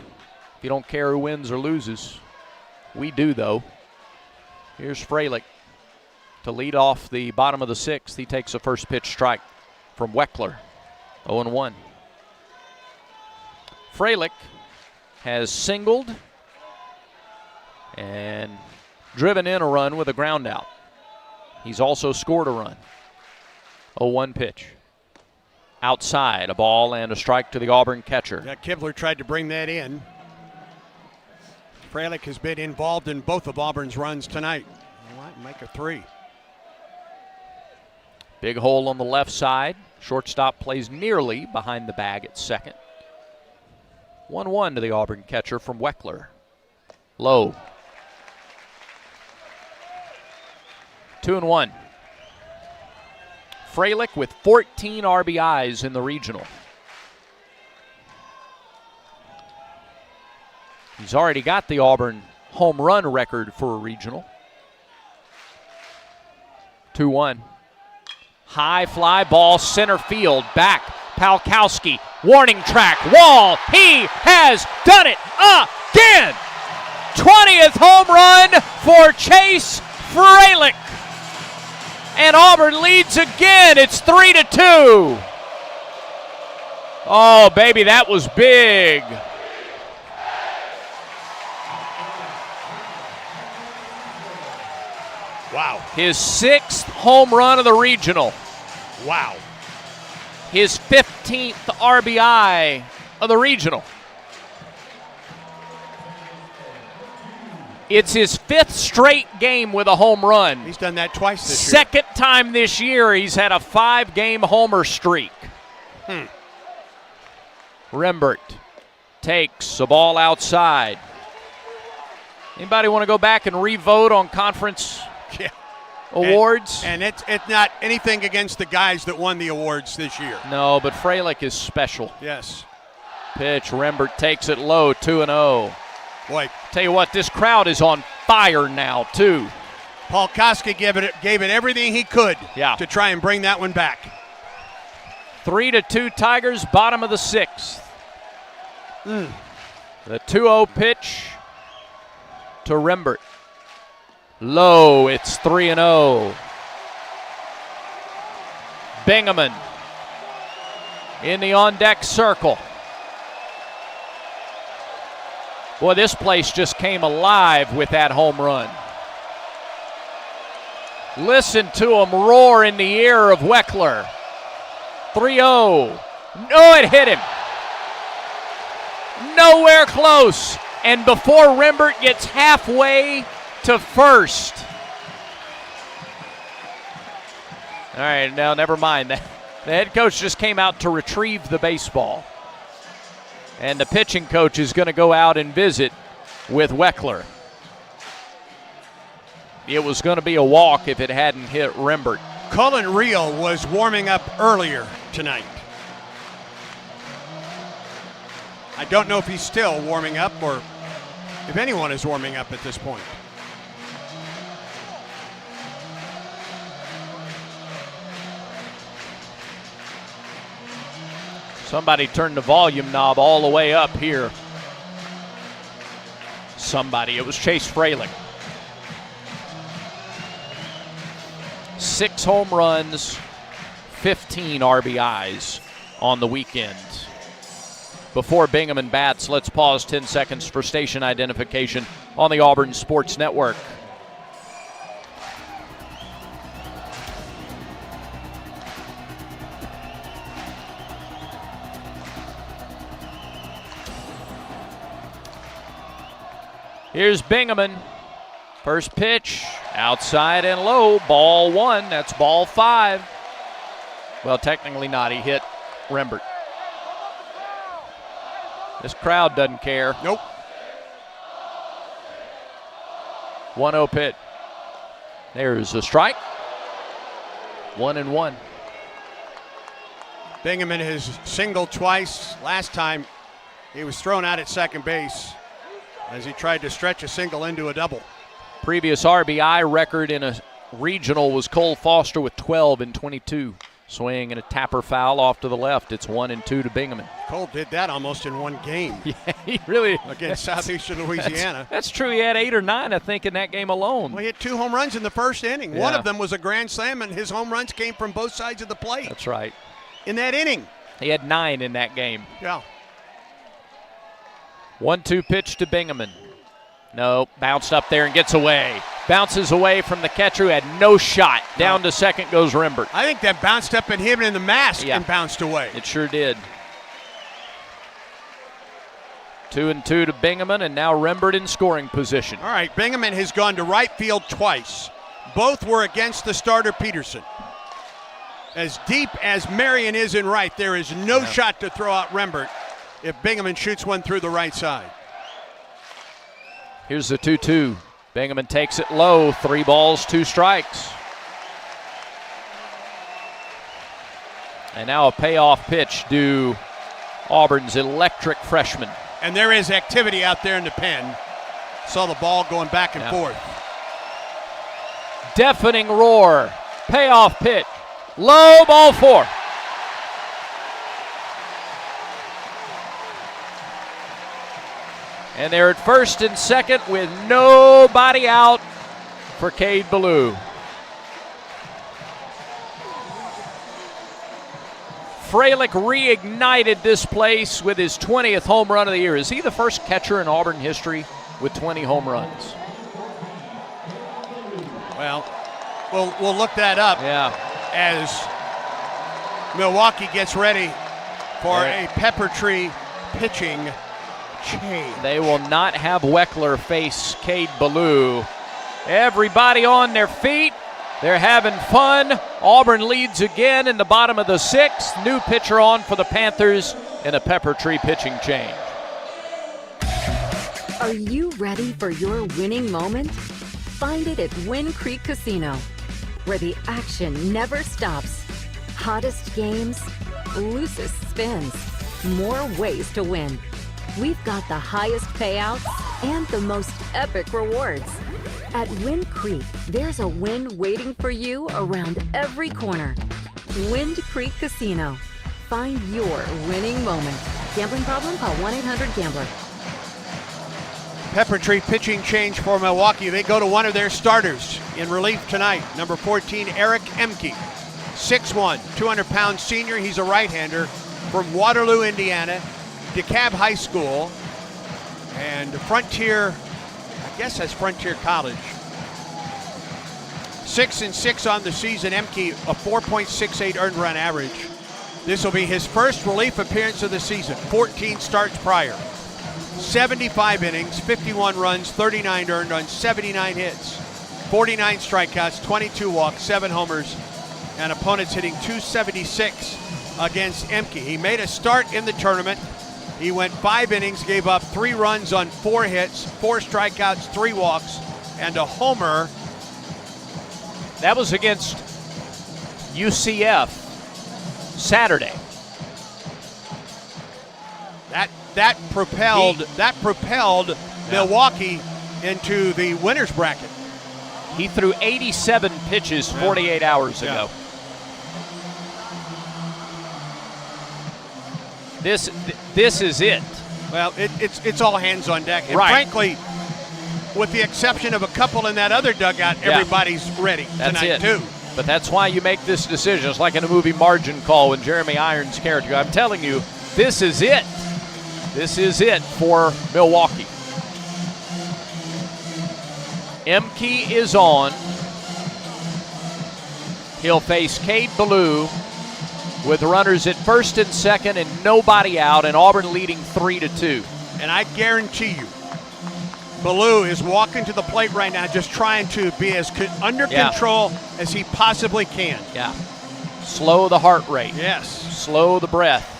S6: If you don't care who wins or loses, we do though. Here's Freilich to lead off the bottom of the 6th. He takes a first pitch strike from Weckler, 0-1. Freilich has singled and driven in a run with a ground out. He's also scored a run. 0-1 pitch. Outside, a ball and a strike to the Auburn catcher.
S5: Yeah, Kibler tried to bring that in. Freilich has been involved in both of Auburn's runs tonight. Make a 3.
S6: Big hole on the left side. Shortstop plays nearly behind the bag at second. 1-1 to the Auburn catcher from Weckler. Low. 2-1. Freilich with 14 RBIs in the regional. He's already got the Auburn home run record for a regional. 2-1. High fly ball, center field, back. Palkowski, warning track, wall. He has done it again. 20th home run for Chase Freilich. And Auburn leads again. It's 3-2. Oh, baby, that was big.
S5: Wow.
S6: His 6th home run of the regional.
S5: Wow.
S6: His 15th RBI of the regional. It's his 5th straight game with a home run.
S5: He's done that twice this year.
S6: Second time this year he's had a 5-game homer streak. Rembert takes a ball outside. Anybody want to go back and re-vote on conference awards?
S5: And it's not anything against the guys that won the awards this year.
S6: No, but Freilich is special.
S5: Yes.
S6: Pitch, Rembert takes it low, 2-0.
S5: Boy,
S6: tell you what, this crowd is on fire now, too.
S5: Palkowski gave it everything he could to try and bring that one back.
S6: 3-2 Tigers, bottom of the 6th. The 2-0 pitch to Rembert. Low, it's 3-0. Bingaman in the on-deck circle. Boy, this place just came alive with that home run. Listen to him roar in the ear of Weckler. 3-0. No, it hit him. Nowhere close. And before Rembert gets halfway to first. All right, now never mind. The head coach just came out to retrieve the baseball. And the pitching coach is going to go out and visit with Weckler. It was going to be a walk if it hadn't hit Rembert.
S5: Cullen Real was warming up earlier tonight. I don't know if he's still warming up or if anyone is warming up at this point.
S6: Somebody turned the volume knob all the way up here. Somebody. It was Chase Freilich. 6 home runs, 15 RBIs on the weekend. Before Bingaman bats, let's pause 10 seconds for station identification on the Auburn Sports Network. Here's Bingaman. First pitch, outside and low, ball 1. That's ball 5. Well, technically not. He hit Rembert. This crowd doesn't care.
S5: Nope.
S6: 1-0 pitch. There's a strike. 1-1.
S5: Bingaman has singled twice. Last time he was thrown out at second base as he tried to stretch a single into a double.
S6: Previous RBI record in a regional was Cole Foster with 12 and 22. Swing and a tapper foul off to the left. It's 1-2 to Bingaman.
S5: Cole did that almost in one game.
S6: Yeah, he really.
S5: Against Southeastern Louisiana.
S6: That's true. He had 8 or 9, I think, in that game alone.
S5: Well, he had 2 home runs in the first inning.
S6: Yeah.
S5: One of them was a grand slam, and his home runs came from both sides of the plate.
S6: That's right.
S5: In that inning.
S6: He had 9 in that game.
S5: Yeah.
S6: 1-2 pitch to Bingaman. No, bounced up there and gets away. Bounces away from the catcher who had no shot. Down to second goes Rembert.
S5: I think that bounced up and hit him in the mask and bounced away.
S6: It sure did. 2-2 to Bingaman, and now Rembert in scoring position.
S5: All right, Bingaman has gone to right field twice. Both were against the starter Peterson. As deep as Marion is in right, there is no shot to throw out Rembert if Bingaman shoots one through the right side.
S6: Here's the 2-2. Bingaman takes it low. 3 balls, 2 strikes. And now a payoff pitch due Auburn's electric freshman.
S5: And there is activity out there in the pen. Saw the ball going back and forth.
S6: Deafening roar. Payoff pitch. Low, ball 4. And they're at first and second with nobody out for Cade Ballou. Freilich reignited this place with his 20th home run of the year. Is he the first catcher in Auburn history with 20 home runs?
S5: Well, we'll look that up as Milwaukee gets ready for a Pepper Tree pitching change.
S6: They will not have Weckler face Cade Ballou. Everybody on their feet. They're having fun. Auburn leads again in the bottom of the 6th. New pitcher on for the Panthers in a Pepper Tree pitching change.
S2: Are you ready for your winning moment? Find it at Wind Creek Casino, where the action never stops. Hottest games, loosest spins, more ways to win. We've got the highest payouts and the most epic rewards. At Wind Creek, there's a win waiting for you around every corner. Wind Creek Casino. Find your winning moment. Gambling problem? Call 1-800-GAMBLER.
S5: Pepper Tree pitching change for Milwaukee. They go to one of their starters in relief tonight. Number 14, Eric Emke. 6'1", 200-pound senior. He's a right-hander from Waterloo, Indiana. DeKalb High School. And Frontier, I guess that's Frontier College. 6-6 on the season. Emke, a 4.68 earned run average. This will be his first relief appearance of the season. 14 starts prior. 75 innings, 51 runs, 39 earned on 79 hits, 49 strikeouts, 22 walks, 7 homers, and opponents hitting .276 against Emke. He made a start in the tournament. He went 5 innings, gave up 3 runs on 4 hits, 4 strikeouts, 3 walks, and a homer.
S6: That was against UCF Saturday.
S5: That propelled Milwaukee into the winner's bracket.
S6: He threw 87 pitches 48 hours ago. This is it.
S5: Well, it's all hands on deck. And
S6: right.
S5: Frankly, with the exception of a couple in that other dugout, everybody's ready tonight too.
S6: But that's why you make this decision. It's like in a movie Margin Call when Jeremy Irons' character. I'm telling you, this is it. This is it for Milwaukee. Emke is on. He'll face Cade Ballou with runners at first and second and nobody out, and Auburn leading 3-2.
S5: And I guarantee you, Ballou is walking to the plate right now just trying to be as under control as he possibly can.
S6: Yeah. Slow the heart rate.
S5: Yes.
S6: Slow the breath.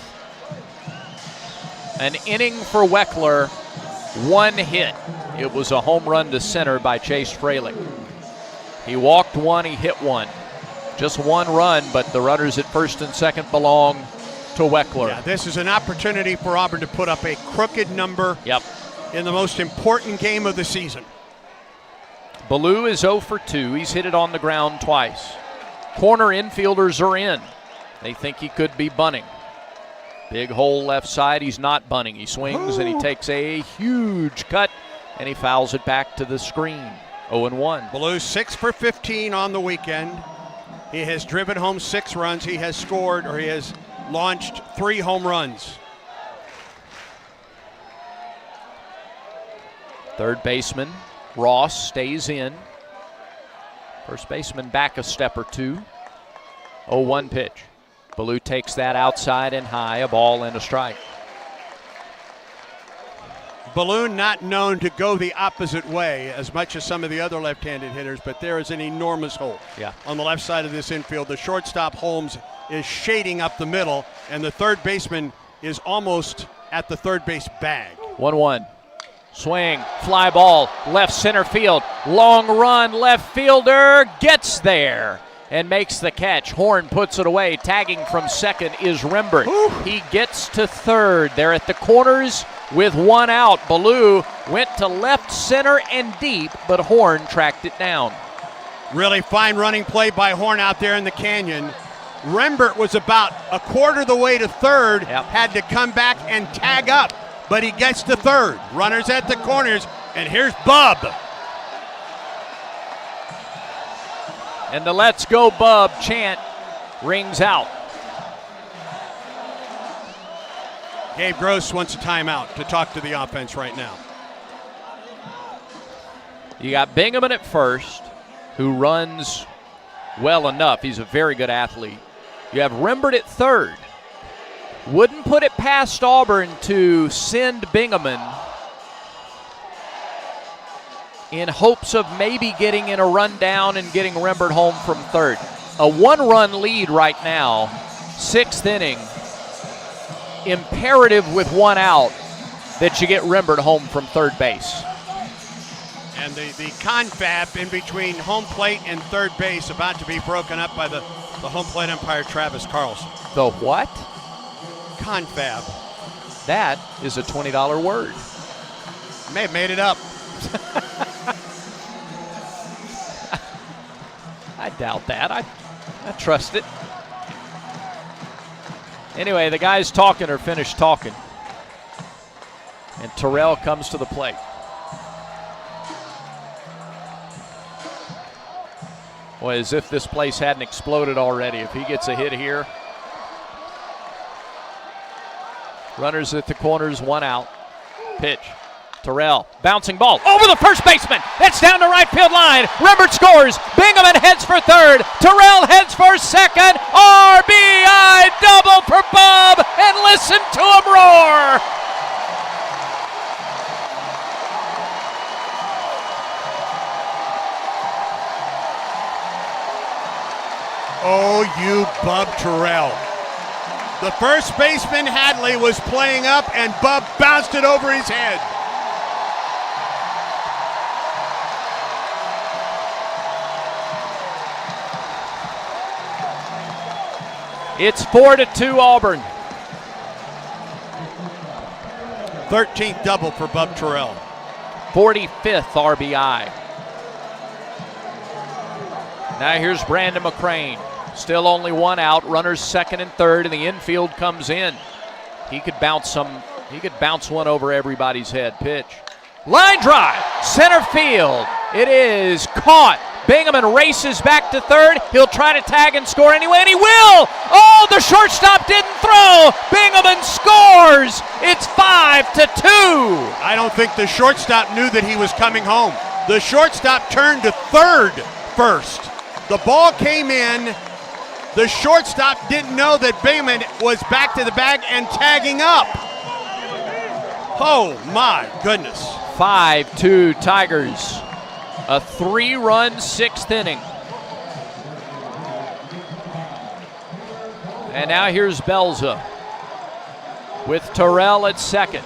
S6: An inning for Weckler, 1 hit. It was a home run to center by Chase Freilich. He walked 1, he hit 1. Just 1 run, but the runners at first and second belong to Weckler.
S5: Yeah, this is an opportunity for Auburn to put up a crooked number in the most important game of the season.
S6: Ballou is 0 for 2. He's hit it on the ground twice. Corner infielders are in. They think he could be bunting. Big hole left side. He's not bunting. He swings and he takes a huge cut and he fouls it back to the screen. 0-1.
S5: Ballou 6 for 15 on the weekend. He has driven home 6 runs. He has scored, or he has launched 3 home runs.
S6: Third baseman Ross stays in. First baseman back a step or 2. 0-1 pitch. Ballou takes that outside and high, a ball and a strike.
S5: Balloon not known to go the opposite way as much as some of the other left-handed hitters, but there is an enormous hole on the left side of this infield. The shortstop, Holmes, is shading up the middle, and the third baseman is almost at the third base bag.
S6: 1-1. Swing, fly ball, left center field. Long run, left fielder gets there and makes the catch. Horn puts it away. Tagging from second is Rembert. He gets to third. They're at the corners with one out. Ballou went to left center and deep, but Horn tracked it down.
S5: Really fine running play by Horn out there in the canyon. Rembert was about a quarter of the way to third, had to come back and tag up, but he gets to third. Runners at the corners, and here's Bub.
S6: And the "Let's Go Bub" chant rings out.
S5: Gabe Gross wants a timeout to talk to the offense right now.
S6: You got Bingaman at first, who runs well enough. He's a very good athlete. You have Rembert at third. Wouldn't put it past Auburn to send Bingaman in hopes of maybe getting in a run down and getting Rembert home from third. A one-run lead right now, sixth inning. Imperative with one out that you get Rembert home from third base.
S5: And the confab in between home plate and third base about to be broken up by the home plate umpire, Travis Carlson.
S6: The what?
S5: Confab.
S6: That is a $20 word.
S5: May have made it up.
S6: I doubt that. I trust it. Anyway, the guys talking are finished talking. And Terrell comes to the plate. Boy, as if this place hadn't exploded already. If he gets a hit here. Runners at the corners, one out. Pitch. Terrell, bouncing ball over the first baseman. That's down the right field line. Rembert scores. Bingaman heads for third. Terrell heads for second. RBI double for Bob. And listen to him roar.
S5: Oh, you Bub Terrell. The first baseman, Hadley, was playing up, and Bub bounced it over his head.
S6: It's 4-2 Auburn.
S5: 13th double for Bub Terrell.
S6: 45th RBI. Now here's Brandon McCrane. Still only one out. Runners second and third, and the infield comes in. He could bounce one over everybody's head. Pitch. Line drive. Center field. It is caught. Bingaman races back to third. He'll try to tag and score anyway, and he will! Oh, the shortstop didn't throw! Bingaman scores! It's 5-2!
S5: I don't think the shortstop knew that he was coming home. The shortstop turned to third first. The ball came in. The shortstop didn't know that Bingaman was back to the bag and tagging up. Oh, my goodness.
S6: 5-2 Tigers. A 3-run sixth inning. And now here's Belza with Terrell at second.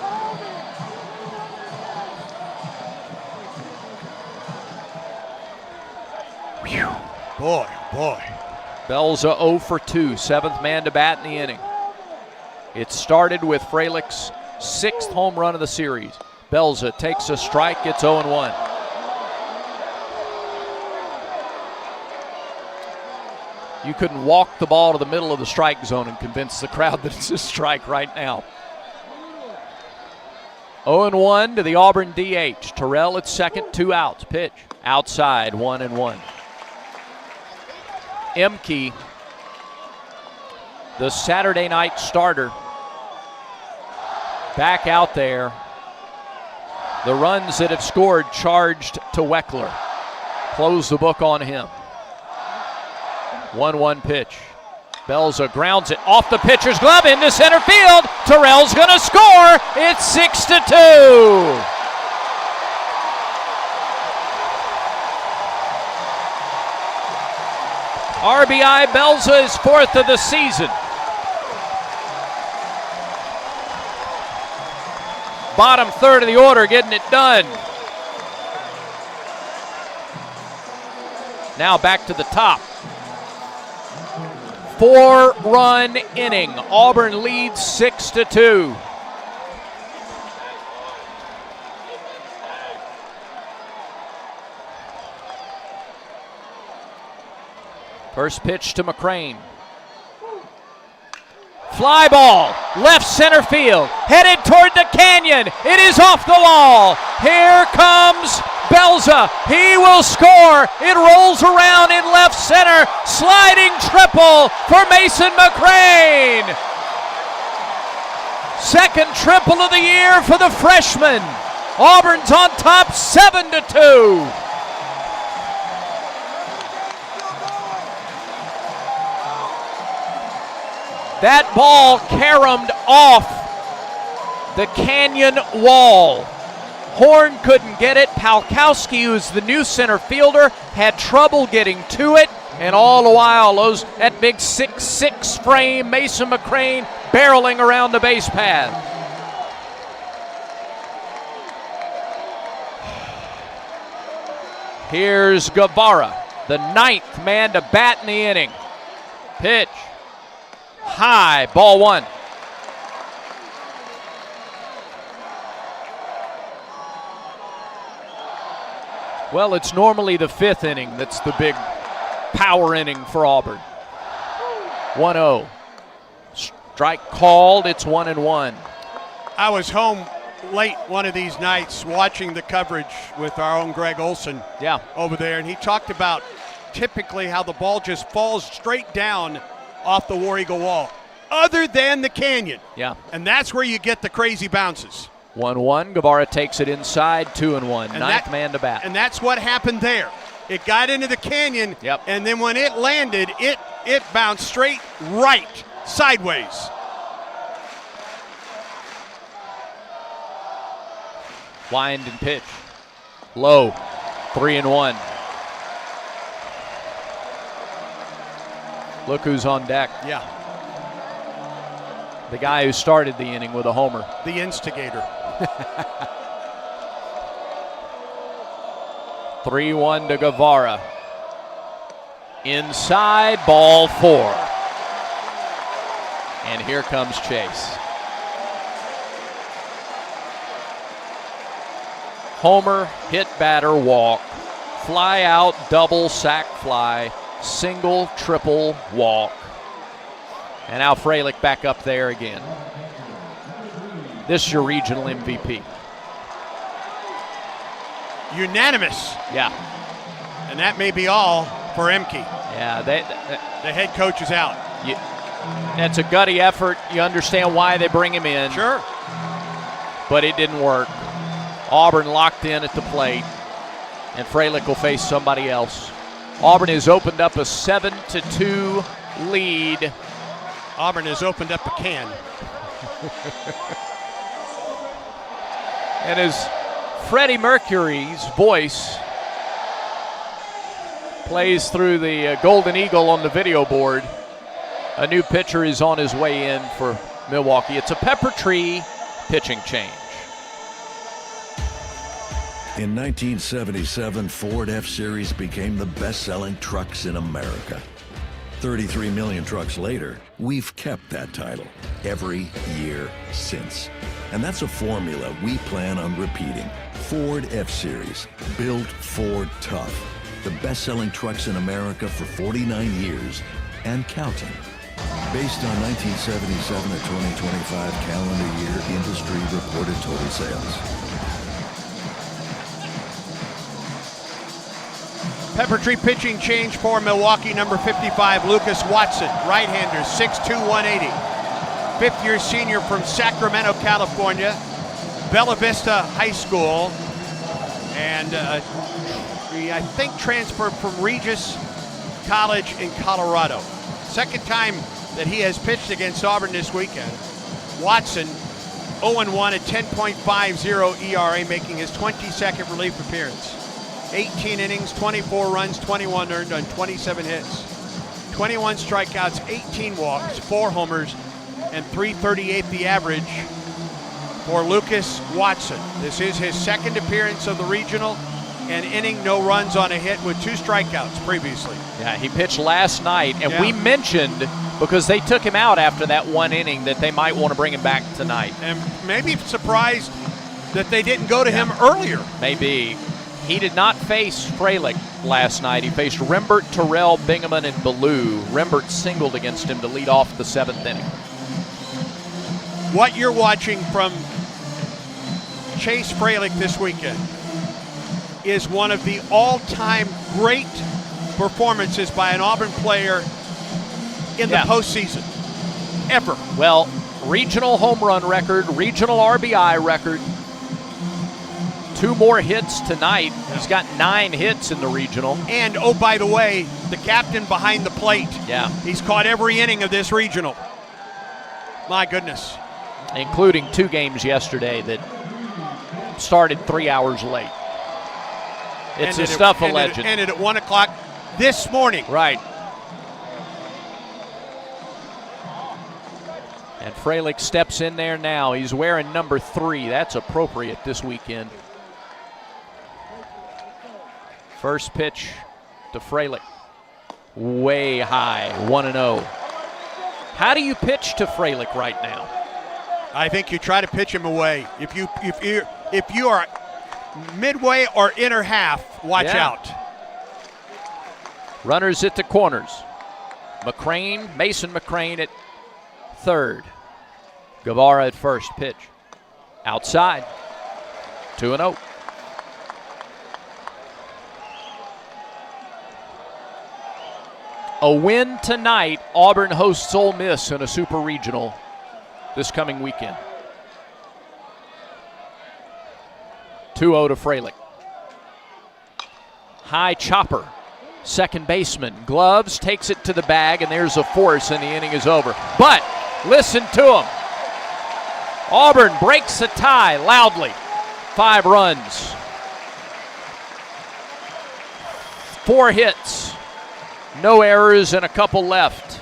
S5: Whew. Boy.
S6: Belza 0 for 2, seventh man to bat in the inning. It started with Frelick's sixth home run of the series. Belza takes a strike, gets 0-1. You couldn't walk the ball to the middle of the strike zone and convince the crowd that it's a strike right now. 0-1 to the Auburn DH. Terrell at second, 2 outs. Pitch. Outside, 1-1. Emke, the Saturday night starter, back out there. The runs that have scored charged to Weckler. Close the book on him. 1-1 pitch. Belza grounds it off the pitcher's glove into center field. Terrell's going to score. It's 6-2. RBI Belza is 4th of the season. Bottom third of the order getting it done. Now back to the top. 4-run inning. Auburn leads 6-2. First pitch to McCrane. Fly ball, left center field, headed toward the canyon. It is off the wall. Here comes Belza. He will score. It rolls around in left center. Sliding triple for Mason McCrane. Second triple of the year for the freshman. Auburn's on top 7-2. That ball caromed off the canyon wall. Horn couldn't get it. Palkowski, who's the new center fielder, had trouble getting to it. And all the while, that big 6'6" frame, Mason McCrane barreling around the base path. Here's Guevara, the 9th man to bat in the inning. Pitch. High, ball 1. Well, it's normally the 5th inning that's the big power inning for Auburn. 1-0. Strike called, it's 1-1.
S5: I was home late one of these nights watching the coverage with our own Greg Olson over there, and he talked about typically how the ball just falls straight down off the War Eagle wall, other than the canyon.
S6: Yeah.
S5: And that's where you get the crazy bounces.
S6: 1-1, Guevara takes it inside, 2-1, ninth man to bat.
S5: And that's what happened there. It got into the canyon, and then when it landed, it bounced straight right, sideways.
S6: Wind and pitch. Low, 3-1. Look who's on deck.
S5: Yeah.
S6: The guy who started the inning with a homer.
S5: The instigator.
S6: 3-1 to Guevara. Inside, ball 4. And here comes Chase. Homer, hit, batter, walk. Fly out, double, sac fly. Single, triple, walk. And now Freilich back up there again. This is your regional MVP.
S5: Unanimous.
S6: Yeah.
S5: And that may be all for Emke.
S6: Yeah,
S5: the head coach is out.
S6: That's a gutty effort. You understand why they bring him in.
S5: Sure.
S6: But it didn't work. Auburn locked in at the plate, and Freilich will face somebody else. Auburn has opened up a 7-2 lead.
S5: Auburn has opened up a can.
S6: And as Freddie Mercury's voice plays through the Golden Eagle on the video board, a new pitcher is on his way in for Milwaukee. It's a Pepper Tree pitching change.
S14: In 1977, Ford F-Series became the best-selling trucks in America. 33 million trucks later, we've kept that title every year since. And that's a formula we plan on repeating. Ford F-Series, built Ford tough. The best-selling trucks in America for 49 years and counting. Based on 1977 to 2025 calendar year industry reported total sales.
S5: Pepper Tree pitching change for Milwaukee, number 55, Lucas Watson, right-hander, 6'2", 180. Fifth-year senior from Sacramento, California, Bella Vista High School, and I think transferred from Regis College in Colorado. second time that he has pitched against Auburn this weekend. Watson, 0-1 at 10.50 ERA, making his 22nd relief appearance. 18 innings, 24 runs, 21 earned on 27 hits. 21 strikeouts, 18 walks, 4 homers, and .338 the average for Lucas Watson. This is his second appearance of the regional, an inning, no runs on a hit with 2 strikeouts previously.
S6: Yeah, he pitched last night, and
S5: Yeah.
S6: we mentioned, because they took him out after that 1 inning, that they might want to bring him back tonight.
S5: And maybe surprised that they didn't go to him earlier.
S6: Maybe. He did not face Fralick last night. He faced Rembert, Terrell, Bingaman, and Ballou. Rembert singled against him to lead off the 7th inning.
S5: What you're watching from Chase Fralick this weekend is one of the all-time great performances by an Auburn player in the postseason, ever.
S6: Well, regional home run record, regional RBI record, 2 more hits tonight. He's got 9 hits in the regional.
S5: And, oh, by the way, the captain behind the plate.
S6: Yeah.
S5: He's caught every inning of this regional. My goodness.
S6: Including 2 games yesterday that started 3 hours late. It's the stuff of legend.
S5: Ended at 1 o'clock this morning.
S6: Right. And Fralick steps in there now. He's wearing number 3. That's appropriate this weekend. First pitch to Fralick. Way high, 1-0. How do you pitch to Fralick right now?
S5: I think you try to pitch him away. If you are midway or inner half, watch out.
S6: Runners at the corners. Mason McCrane at third. Guevara at first pitch. Outside. 2-0. A win tonight. Auburn hosts Ole Miss in a super regional this coming weekend. 2-0 to Fralick. High chopper. Second baseman. Gloves, takes it to the bag, and there's a force, and the inning is over. But listen to him. Auburn breaks a tie loudly. 5 runs. 4 hits. No errors and a couple left.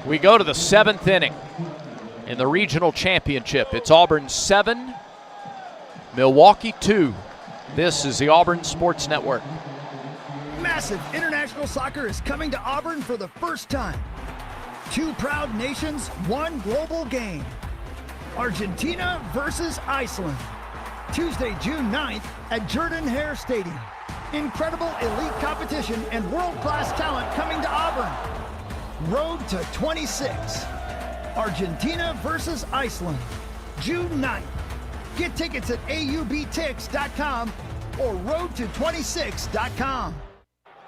S6: We go to the 7th inning in the regional championship. It's Auburn 7, Milwaukee 2. This is the Auburn Sports Network.
S8: Massive international soccer is coming to Auburn for the first time. 2 proud nations, 1 global game. Argentina versus Iceland. Tuesday, June 9th at Jordan-Hare Stadium. Incredible elite competition and world-class talent coming to Auburn. Road to 26. Argentina versus Iceland. June 9th. Get tickets at aubtix.com or roadto26.com.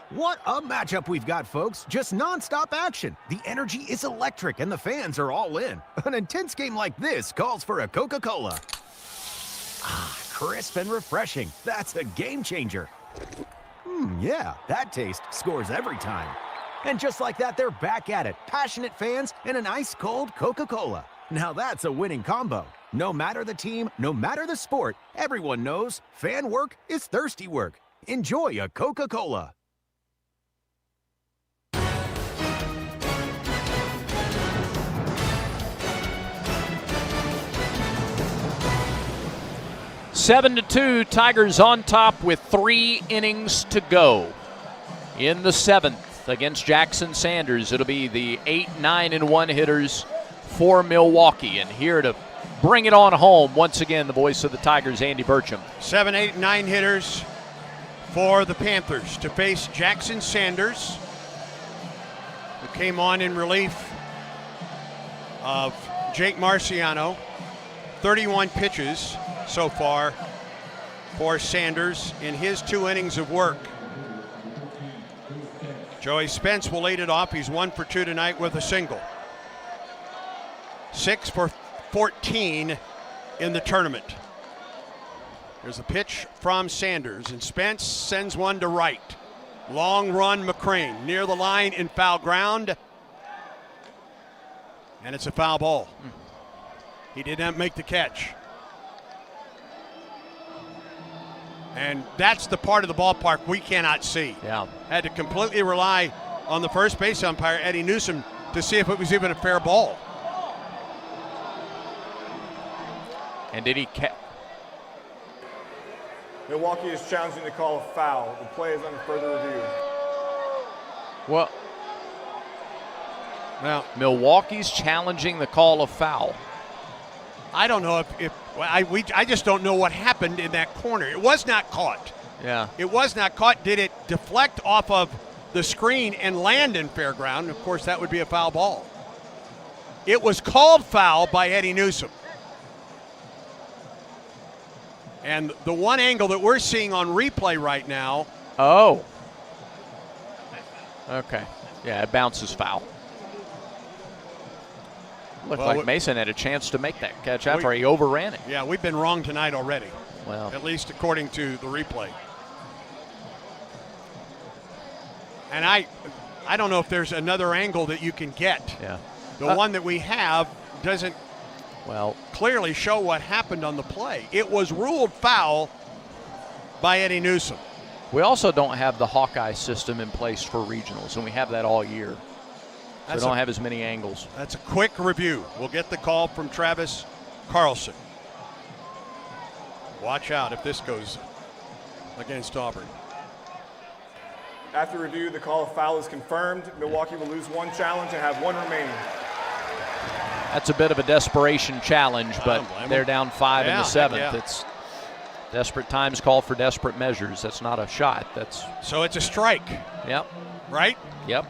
S18: What a matchup we've got, folks. Just nonstop action. The energy is electric and the fans are all in. An intense game like this calls for a Coca-Cola. Ah, crisp and refreshing. That's a game changer. Yeah, that taste scores every time. And just like that, they're back at it. Passionate fans and an ice-cold Coca-Cola. Now that's a winning combo. No matter the team, no matter the sport, everyone knows fan work is thirsty work. Enjoy a Coca-Cola.
S6: Seven to 2, Tigers on top with 3 innings to go. In the 7th against Jackson Sanders, it'll be the 8, 9, and 1 hitters for Milwaukee. And here to bring it on home, once again, the voice of the Tigers, Andy Burcham.
S5: 7, 8, 9 hitters for the Panthers to face Jackson Sanders, who came on in relief of Jake Marciano. 31 pitches so far for Sanders in his 2 innings of work. Joey Spence will lead it off. He's 1 for 2 tonight with a single. 6 for 14 in the tournament. There's a pitch from Sanders, and Spence sends one to right. Long run, McCrane near the line in foul ground. And it's a foul ball. He did not make the catch. And that's the part of the ballpark we cannot see.
S6: Yeah.
S5: Had to completely rely on the first base umpire, Eddie Newsom, to see if it was even a fair ball.
S6: And did he
S12: Milwaukee is challenging the call of foul. The play is under further review.
S6: Well, Milwaukee's challenging the call of foul.
S5: I don't know I just don't know what happened in that corner. It was not caught.
S6: Yeah.
S5: It was not caught. Did it deflect off of the screen and land in fair ground? Of course, that would be a foul ball. It was called foul by Eddie Newsom. And the one angle that we're seeing on replay right now.
S6: Oh. Okay. Yeah, it bounces foul. Looked like Mason had a chance to make that catch after he overran it.
S5: Yeah, we've been wrong tonight already.
S6: Well,
S5: at least according to the replay. And I don't know if there's another angle that you can get.
S6: Yeah.
S5: The one that we have doesn't clearly show what happened on the play. It was ruled foul by Eddie Newsom.
S6: We also don't have the Hawkeye system in place for regionals, and we have that all year. So we don't have as many angles.
S5: That's a quick review. We'll get the call from Travis Carlson. Watch out if this goes against Auburn.
S12: After review, the call of foul is confirmed. Milwaukee will lose one challenge and have one remaining.
S6: That's a bit of a desperation challenge, but they're down 5 in the 7th.
S5: Yeah.
S6: It's desperate times call for desperate measures. That's not a shot.
S5: So it's a strike.
S6: Yep.
S5: Right?
S6: Yep.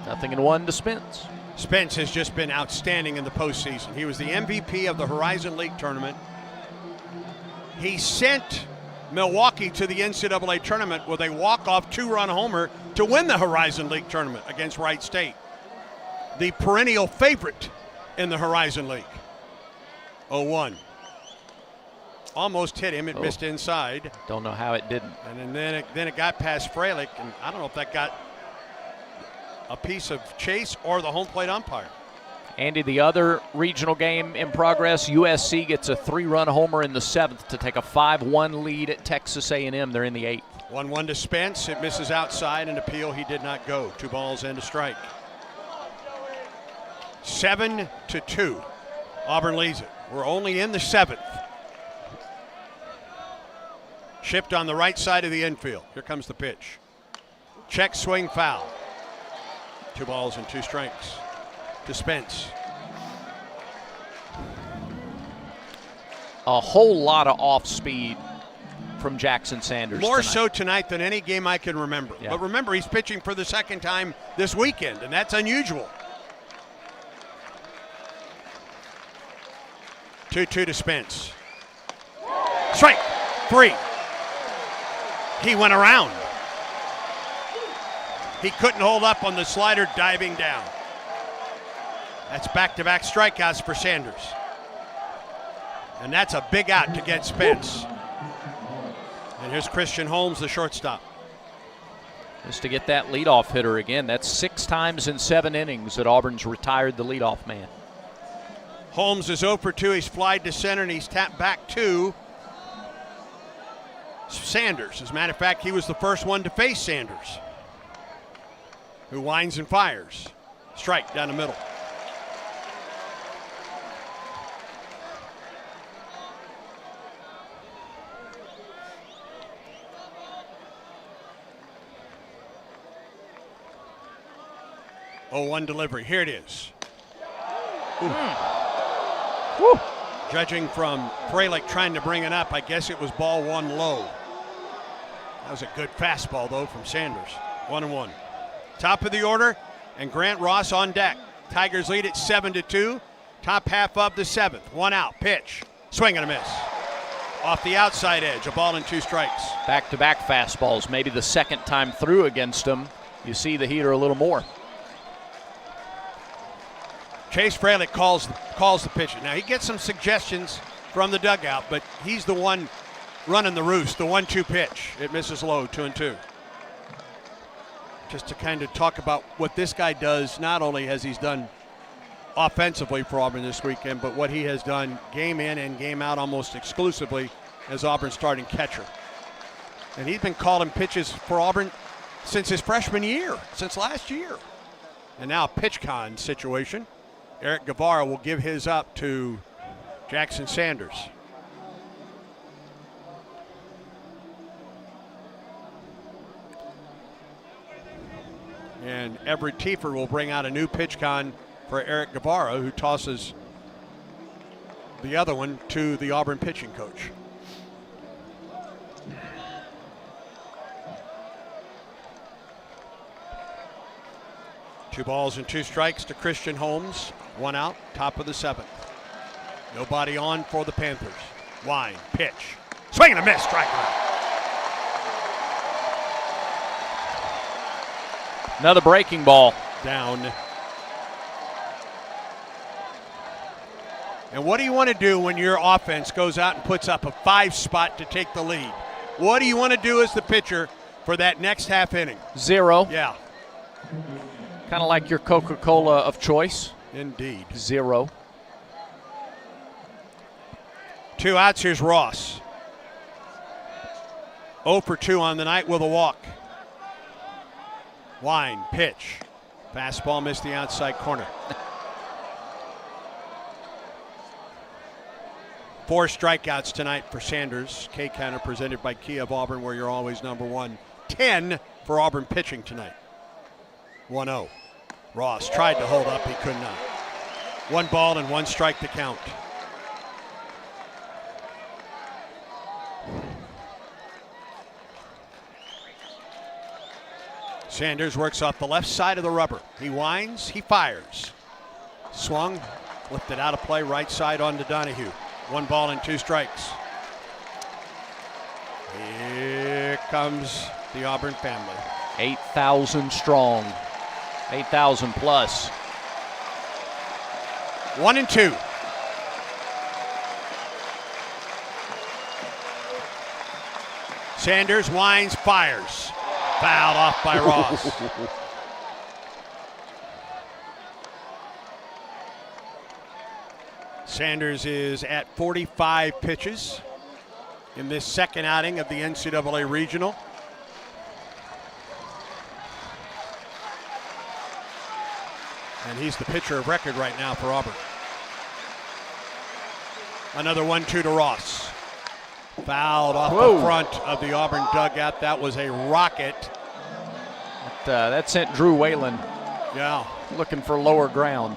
S6: 0-1 to Spence.
S5: Spence has just been outstanding in the postseason. He was the MVP of the Horizon League tournament. He sent Milwaukee to the NCAA tournament with a walk-off 2-run homer to win the Horizon League tournament against Wright State, the perennial favorite in the Horizon League. 0-1. Almost hit him. It missed inside.
S6: Don't know how it didn't.
S5: And then it got past Freilich, and I don't know if that got a piece of Chase or the home plate umpire.
S6: Andy, the other regional game in progress, USC gets a 3-run homer in the 7th to take a 5-1 lead at Texas A&M. They're in the 8th.
S5: 1-1 to Spence. It misses outside. An appeal. He did not go. 2 balls and a strike. 7-2. Auburn leads it. We're only in the 7th. Shipped on the right side of the infield. Here comes the pitch. Check swing foul. 2 balls and 2 strikes to Spence.
S6: A whole lot of off speed from Jackson Sanders.
S5: More so tonight than any game I can remember.
S6: Yeah.
S5: But remember, he's pitching for the second time this weekend, and that's unusual. 2-2 to Spence. Strike 3. He went around. He couldn't hold up on the slider, diving down. That's back-to-back strikeouts for Sanders. And that's a big out to get Spence. And here's Christian Holmes, the shortstop.
S6: Just to get that leadoff hitter again. That's 6 times in 7 innings that Auburn's retired the leadoff man.
S5: Holmes is 0 for 2. He's flied to center, and he's tapped back to Sanders. As a matter of fact, he was the first one to face Sanders, who winds and fires. Strike down the middle. Oh, 1 delivery. Here it is. Woo. Judging from Freilich trying to bring it up, I guess it was ball 1 low. That was a good fastball, though, from Sanders. 1-1. Top of the order, and Grant Ross on deck. Tigers lead at 7-2. Top half of the 7th. 1 out. Pitch. Swing and a miss. Off the outside edge. A ball and 2 strikes.
S6: Back-to-back fastballs. Maybe the second time through against him. You see the heater a little more.
S5: Chase Freilich calls the pitch. Now, he gets some suggestions from the dugout, but he's the one running the roost. The 1-2 pitch. It misses low, 2-2. Just to kind of talk about what this guy does, not only has he's done offensively for Auburn this weekend, but what he has done game in and game out almost exclusively as Auburn's starting catcher. And he's been calling pitches for Auburn since his freshman year, since last year. And now a pitch con situation. Eric Guevara will give his up to Jackson Sanders. And Everett Tiefer will bring out a new pitch con for Eric Guevara, who tosses the other one to the Auburn pitching coach. Two balls and two strikes to Christian Holmes. One out, top of the seventh. Nobody on for the Panthers. Wine, pitch. Swing and a miss, strike out.
S6: Another breaking ball.
S5: Down. And what do you want to do when your offense goes out and puts up a 5 spot to take the lead? What do you want to do as the pitcher for that next half inning?
S6: 0.
S5: Yeah.
S6: Kind of like your Coca-Cola of choice.
S5: Indeed.
S6: 0.
S5: 2 outs. Here's Ross. 0 for 2 on the night with a walk. Wine, pitch. Fastball missed the outside corner. 4 strikeouts tonight for Sanders. K-Counter presented by Kia of Auburn, where you're always number one. 10 for Auburn pitching tonight. 1-0. Ross tried to hold up, he could not. 1 ball and 1 strike to count. Sanders works off the left side of the rubber. He winds, he fires. Swung, lifted out of play, right side onto Donahue. 1 ball and 2 strikes. Here comes the Auburn family.
S6: 8,000 strong. 8,000 plus.
S5: 1-2. Sanders winds, fires. Fouled off by Ross. Sanders is at 45 pitches in this second outing of the NCAA Regional. And he's the pitcher of record right now for Auburn. Another 1-2 to Ross. Fouled off the front of the Auburn dugout. That was a rocket.
S6: That sent Drew Whalen looking for lower ground.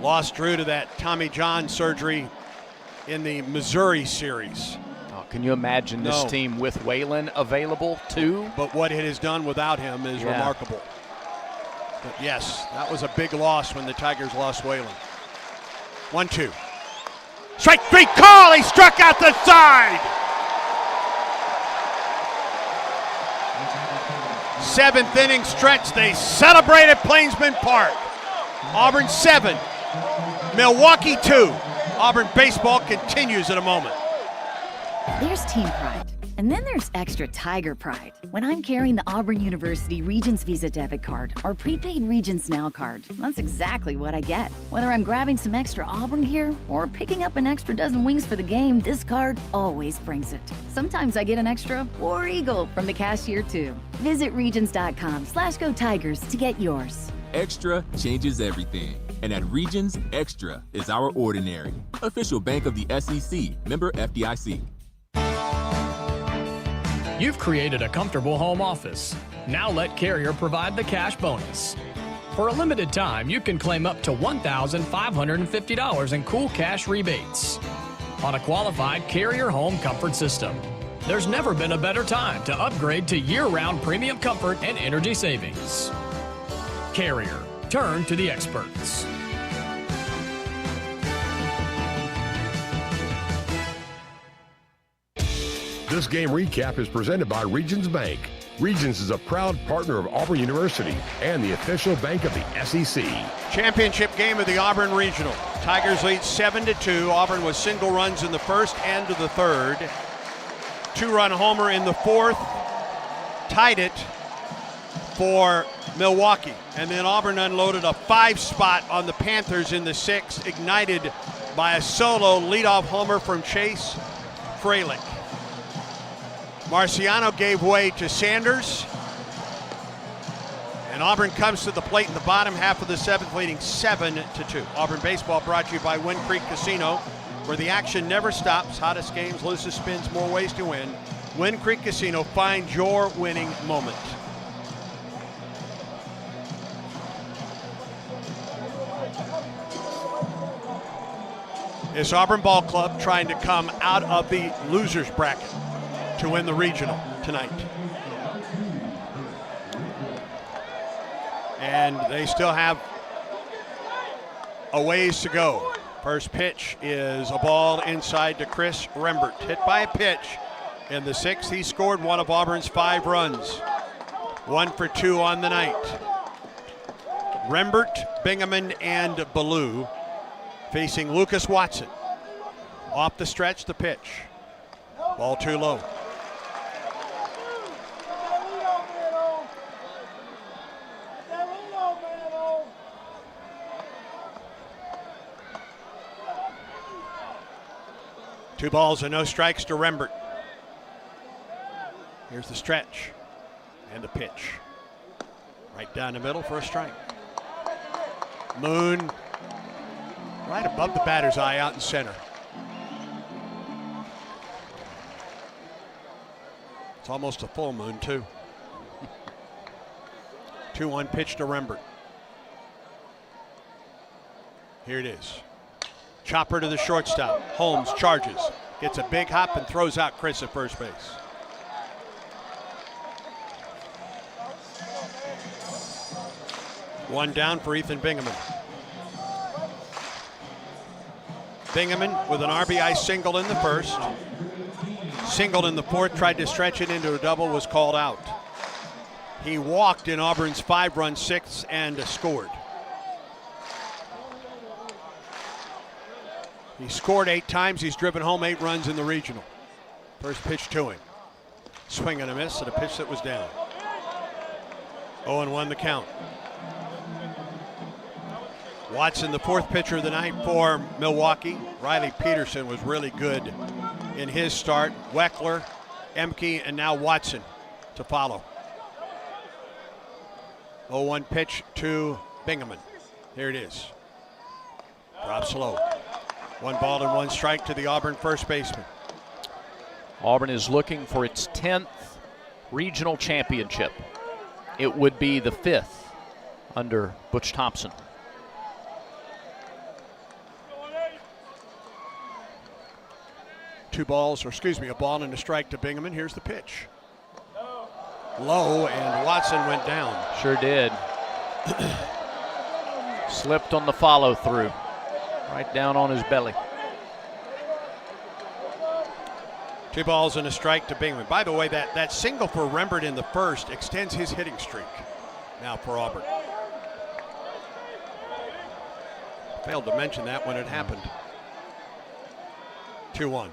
S5: Lost Drew to that Tommy John surgery in the Missouri series.
S6: Oh, can you imagine this team with Whalen available too?
S5: But what it has done without him is remarkable. But yes, that was a big loss when the Tigers lost Whalen. 1-2. Strike 3 call. He struck out the side. 7th inning stretch. They celebrate at Plainsman Park. Auburn 7, Milwaukee 2. Auburn baseball continues in a moment.
S7: There's team pride, and then there's extra Tiger pride. When I'm carrying the Auburn University Regents Visa debit card or prepaid Regents Now card, that's exactly what I get. Whether I'm grabbing some extra Auburn gear or picking up an extra dozen wings for the game, this card always brings it. Sometimes I get an extra War Eagle from the cashier too. Visit Regions.com/Go Tigers to get yours.
S15: Extra changes everything. And at Regions, Extra is our ordinary. Official bank of the SEC, member FDIC.
S13: You've created a comfortable home office. Now let Carrier provide the cash bonus. For a limited time, you can claim up to $1,550 in cool cash rebates on a qualified Carrier home comfort system. There's never been a better time to upgrade to year-round premium comfort and energy savings. Carrier, turn to the experts.
S4: This game recap is presented by Regions Bank. Regions is a proud partner of Auburn University and the official bank of the SEC.
S5: Championship game of the Auburn Regional. Tigers lead 7-2. Auburn was single runs in the first and the third. 2-run homer in the fourth. Tied it for Milwaukee. And then Auburn unloaded a 5 spot on the Panthers in the 6th, ignited by a solo leadoff homer from Chase Fralick. Marciano gave way to Sanders. And Auburn comes to the plate in the bottom half of the 7th, leading 7-2. Auburn baseball brought to you by Wind Creek Casino, where the action never stops. Hottest games, loosest spins, more ways to win. Wind Creek Casino, find your winning moment. This Auburn ball club trying to come out of the losers bracket to win the regional tonight. And they still have a ways to go. First pitch is a ball inside to Chris Rembert. Hit by a pitch in the 6th. He scored one of Auburn's 5 runs. 1 for 2 on the night. Rembert, Bingaman, and Ballou facing Lucas Watson. Off the stretch, the pitch. Ball too low. Two balls and no strikes to Rembert. Here's the stretch and the pitch. Right down the middle for a strike. Moon right above the batter's eye out in center. It's almost a full moon too. 2-1 pitch to Rembert. Here it is. Chopper to the shortstop. Holmes charges. Gets a big hop and throws out Chris at first base. One down for Ethan Bingaman. Bingaman with an RBI single in the first. Singled in the fourth, tried to stretch it into a double, was called out. He walked in Auburn's 5-run 6th and scored. He scored 8 times. He's driven home 8 runs in the regional. First pitch to him. Swing and a miss at a pitch that was down. 0-1 the count. Watson, the 4th pitcher of the night for Milwaukee. Riley Peterson was really good in his start. Weckler, Emke, and now Watson to follow. 0-1 pitch to Bingaman. Here it is. Drops low. 1 ball and 1 strike to the Auburn first baseman.
S6: Auburn is looking for its 10th regional championship. It would be the 5th under Butch Thompson.
S5: A ball and a strike to Bingaman. Here's the pitch. Low, and Watson went down.
S6: Sure did. Slipped on the follow through. Right down on his belly.
S5: 2 balls and a strike to Bingaman. By the way, that single for Rembert in the first extends his hitting streak now for Auburn. Failed to mention that when it happened. 2-1.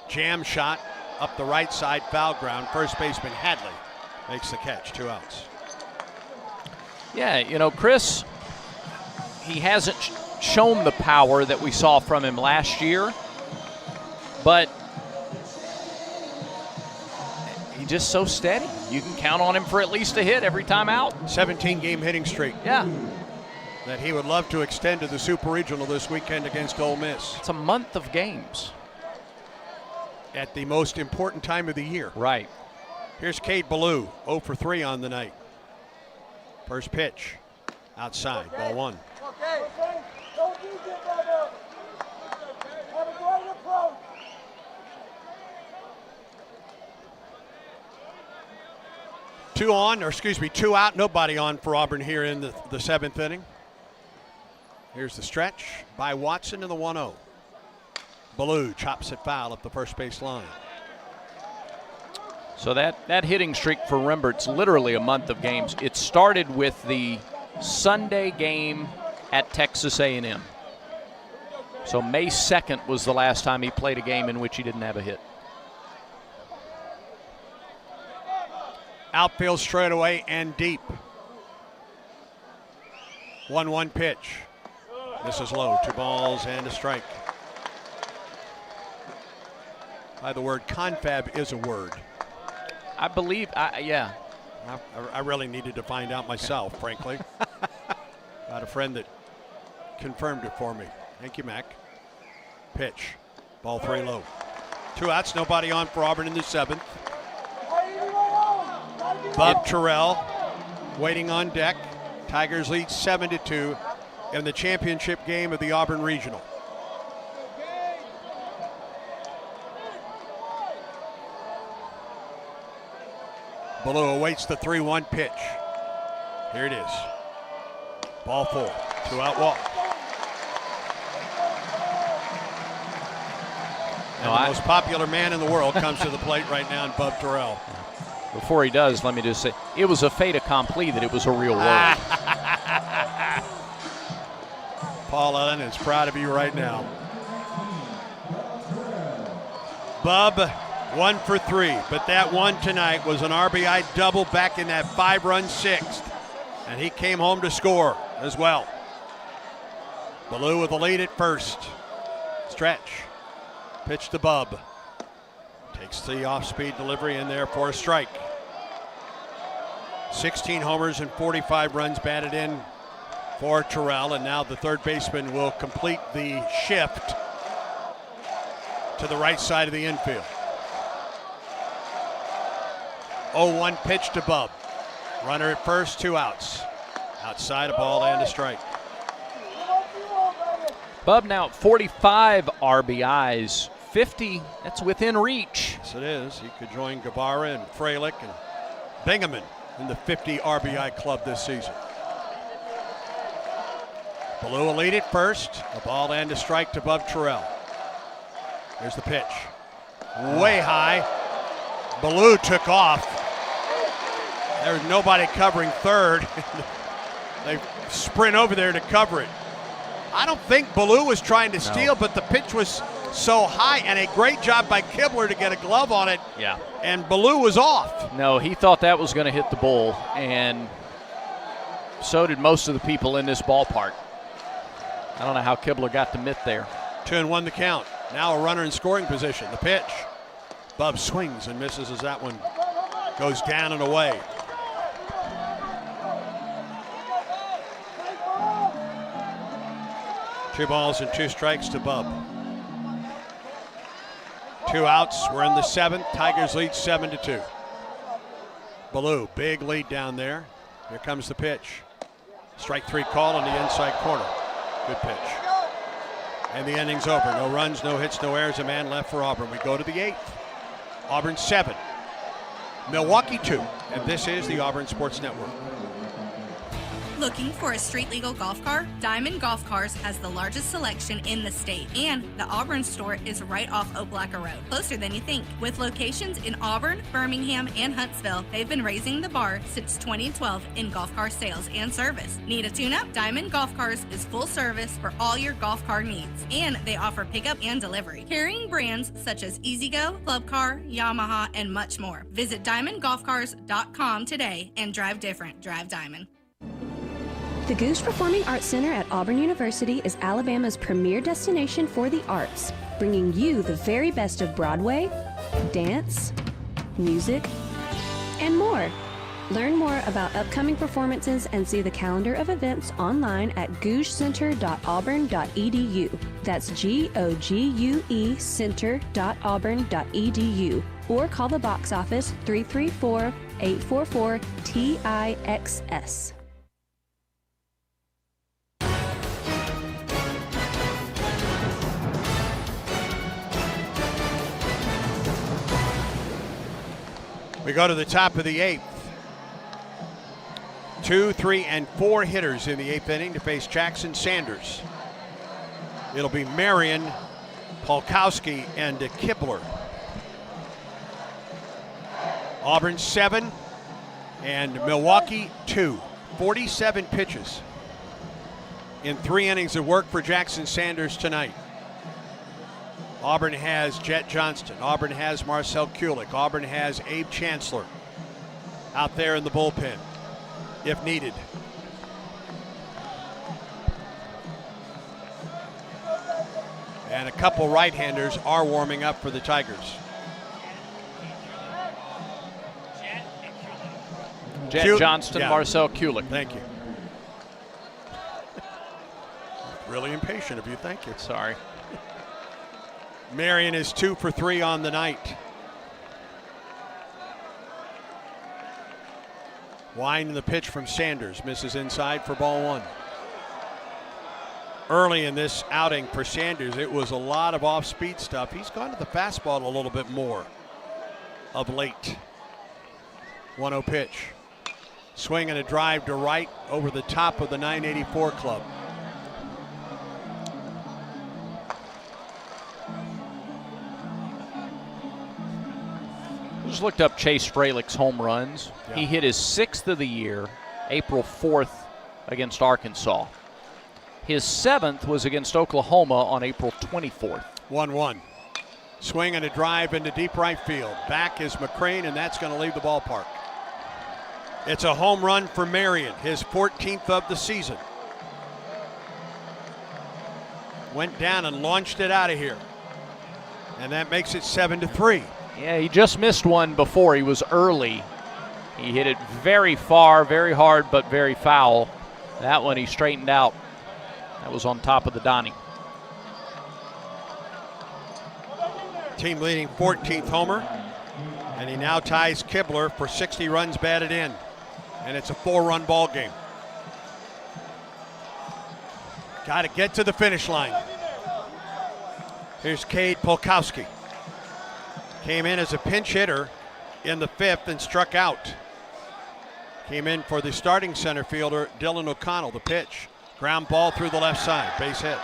S5: Jam shot up the right side, foul ground. First baseman Hadley makes the catch. 2 outs.
S6: Yeah, you know, Chris, he hasn't shown the power that we saw from him last year, but he's just so steady. You can count on him for at least a hit every time out.
S5: 17-game hitting streak.
S6: Yeah.
S5: That he would love to extend to the Super Regional this weekend against Ole Miss.
S6: It's a month of games.
S5: At the most important time of the year.
S6: Right.
S5: Here's Cade Ballou, 0 for 3 on the night. First pitch, outside, ball 1. Two out, nobody on for Auburn here in the 7th inning. Here's the stretch by Watson to the 1-0. Ballou chops it foul up the first base line.
S6: So that hitting streak for Rembert's literally a month of games. It started with the Sunday game at Texas A&M. So May 2nd was the last time he played a game in which he didn't have a hit.
S5: Outfield straightaway and deep. 1-1 pitch. This is low. 2 balls and a strike. The word confab is a word.
S6: I believe, yeah.
S5: I really needed to find out myself, frankly. Got a friend that confirmed it for me. Thank you, Mac. Pitch. Ball 3 low. 2 outs, nobody on for Auburn in the 7th. Bob Terrell waiting on deck. Tigers lead 7-2 in the championship game of the Auburn Regional. Ballou awaits the 3-1 pitch. Here it is. Ball 4. 2-out walk. And the most popular man in the world comes to the plate right now in Bub Terrell.
S6: Before he does, let me just say, it was a fait accompli that it was a real word.
S5: Paul Ellen is proud of you right now. Bub, 1 for 3, but that one tonight was an RBI double back in that 5-run 6th, and he came home to score as well. Ballou with the lead at first. Stretch. Pitch to Bub. Takes the off-speed delivery in there for a strike. 16 homers and 45 runs batted in for Terrell, and now the third baseman will complete the shift to the right side of the infield. 0-1 pitch to Bub. Runner at first, 2 outs. Outside, a ball and a strike.
S6: Bub now at 45 RBIs. 50, that's within reach.
S5: Yes, it is. He could join Guevara and Freilich and Bingaman in the 50 RBI club this season. Ballou will lead it first. A ball and a strike to Bub Terrell. Here's the pitch. Way high. Ballou took off. There's nobody covering third. They sprint over there to cover it. I don't think Ballou was trying to steal, but the pitch was so high, and a great job by Kibler to get a glove on it.
S6: Yeah.
S5: And Ballou was off.
S6: No, he thought that was going to hit the bull, and so did most of the people in this ballpark. I don't know how Kibler got the mitt there.
S5: 2-1 the count. Now a runner in scoring position. The pitch. Bub swings and misses as that one goes down and away. Two balls and 2 strikes to Bub. 2 outs. We're in the 7th. Tigers lead 7-2. Ballou, big lead down there. Here comes the pitch. Strike 3 call in the inside corner. Good pitch. And the inning's over. No runs, no hits, no errors. A man left for Auburn. We go to the 8th. Auburn 7. Milwaukee 2. And this is the Auburn Sports Network.
S10: Looking for a street legal golf car? Diamond Golf Cars has the largest selection in the state, and the Auburn store is right off Opelika Road, closer than you think. With locations in Auburn, Birmingham, and Huntsville, they've been raising the bar since 2012 in golf car sales and service. Need a tune-up? Diamond Golf Cars is full service for all your golf car needs, and they offer pickup and delivery, carrying brands such as EasyGo, Club Car, Yamaha, and much more. Visit DiamondGolfCars.com today and drive different. Drive Diamond.
S19: The Goose Performing Arts Center at Auburn University is Alabama's premier destination for the arts, bringing you the very best of Broadway, dance, music, and more. Learn more about upcoming performances and see the calendar of events online at gougecenter.auburn.edu. That's GOGUE center.auburn.edu. Or call the box office 334-844-TIXS.
S5: We go to the top of the 8th. 2, 3, and 4 hitters in the 8th inning to face Jackson Sanders. It'll be Marion, Polkowski, and Kibler. Auburn 7 and Milwaukee 2. 47 pitches in 3 innings of work for Jackson Sanders tonight. Auburn has Jet Johnston. Auburn has Marcel Kulik. Auburn has Abe Chancellor out there in the bullpen if needed. And a couple right-handers are warming up for the Tigers.
S6: Jet Johnston,
S5: yeah.
S6: Marcel Kulik.
S5: Thank you. Really impatient of you. Thank you.
S6: Sorry.
S5: Marion is 2 for 3 on the night. Wine in the pitch from Sanders. Misses inside for ball 1. Early in this outing for Sanders, it was a lot of off-speed stuff. He's gone to the fastball a little bit more of late. 1-0 pitch. Swing and a drive to right over the top of the 984 club.
S6: Just looked up Chase Fralick's home runs. Yeah. He hit his 6th of the year, April 4th against Arkansas. His 7th was against Oklahoma on April 24th.
S5: 1-1. Swing and a drive into deep right field. Back is McCrane, and that's going to leave the ballpark. It's a home run for Marion, his 14th of the season. Went down and launched it out of here. And that makes it 7-3.
S6: Yeah, he just missed one before. He was early. He hit it very far, very hard, but very foul. That one he straightened out. That was on top of the Donnie.
S5: Team leading 14th homer. And he now ties Kibler for 60 runs batted in. And it's a 4-run ball game. Got to get to the finish line. Here's Cade Polkowski. Came in as a pinch hitter in the 5th and struck out. Came in for the starting center fielder, Dylan O'Connell. The pitch. Ground ball through the left side. Base hit.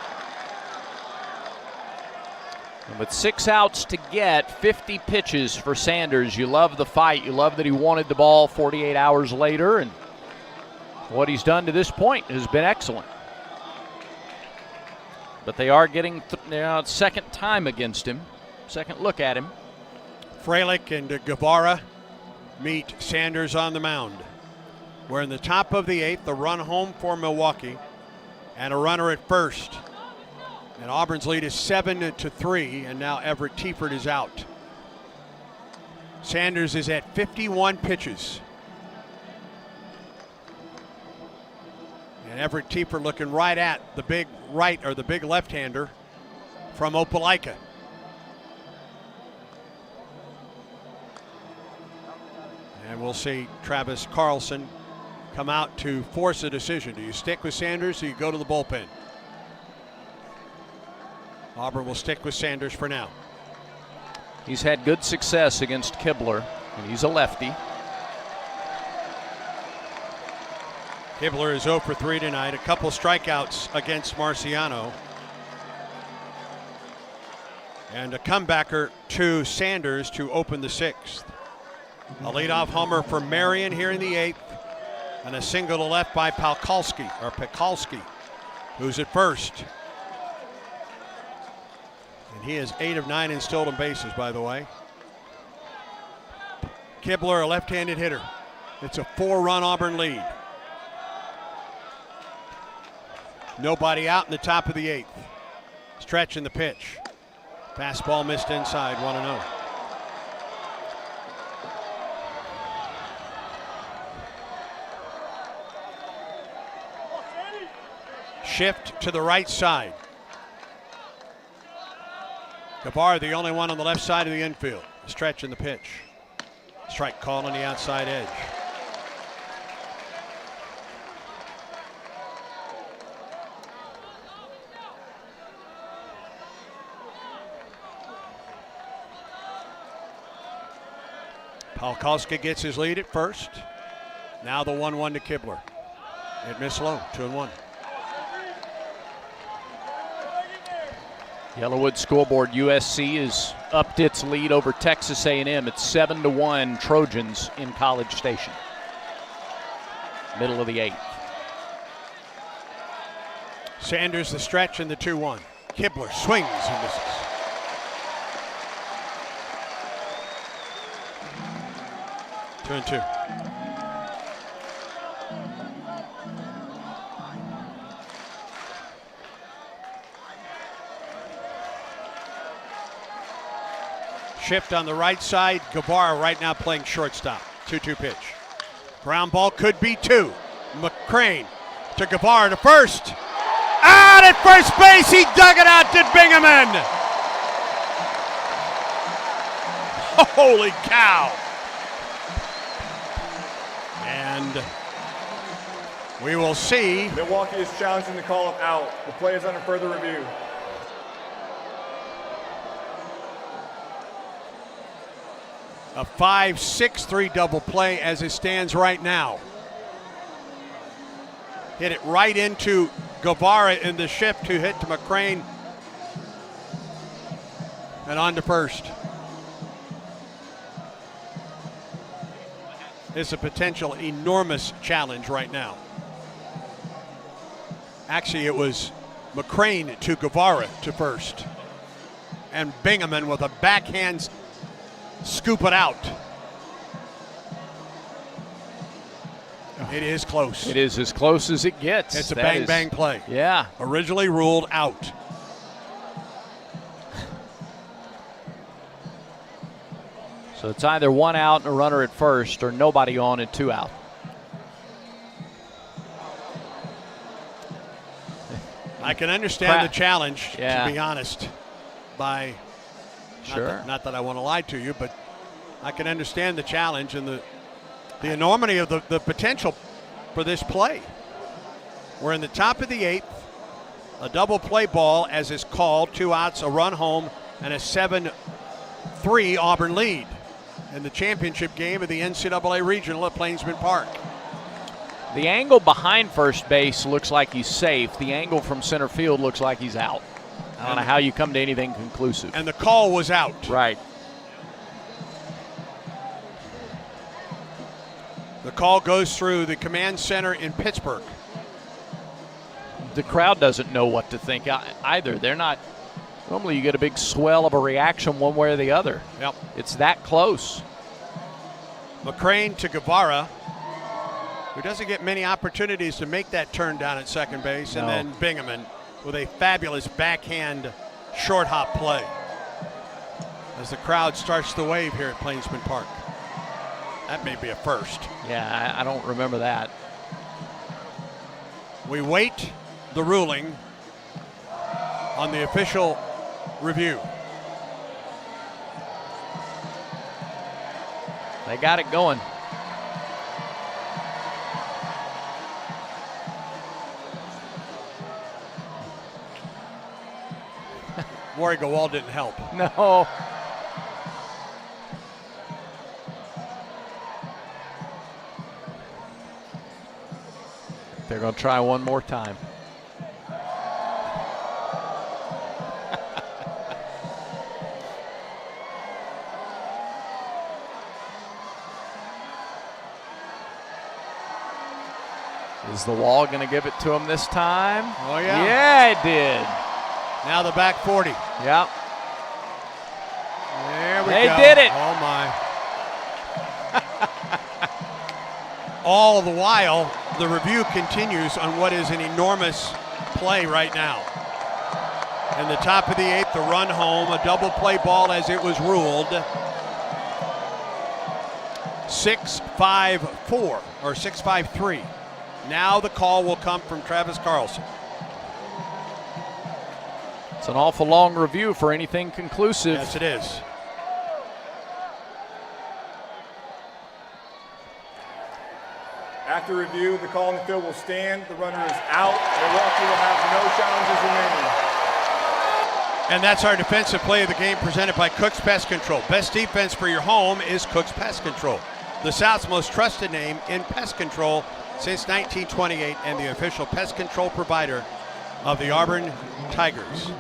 S6: And with 6 outs to get, 50 pitches for Sanders. You love the fight. You love that he wanted the ball 48 hours later. And what he's done to this point has been excellent. But they are getting second time against him. Second look at him.
S5: Fralick and Guevara meet Sanders on the mound. We're in the top of the 8th, the run home for Milwaukee, and a runner at first. And Auburn's lead is 7-3, and now Everett Tiefert is out. Sanders is at 51 pitches. And Everett Tiefert looking right at the big right or the big left-hander from Opelika. And we'll see Travis Carlson come out to force a decision. Do you stick with Sanders or do you go to the bullpen? Auburn will stick with Sanders for now.
S6: He's had good success against Kibler, and he's a lefty.
S5: Kibler is 0 for 3 tonight. A couple strikeouts against Marciano. And a comebacker to Sanders to open the 6th. A leadoff homer for Marion here in the 8th. And a single to left by Pekalski, who's at first. And he is 8 of 9 in stolen bases, by the way. Kibler, a left-handed hitter. It's a 4-run Auburn lead. Nobody out in the top of the 8th. Stretch in the pitch. Fastball missed inside, 1-0. Shift to the right side. Guevara, the only one on the left side of the infield. Stretch in the pitch. Strike call on the outside edge. Polkowski gets his lead at first. Now the 1-1 to Kibler. It missed low, 2-1.
S6: Yellowwood scoreboard, USC is upped its lead over Texas A&M. It's 7-1 Trojans in College Station. Middle of the 8th.
S5: Sanders the stretch in the 2-1. Kibler swings and misses. Two and two. Shift on the right side. Guevara right now playing shortstop. 2-2 pitch. Ground ball could be 2. McCrane to Guevara to first. Out at first base. He dug it out to Bingaman. Holy cow. And we will see.
S12: Milwaukee is challenging the call of out. The play is under further review.
S5: A 5-6-3 double play as it stands right now. Hit it right into Guevara in the shift to hit to McCrane. And on to first. It's a potential enormous challenge right now. Actually, it was McCrane to Guevara to first. And Bingaman with a backhand scoop it out. It is close.
S6: It is as close as it gets.
S5: It's a bang play.
S6: Yeah.
S5: Originally ruled out.
S6: So it's either 1 out and a runner at first or nobody on and 2 out.
S5: I can understand the challenge,
S6: yeah.
S5: to be honest, by
S6: sure.
S5: Not that I want to lie to you, but I can understand the challenge and the enormity of the potential for this play. We're in the top of the 8th. A double play ball as is called. 2 outs, a run home, and a 7-3 Auburn lead in the championship game of the NCAA Regional at Plainsman Park.
S6: The angle behind first base looks like he's safe. The angle from center field looks like he's out. I don't know how you come to anything conclusive.
S5: And the call was out.
S6: Right.
S5: The call goes through the command center in Pittsburgh.
S6: The crowd doesn't know what to think either. They're not. Normally you get a big swell of a reaction one way or the other.
S5: Yep.
S6: It's that close.
S5: McCrane to Guevara, who doesn't get many opportunities to make that turn down at second base. And then Bingaman with a fabulous backhand short hop play as the crowd starts the wave here at Plainsman Park. That may be a first.
S6: Yeah, I don't remember that.
S5: We wait the ruling on the official review.
S6: They got it going.
S5: Warrigal Wall didn't help.
S6: No. They're going to try one more time. Is the Wall going to give it to him this time?
S5: Oh, yeah.
S6: Yeah, it did.
S5: Now the back 40.
S6: Yep.
S5: There we go.
S6: They did it.
S5: Oh, my. All the while, the review continues on what is an enormous play right now. In the top of the 8th, the run home, a double play ball as it was ruled. 6-5-4 or 6-5-3. Now the call will come from Travis Carlson.
S6: It's an awful long review for anything conclusive.
S5: Yes, it is.
S12: After review, the call in the field will stand. The runner is out. Milwaukee will have no challenges remaining.
S5: And that's our defensive play of the game presented by Cook's Pest Control. Best defense for your home is Cook's Pest Control, the South's most trusted name in pest control since 1928 and the official pest control provider of the Auburn Tigers.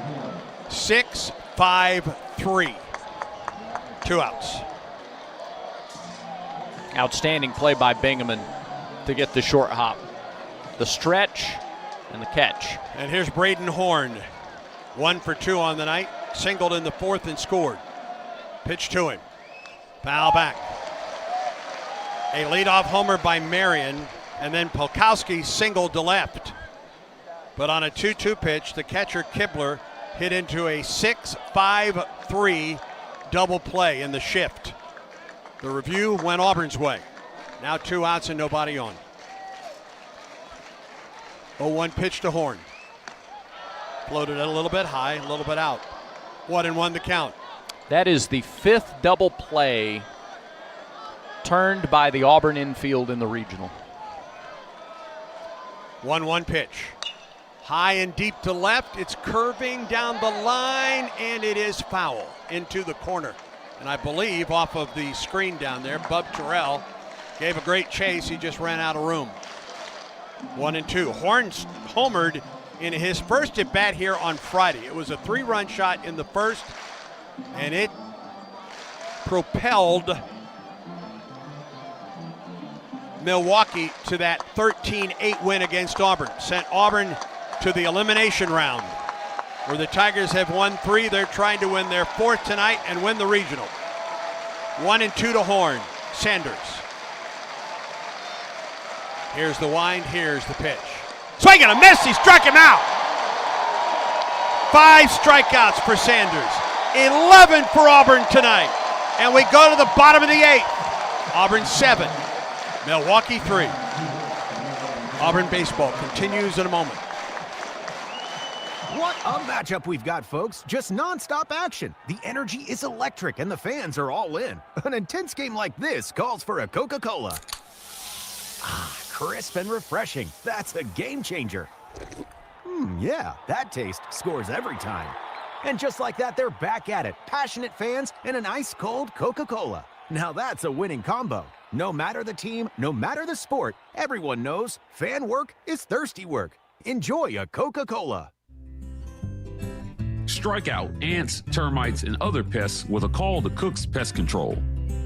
S5: 6-5-3. 2 outs.
S6: Outstanding play by Bingaman to get the short hop. The stretch and the catch.
S5: And here's Braden Horn. 1 for 2 on the night. Singled in the 4th and scored. Pitch to him. Foul back. A leadoff homer by Marion, and then Polkowski singled to left. But on a 2-2 pitch, the catcher Kibler hit into a 6-5-3 double play in the shift. The review went Auburn's way. Now 2 outs and nobody on. 0-1 pitch to Horn. Floated it a little bit high, a little bit out. 1-1 the count.
S6: That is the 5th double play turned by the Auburn infield in the regional.
S5: 1-1 pitch. High and deep to left. It's curving down the line, and it is foul into the corner. And I believe off of the screen down there, Bub Terrell gave a great chase. He just ran out of room. 1-2. Horn's homered in his first at bat here on Friday. It was a 3-run shot in the first, and it propelled Milwaukee to that 13-8 win against Auburn. Sent Auburn to the elimination round, where the Tigers have won 3. They're trying to win their 4th tonight and win the regional. 1-2 to Horn. Sanders. Here's the wind, here's the pitch. Swing and a miss, he struck him out. 5 strikeouts for Sanders. 11 for Auburn tonight. And we go to the bottom of the 8th. Auburn 7, Milwaukee 3. Auburn baseball continues in a moment.
S18: What a matchup we've got, folks. Just nonstop action. The energy is electric and the fans are all in. An intense game like this calls for a Coca-Cola. Ah, crisp and refreshing. That's a game changer. Yeah, that taste scores every time. And just like that, they're back at it. Passionate fans and an ice-cold Coca-Cola. Now that's a winning combo. No matter the team, no matter the sport, everyone knows fan work is thirsty work. Enjoy a Coca-Cola.
S9: Strike out ants, termites, and other pests with a call to Cook's Pest Control.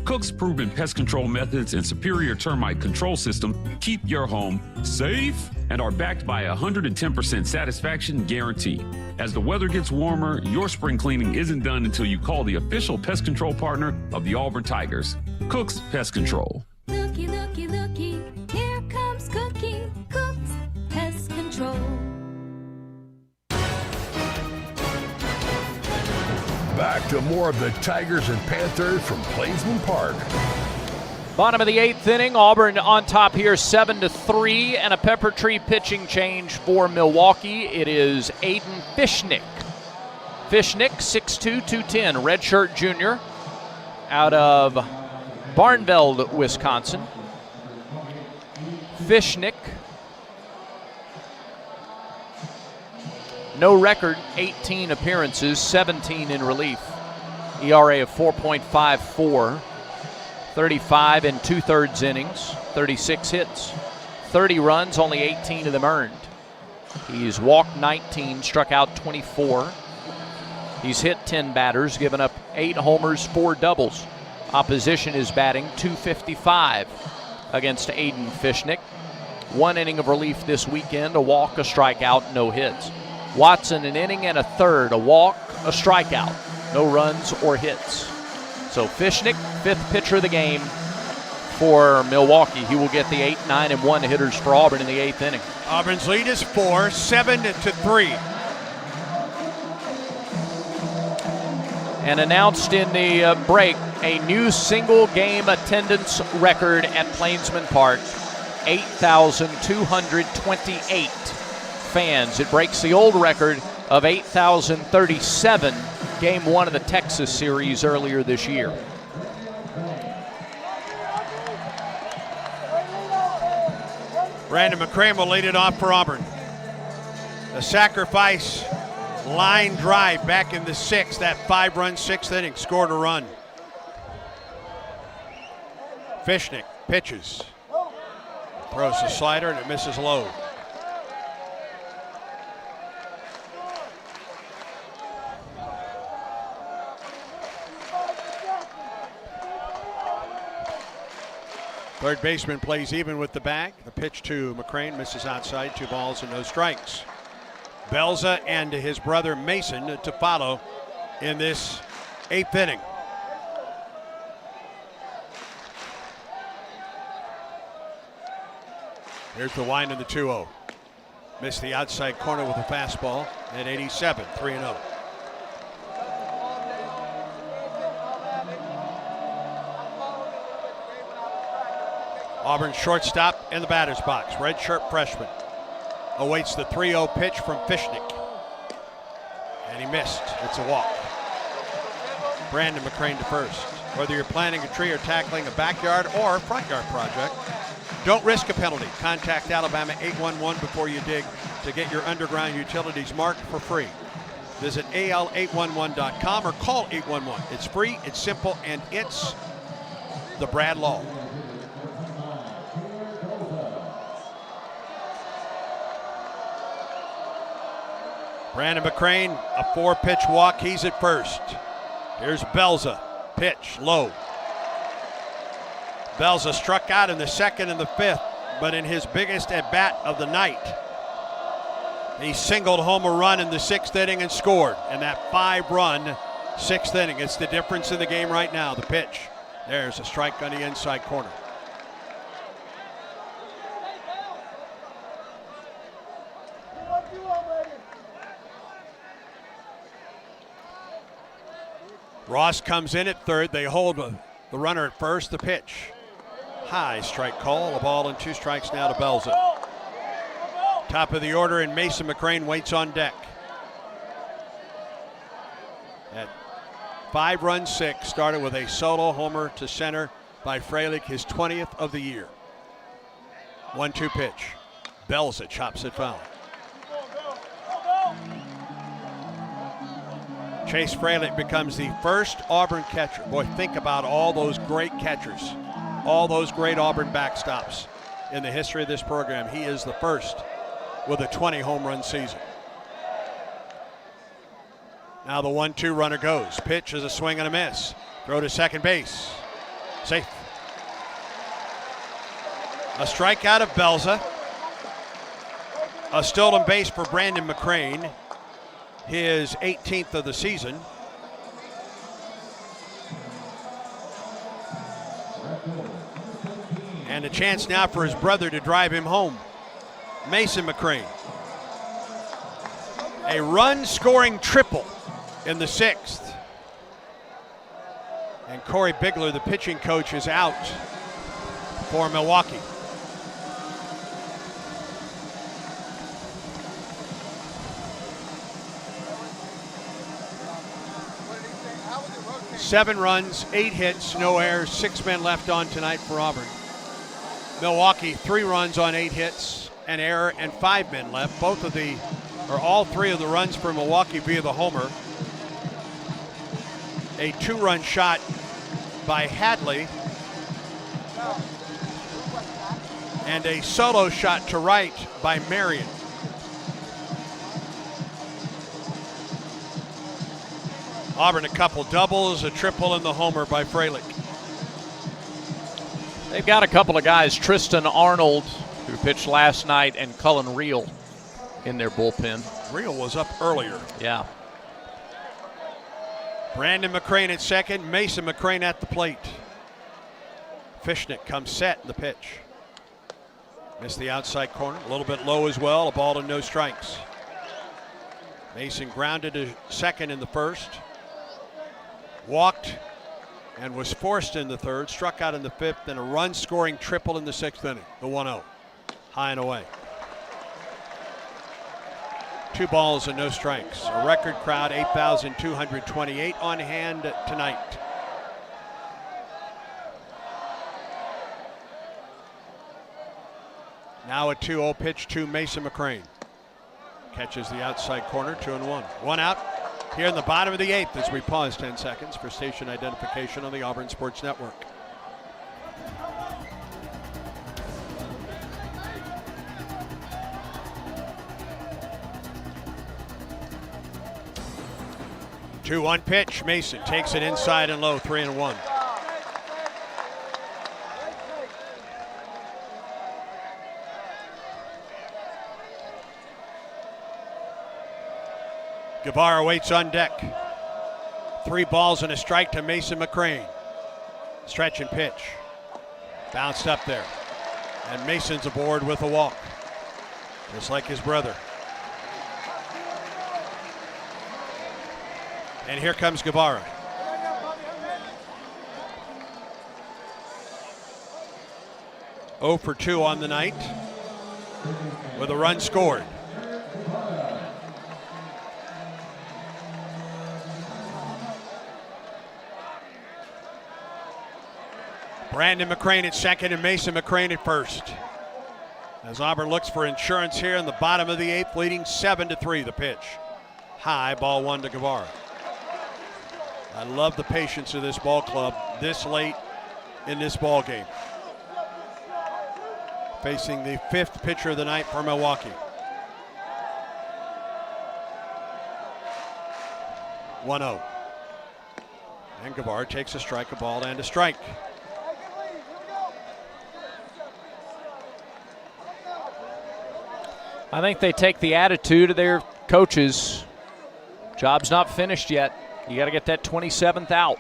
S9: Cook's proven pest control methods and superior termite control system keep your home safe and are backed by a 110% satisfaction guarantee. As the weather gets warmer, your spring cleaning isn't done until you call the official pest control partner of the Auburn Tigers, Cook's Pest Control.
S22: Looky, looky, looky, here comes Cookie, Cook's Pest Control.
S4: Back to more of the Tigers and Panthers from Plainsman Park.
S6: Bottom of the 8th inning, Auburn on top here 7-3, and a pepper tree pitching change for Milwaukee. It is Aiden Fishnick. Fishnick, 6'2", 210, redshirt junior, out of Barnveld, Wisconsin. Fishnick, no record, 18 appearances, 17 in relief. ERA of 4.54. 35 and 2/3 innings, 36 hits, 30 runs, only 18 of them earned. He's walked 19, struck out 24. He's hit 10 batters, given up 8 homers, 4 doubles. Opposition is batting .255 against Aiden Fishnick. 1 inning of relief this weekend, a walk, a strikeout, no hits. Watson, an inning and a third, a walk, a strikeout, no runs or hits. So Fishnick, 5th pitcher of the game for Milwaukee. He will get the 8, 9, and 1 hitters for Auburn in the 8th inning.
S5: Auburn's lead is 4, 7-3.
S6: And announced in the break, a new single game attendance record at Plainsman Park, 8,228 fans. It breaks the old record of 8,037 Game 1 of the Texas series earlier this year.
S5: Brandon McCram will lead it off for Auburn. A sacrifice line drive back in the 6th, that 5-run 6th inning, scored a run. Fishnick pitches. Throws a slider and it misses low. Third baseman plays even with the bag. The pitch to McCrane misses outside. 2 balls and no strikes. Belza and his brother Mason to follow in this 8th inning. Here's the wind in the 2-0. Missed the outside corner with a fastball at 87, 3-0. Auburn shortstop in the batter's box. Redshirt freshman awaits the 3-0 pitch from Fishnick. And he missed. It's a walk. Brandon McCrane to first. Whether you're planting a tree or tackling a backyard or front yard project, don't risk a penalty. Contact Alabama 811 before you dig to get your underground utilities marked for free. Visit al811.com or call 811. It's free, it's simple, and it's the Brad Law. Brandon McCrane, a 4-pitch walk. He's at first. Here's Belza. Pitch, low. Belza struck out in the 2nd and the 5th, but in his biggest at-bat of the night, he singled home a run in the 6th inning and scored in that 5-run 6th inning. It's the difference in the game right now. The pitch. There's a strike on the inside corner. Ross comes in at third. They hold the runner at first. The pitch. High strike call. A ball and 2 strikes now to Belza. Top of the order, and Mason McCrane waits on deck. At 5-run 6, started with a solo homer to center by Freilich, his 20th of the year. 1-2 pitch. Belza chops it foul. Chase Freilich becomes the first Auburn catcher. Boy, think about all those great catchers, all those great Auburn backstops in the history of this program. He is the first with a 20 home run season. Now the 1-2 runner goes. Pitch is a swing and a miss. Throw to second base. Safe. A strikeout of Belza. A stolen base for Brandon McCrane. His 18th of the season. And a chance now for his brother to drive him home. Mason McCrane. A run-scoring triple in the 6th. And Corey Bigler, the pitching coach, is out for Milwaukee. Seven runs, 8 hits, no errors, 6 men left on tonight for Auburn. Milwaukee, 3 runs on 8 hits, an error, and 5 men left. All 3 of the runs for Milwaukee via the homer. A 2-run shot by Hadley. And a solo shot to right by Marion. Auburn a couple doubles, a triple, and the homer by Freilich.
S6: They've got a couple of guys, Tristan Arnold, who pitched last night, and Cullen Reel in their bullpen.
S5: Reel was up earlier.
S6: Yeah.
S5: Brandon McCrane at second, Mason McCrane at the plate. Fishnick comes set in the pitch. Missed the outside corner, a little bit low as well, a ball and no strikes. Mason grounded to second in the first. Walked and was forced in the third, struck out in the 5th, and a run-scoring triple in the 6th inning, the 1-0, high and away. 2 balls and no strikes. A record crowd, 8,228 on hand tonight. Now a 2-0 pitch to Mason McCrane. Catches the outside corner, 2-1. 1 out here in the bottom of the 8th as we pause 10 seconds for station identification on the Auburn Sports Network. Two 1 pitch. Mason takes it inside and low, 3-1. Guevara waits on deck. 3 balls and a strike to Mason McCrane. Stretch and pitch. Bounced up there. And Mason's aboard with a walk. Just like his brother. And here comes Guevara. Oh for 2 on the night with a run scored. Brandon McCrane at second and Mason McCrane at first. As Auburn looks for insurance here in the bottom of the 8th, leading 7-3 the pitch. High, ball 1 to Guevara. I love the patience of this ball club this late in this ball game. Facing the 5th pitcher of the night for Milwaukee. 1-0. And Guevara takes a strike, a ball, and a strike.
S6: I think they take the attitude of their coaches. Job's not finished yet. You got to get that 27th out.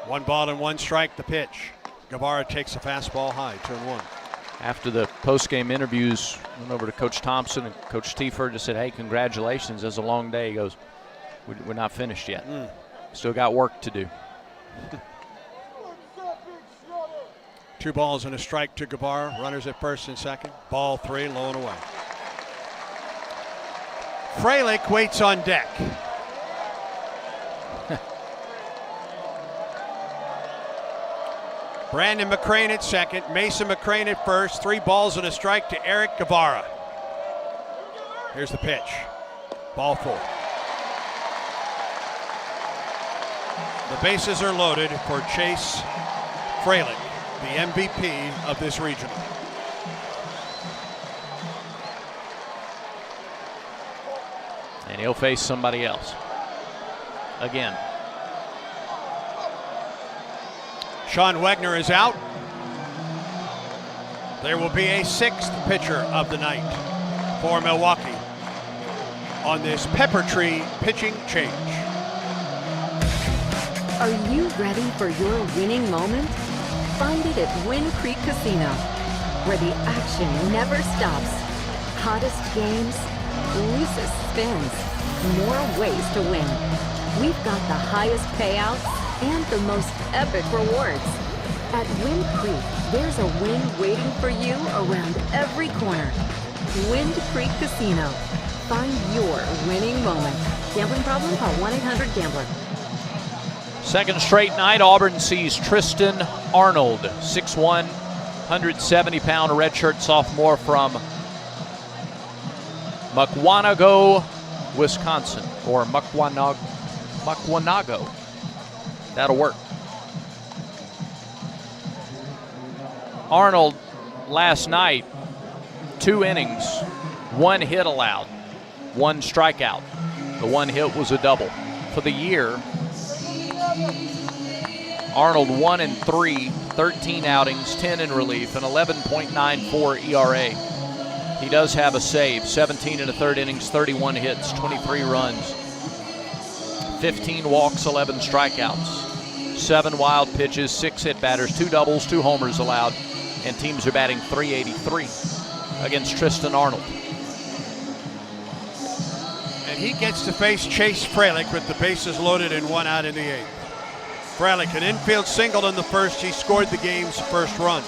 S5: 1 ball and 1 strike, the pitch. Guevara takes a fastball high, turn 1.
S6: After the post-game interviews, went over to Coach Thompson and Coach Tiefer, just said, hey, congratulations, it's a long day. He goes, we're not finished yet. Still got work to do.
S5: 2 balls and a strike to Guevara. Runners at first and second. Ball 3, low and away. Frelick waits on deck. Brandon McCrane at second. Mason McCrane at first. 3 balls and a strike to Eric Guevara. Here's the pitch. Ball 4. The bases are loaded for Chase Frelick, the MVP of this regional.
S6: And he'll face somebody else. Again.
S5: Sean Wegner is out. There will be a 6th pitcher of the night for Milwaukee on this Pepper Tree pitching change.
S2: Are you ready for your winning moment? Find it at Wind Creek Casino, where the action never stops. Hottest games, loosest spins, more ways to win. We've got the highest payouts and the most epic rewards. At Wind Creek, there's a win waiting for you around every corner. Wind Creek Casino. Find your winning moment. Gambling problem? Call 1-800-GAMBLER.
S6: Second straight night, Auburn sees Tristan Arnold, 6'1", 170-pound redshirt sophomore from Mukwonago, Wisconsin, or Mukwonago. That'll work. Arnold last night, 2 innings, 1 hit allowed, 1 strikeout. The 1 hit was a double. For the year, Arnold 1-3, 13 outings, 10 in relief, an 11.94 ERA. He does have a save, 17 1/3 innings, 31 hits, 23 runs, 15 walks, 11 strikeouts, 7 wild pitches, 6 hit batters, 2 doubles, 2 homers allowed, and teams are batting .383 against Tristan Arnold.
S5: And he gets to face Chase Frelick with the bases loaded and 1 out in the 8th. Frelick, an infield single in the first. He scored the game's first run.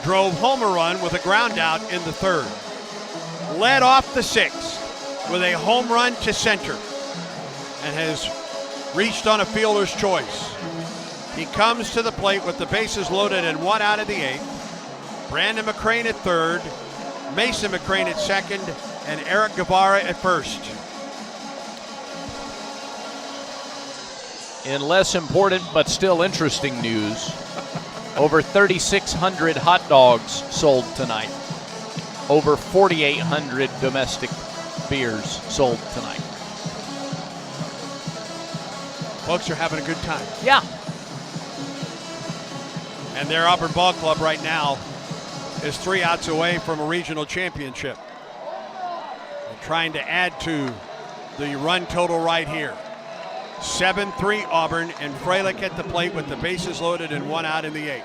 S5: Drove home a run with a ground out in the 3rd. Led off the 6th with a home run to center and has reached on a fielder's choice. He comes to the plate with the bases loaded and 1 out of the 8th. Brandon McCrane at 3rd, Mason McCrane at 2nd, and Eric Guevara at 1st.
S6: In less important but still interesting news, over 3,600 hot dogs sold tonight. Over 4,800 domestic beers sold tonight.
S5: Folks are having a good time.
S6: Yeah.
S5: And their Auburn Ball Club right now is 3 outs away from a regional championship. And trying to add to the run total right here. 7-3 Auburn, and Freilich at the plate with the bases loaded and 1 out in the 8th.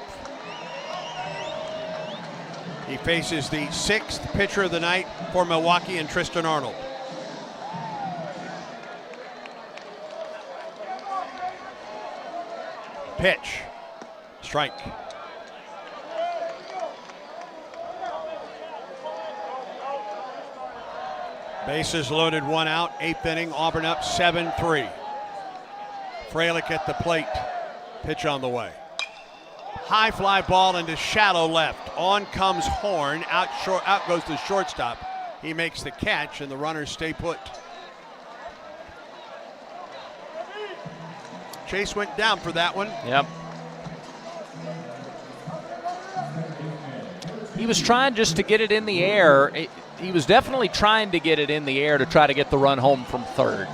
S5: He faces the 6th pitcher of the night for Milwaukee and Tristan Arnold. Pitch. Strike. Bases loaded, 1 out, 8th inning. Auburn up 7-3. Freilich at the plate. Pitch on the way. High fly ball into shallow left. On comes Horn. Out goes the shortstop. He makes the catch, and the runners stay put. Chase went down for that one.
S6: Yep. He was trying just to get it in the air. He was definitely trying to get it in the air to try to get the run home from third.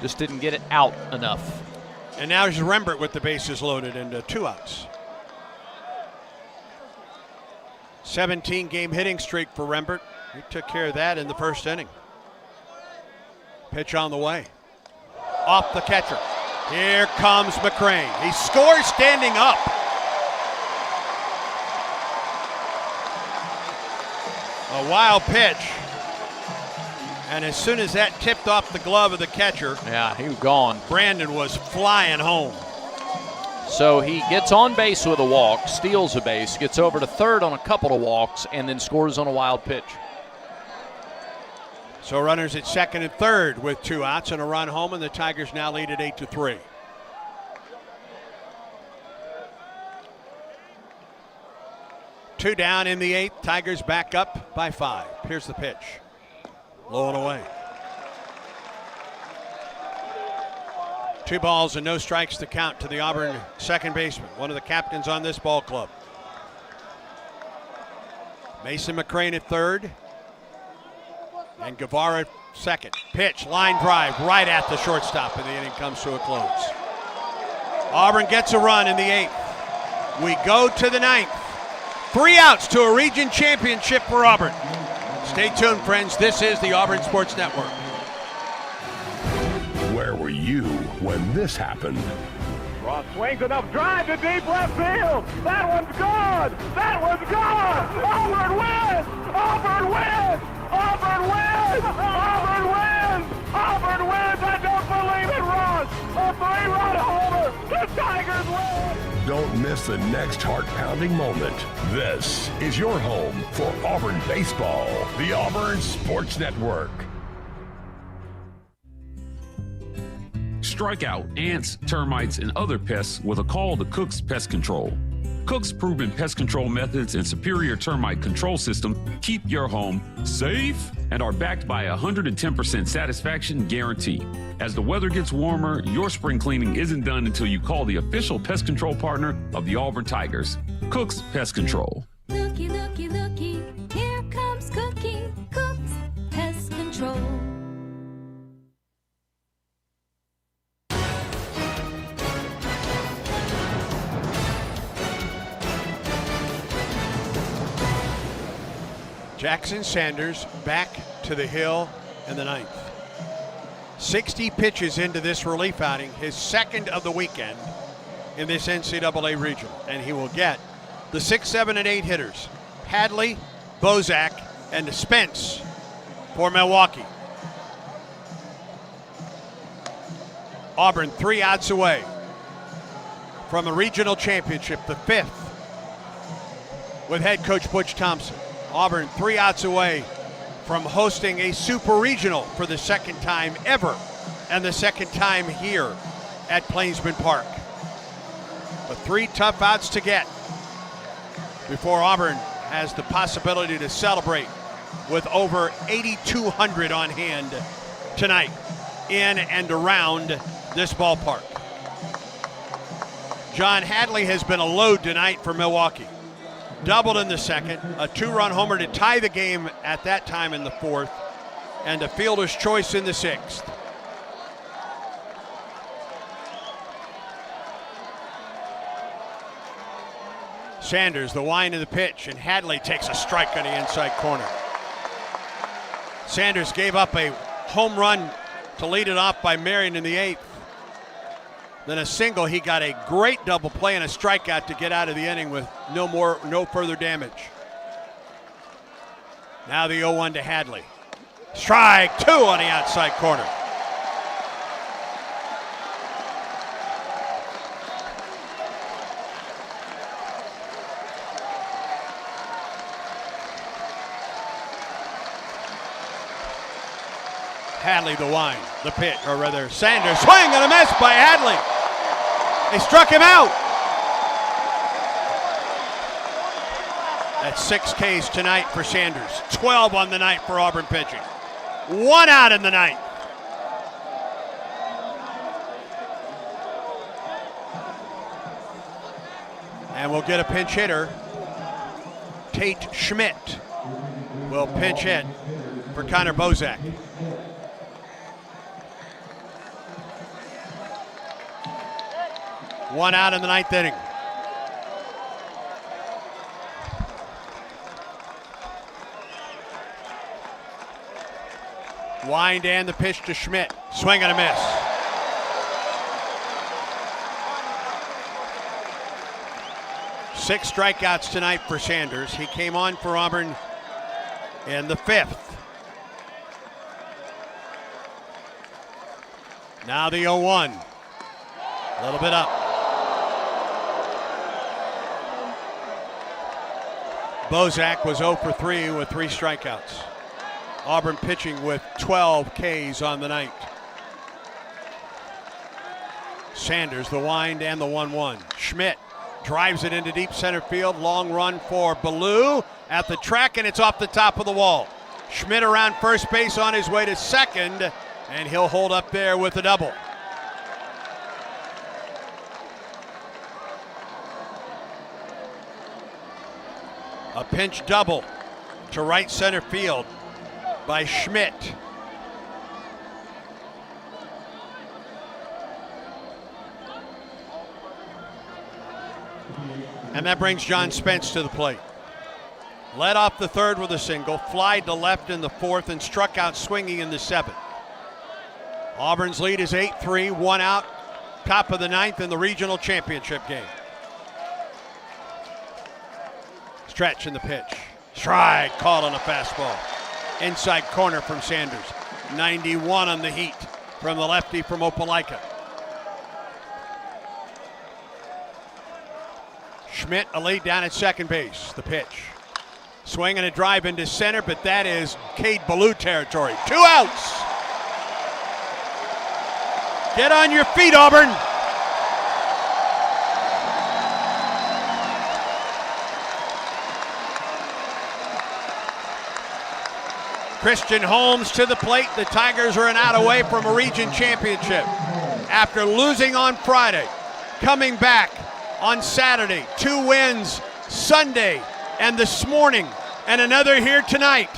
S6: Just didn't get it out enough.
S5: And now here's Rembert with the bases loaded and 2 outs. 17-game hitting streak for Rembert. He took care of that in the 1st inning. Pitch on the way. Off the catcher. Here comes McCrane. He scores standing up. A wild pitch. And as soon as that tipped off the glove of the catcher,
S6: yeah, he was gone.
S5: Brandon was flying home.
S6: So he gets on base with a walk, steals a base, gets over to third on a couple of walks, and then scores on a wild pitch.
S5: So runners at second and third with 2 outs and a run home, and the Tigers now lead at 8-3. Two down in the 8th. Tigers back up by 5. Here's the pitch. Low and away. 2 balls and no strikes to count to the Auburn second baseman, one of the captains on this ball club. Mason McCrane at third. And Guevara at second. Pitch, line drive, right at the shortstop, and the inning comes to a close. Auburn gets a run in the 8th. We go to the 9th. 3 outs to a region championship for Auburn. Stay tuned, friends. This is the Auburn Sports Network.
S4: Where were you when this happened?
S1: Ross swings enough drive to deep left field. That one's gone. That one's gone. Auburn wins. Auburn wins. Auburn wins. Auburn wins. Auburn wins. I don't believe it, Ross. A 3-run homer. The Tigers win.
S4: Don't miss the next heart-pounding moment. This is your home for Auburn baseball, the Auburn Sports Network.
S9: Strike out ants, termites, and other pests with a call to Cook's Pest Control. Cook's proven pest control methods and superior termite control system keep your home safe and are backed by a 110% satisfaction guarantee. As the weather gets warmer, your spring cleaning isn't done until you call the official pest control partner of the Auburn Tigers, Cook's Pest Control.
S22: Looky, looky, looky, here comes Cookie, Cook's Pest Control.
S5: Jackson Sanders back to the hill in the 9th. 60 pitches into this relief outing, his second of the weekend in this NCAA regional. And he will get the 6, 7, and 8 hitters, Hadley, Bozak, and Spence for Milwaukee. Auburn 3 outs away from a regional championship, the 5th, with head coach Butch Thompson. Auburn 3 outs away from hosting a super regional for the 2nd time ever, and the 2nd time here at Plainsman Park. But 3 tough outs to get before Auburn has the possibility to celebrate with over 8,200 on hand tonight in and around this ballpark. John Hadley has been a load tonight for Milwaukee. Doubled in the 2nd, a 2-run homer to tie the game at that time in the 4th, and a fielder's choice in the 6th. Sanders, the wind of the pitch, and Hadley takes a strike on the inside corner. Sanders gave up a home run to lead it off by Marion in the 8th. Then a single. He got a great double play and a strikeout to get out of the inning with no further damage. Now the 0-1 to Hadley. Strike 2 on the outside corner. Hadley the wind, the pitch, or rather Sanders swing and a miss by Hadley. They struck him out. That's 6 Ks tonight for Sanders. 12 on the night for Auburn pitching. 1 out in the ninth. And we'll get a pinch hitter. Tate Schmidt will pinch hit for Connor Bozak. One out in the 9th inning. Wind and the pitch to Schmidt. Swing and a miss. Six strikeouts tonight for Sanders. He came on for Auburn in the 5th. Now the 0-1. A little bit up. Bozak was 0 for 3 with 3 strikeouts. Auburn pitching with 12 Ks on the night. Sanders, the wind and the 1-1. Schmidt drives it into deep center field. Long run for Ballou at the track, and it's off the top of the wall. Schmidt around first base on his way to second, and he'll hold up there with a double. A pinch double to right center field by Schmidt. And that brings John Spence to the plate. Led off the 3rd with a single, flied to left in the 4th, and struck out swinging in the 7th. Auburn's lead is 8-3, 1 out, top of the 9th in the regional championship game. Stretch in the pitch. Strike called on a fastball. Inside corner from Sanders. 91 on the heat from the lefty from Opelika. Schmidt a lead down at second base. The pitch. Swing and a drive into center, but that is Cade Ballou territory. 2 outs. Get on your feet, Auburn. Christian Holmes to the plate. The Tigers are an out away from a region championship. After losing on Friday, coming back on Saturday, 2 wins Sunday and this morning, and another here tonight.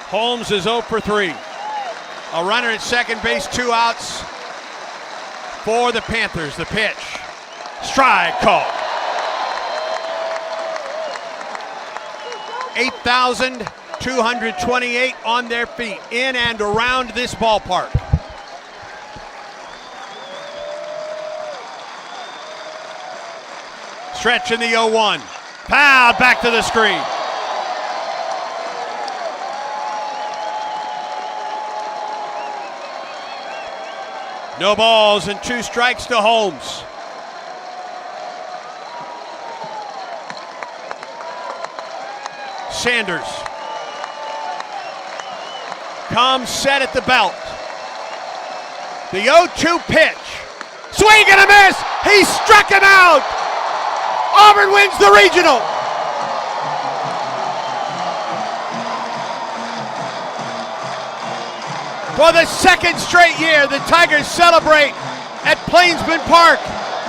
S5: Holmes is 0 for 3. A runner at second base, 2 outs for the Panthers. The pitch. Strike call. 8,228 on their feet in and around this ballpark. Stretch in the 0-1. Fouled back to the screen. No balls and 2 strikes to Holmes. Sanders comes set at the belt. The 0-2 pitch. Swing and a miss. He struck him out. Auburn wins the regional. For the 2nd straight year, the Tigers celebrate at Plainsman Park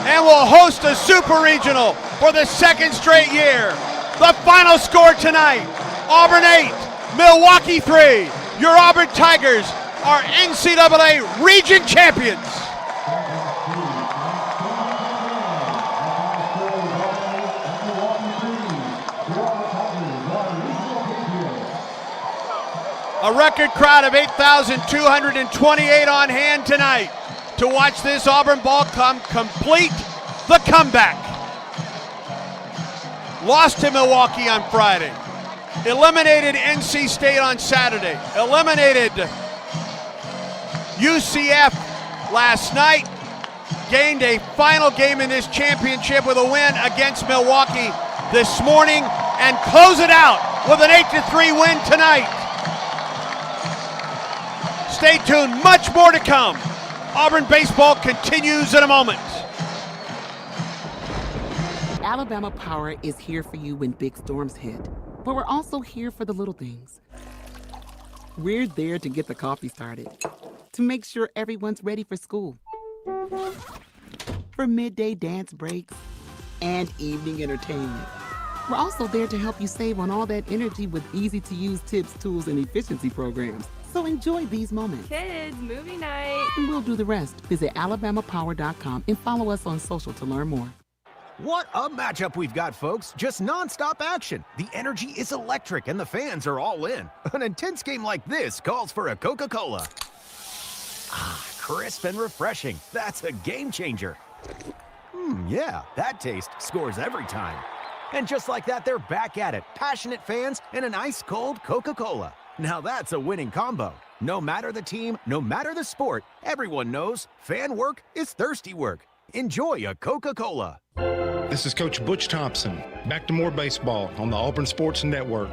S5: and will host a super regional for the 2nd straight year. The final score tonight, Auburn 8, Milwaukee 3. Your Auburn Tigers are NCAA region champions. A record crowd of 8,228 on hand tonight to watch this Auburn ball complete the comeback. Lost to Milwaukee on Friday. Eliminated NC State on Saturday. Eliminated UCF last night. Gained a final game in this championship with a win against Milwaukee this morning, and close it out with an 8-3 win tonight. Stay tuned, much more to come. Auburn baseball continues in a moment.
S3: Alabama Power is here for you when big storms hit, but we're also here for the little things. We're there to get the coffee started, to make sure everyone's ready for school, for midday dance breaks, and evening entertainment. We're also there to help you save on all that energy with easy-to-use tips, tools, and efficiency programs. So enjoy these moments.
S20: Kids, movie night.
S3: And we'll do the rest. Visit alabamapower.com and follow us on social to learn more.
S18: What a matchup we've got, folks. Just nonstop action. The energy is electric and the fans are all in. An intense game like this calls for a Coca-Cola. Ah, crisp and refreshing. That's a game changer. Yeah, that taste scores every time. And just like that, they're back at it. Passionate fans and an ice-cold Coca-Cola. Now that's a winning combo. No matter the team, no matter the sport, everyone knows fan work is thirsty work. Enjoy a Coca-Cola.
S21: This is Coach Butch Thompson. Back to more baseball on the Auburn Sports Network.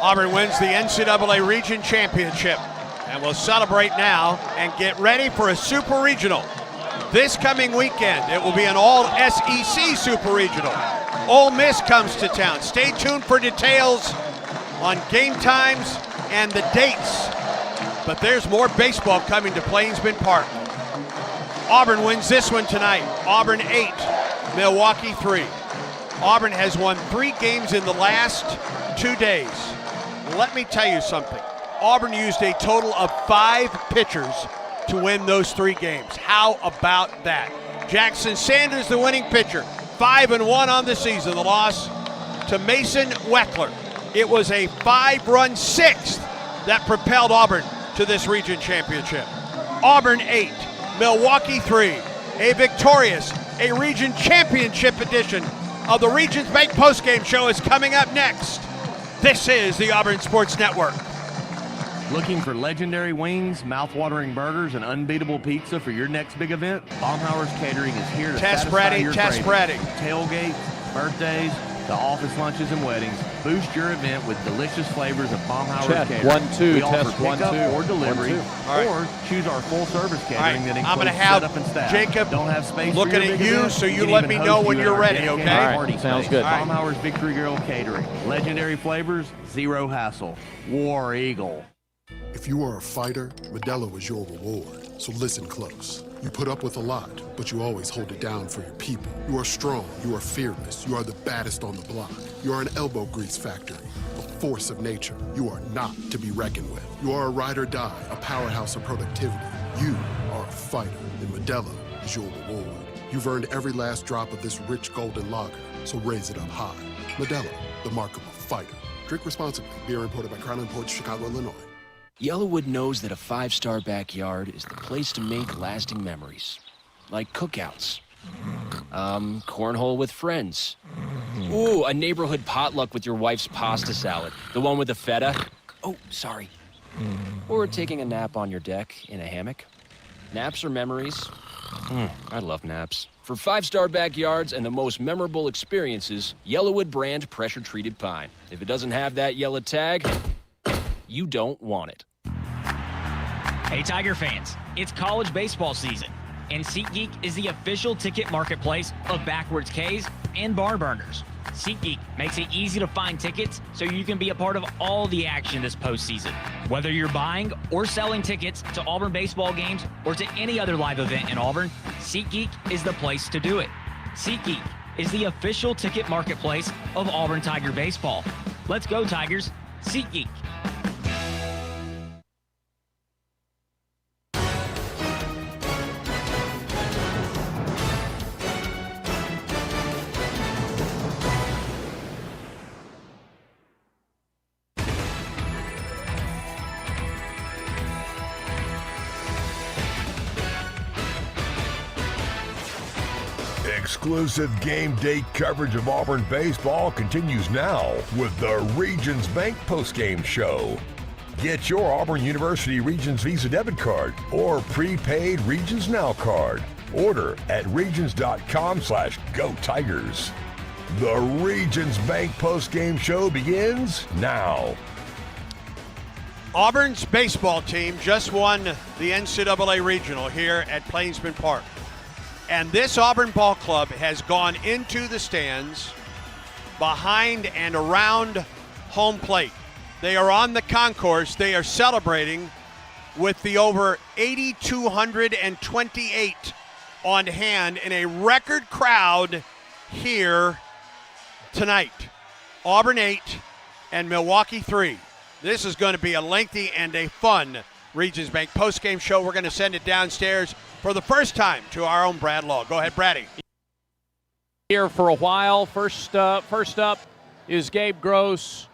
S5: Auburn wins the NCAA Region Championship and will celebrate now and get ready for a Super Regional. This coming weekend, it will be an all-SEC Super Regional. Ole Miss comes to town. Stay tuned for details on game times and the dates. But there's more baseball coming to Plainsman Park. Auburn wins this one tonight. Auburn 8, Milwaukee 3. Auburn has won 3 games in the last 2 days. Let me tell you something. Auburn used a total of 5 pitchers to win those 3 games. How about that? Jackson Sanders, the winning pitcher, 5-1 on the season. The loss to Mason Weckler. It was a 5-run sixth that propelled Auburn to this region championship. Auburn 8, Milwaukee 3. A victorious, a region championship edition of the Regions Bank postgame show is coming up next. This is the Auburn Sports Network.
S23: Looking for legendary wings, mouth-watering burgers, and unbeatable pizza for your next big event? Baumhauer's Catering is here to satisfy your cravings. Tailgates, birthdays, to office lunches and weddings. Boost your event with delicious flavors of Baumhauer's Catering.
S6: 1, 2,
S23: we
S6: test
S23: offer
S6: 1, 2
S23: or delivery,
S5: or
S23: choose our full-service catering that
S5: I'm
S23: includes
S5: going to have
S23: setup and staff.
S5: Jacob
S23: Don't have space
S5: looking
S23: for your
S5: at
S23: big
S5: you,
S23: event?
S5: so you
S23: can
S5: let
S23: even
S5: me know
S23: host
S5: when
S23: you
S5: you're
S23: in our
S5: ready,
S23: dedicated
S5: okay?
S23: party
S6: Sounds
S23: space.
S6: good.
S23: Baumhauer's Victory Grill Catering. Legendary flavors, zero hassle. War Eagle.
S24: If you are a fighter, Modelo is your reward. So listen close. You put up with a lot, but you always hold it down for your people. You are strong, you are fearless, you are the baddest on the block. You are an elbow grease factory, a force of nature. You are not to be reckoned with. You are a ride or die, a powerhouse of productivity. You are a fighter, and Modelo is your reward. You've earned every last drop of this rich golden lager, so raise it up high. Modelo, the mark of a fighter. Drink responsibly. Beer imported by Crown Imports, Chicago, Illinois.
S25: Yellowwood knows that a 5-star backyard is the place to make lasting memories. Like cookouts. Cornhole with friends. Ooh, a neighborhood potluck with your wife's pasta salad. The one with the feta. Oh, sorry. Or taking a nap on your deck in a hammock. Naps are memories. I love naps. For 5-star backyards and the most memorable experiences, Yellowwood brand pressure-treated pine. If it doesn't have that yellow tag, you don't want it.
S11: Hey, Tiger fans, it's college baseball season, and SeatGeek is the official ticket marketplace of Backwards K's and Barn Burners. SeatGeek makes it easy to find tickets so you can be a part of all the action this postseason. Whether you're buying or selling tickets to Auburn baseball games or to any other live event in Auburn, SeatGeek is the place to do it. SeatGeek is the official ticket marketplace of Auburn Tiger baseball. Let's go, Tigers. SeatGeek.
S4: Exclusive game day coverage of Auburn baseball continues now with the Regions Bank postgame show. Get your Auburn University Regions Visa debit card or prepaid Regions Now card. Order at regions.com/Go Tigers. The Regions Bank postgame show begins now.
S5: Auburn's baseball team just won the NCAA Regional here at Plainsman Park. And this Auburn ball club has gone into the stands behind and around home plate. They are on the concourse. They are celebrating with the over 8,228 on hand in a record crowd here tonight. Auburn 8 and Milwaukee 3. This is going to be a lengthy and a fun Regions Bank postgame show. We're going to send it downstairs for the first time to our own Brad Law. Go ahead, Braddy.
S6: Here for a while. First up is Gabe Gross.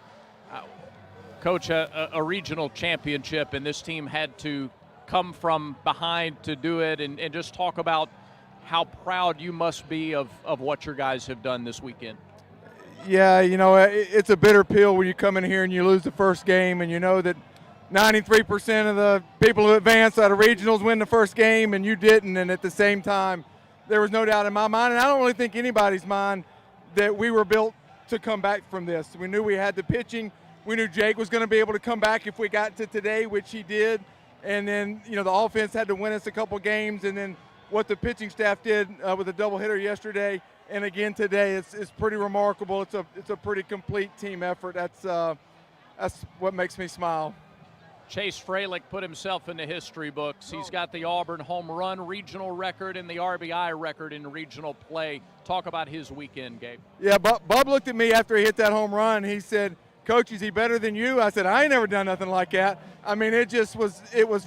S6: Coach, a regional championship, and this team had to come from behind to do it, and just talk about how proud you must be of what your guys have done this weekend.
S8: Yeah, you know, it's a bitter pill when you come in here and you lose the first game, and you know that 93% of the people who advance out of regionals win the first game, and you didn't. And at the same time, there was no doubt in my mind, and I don't really think anybody's mind, that we were built to come back from this. We knew we had the pitching. We knew Jake was going to be able to come back if we got to today, which he did. And then, you know, the offense had to win us a couple games, and then what the pitching staff did with a doubleheader yesterday and again today, it's pretty remarkable. It's a pretty complete team effort. That's what makes me smile.
S6: Chase Freilich put himself in the history books. He's got the Auburn home run regional record and the RBI record in regional play. Talk about his weekend, Gabe.
S8: Yeah, Bub looked at me after he hit that home run. He said, "Coach, is he better than you?" I said, "I ain't never done nothing like that." I mean, it was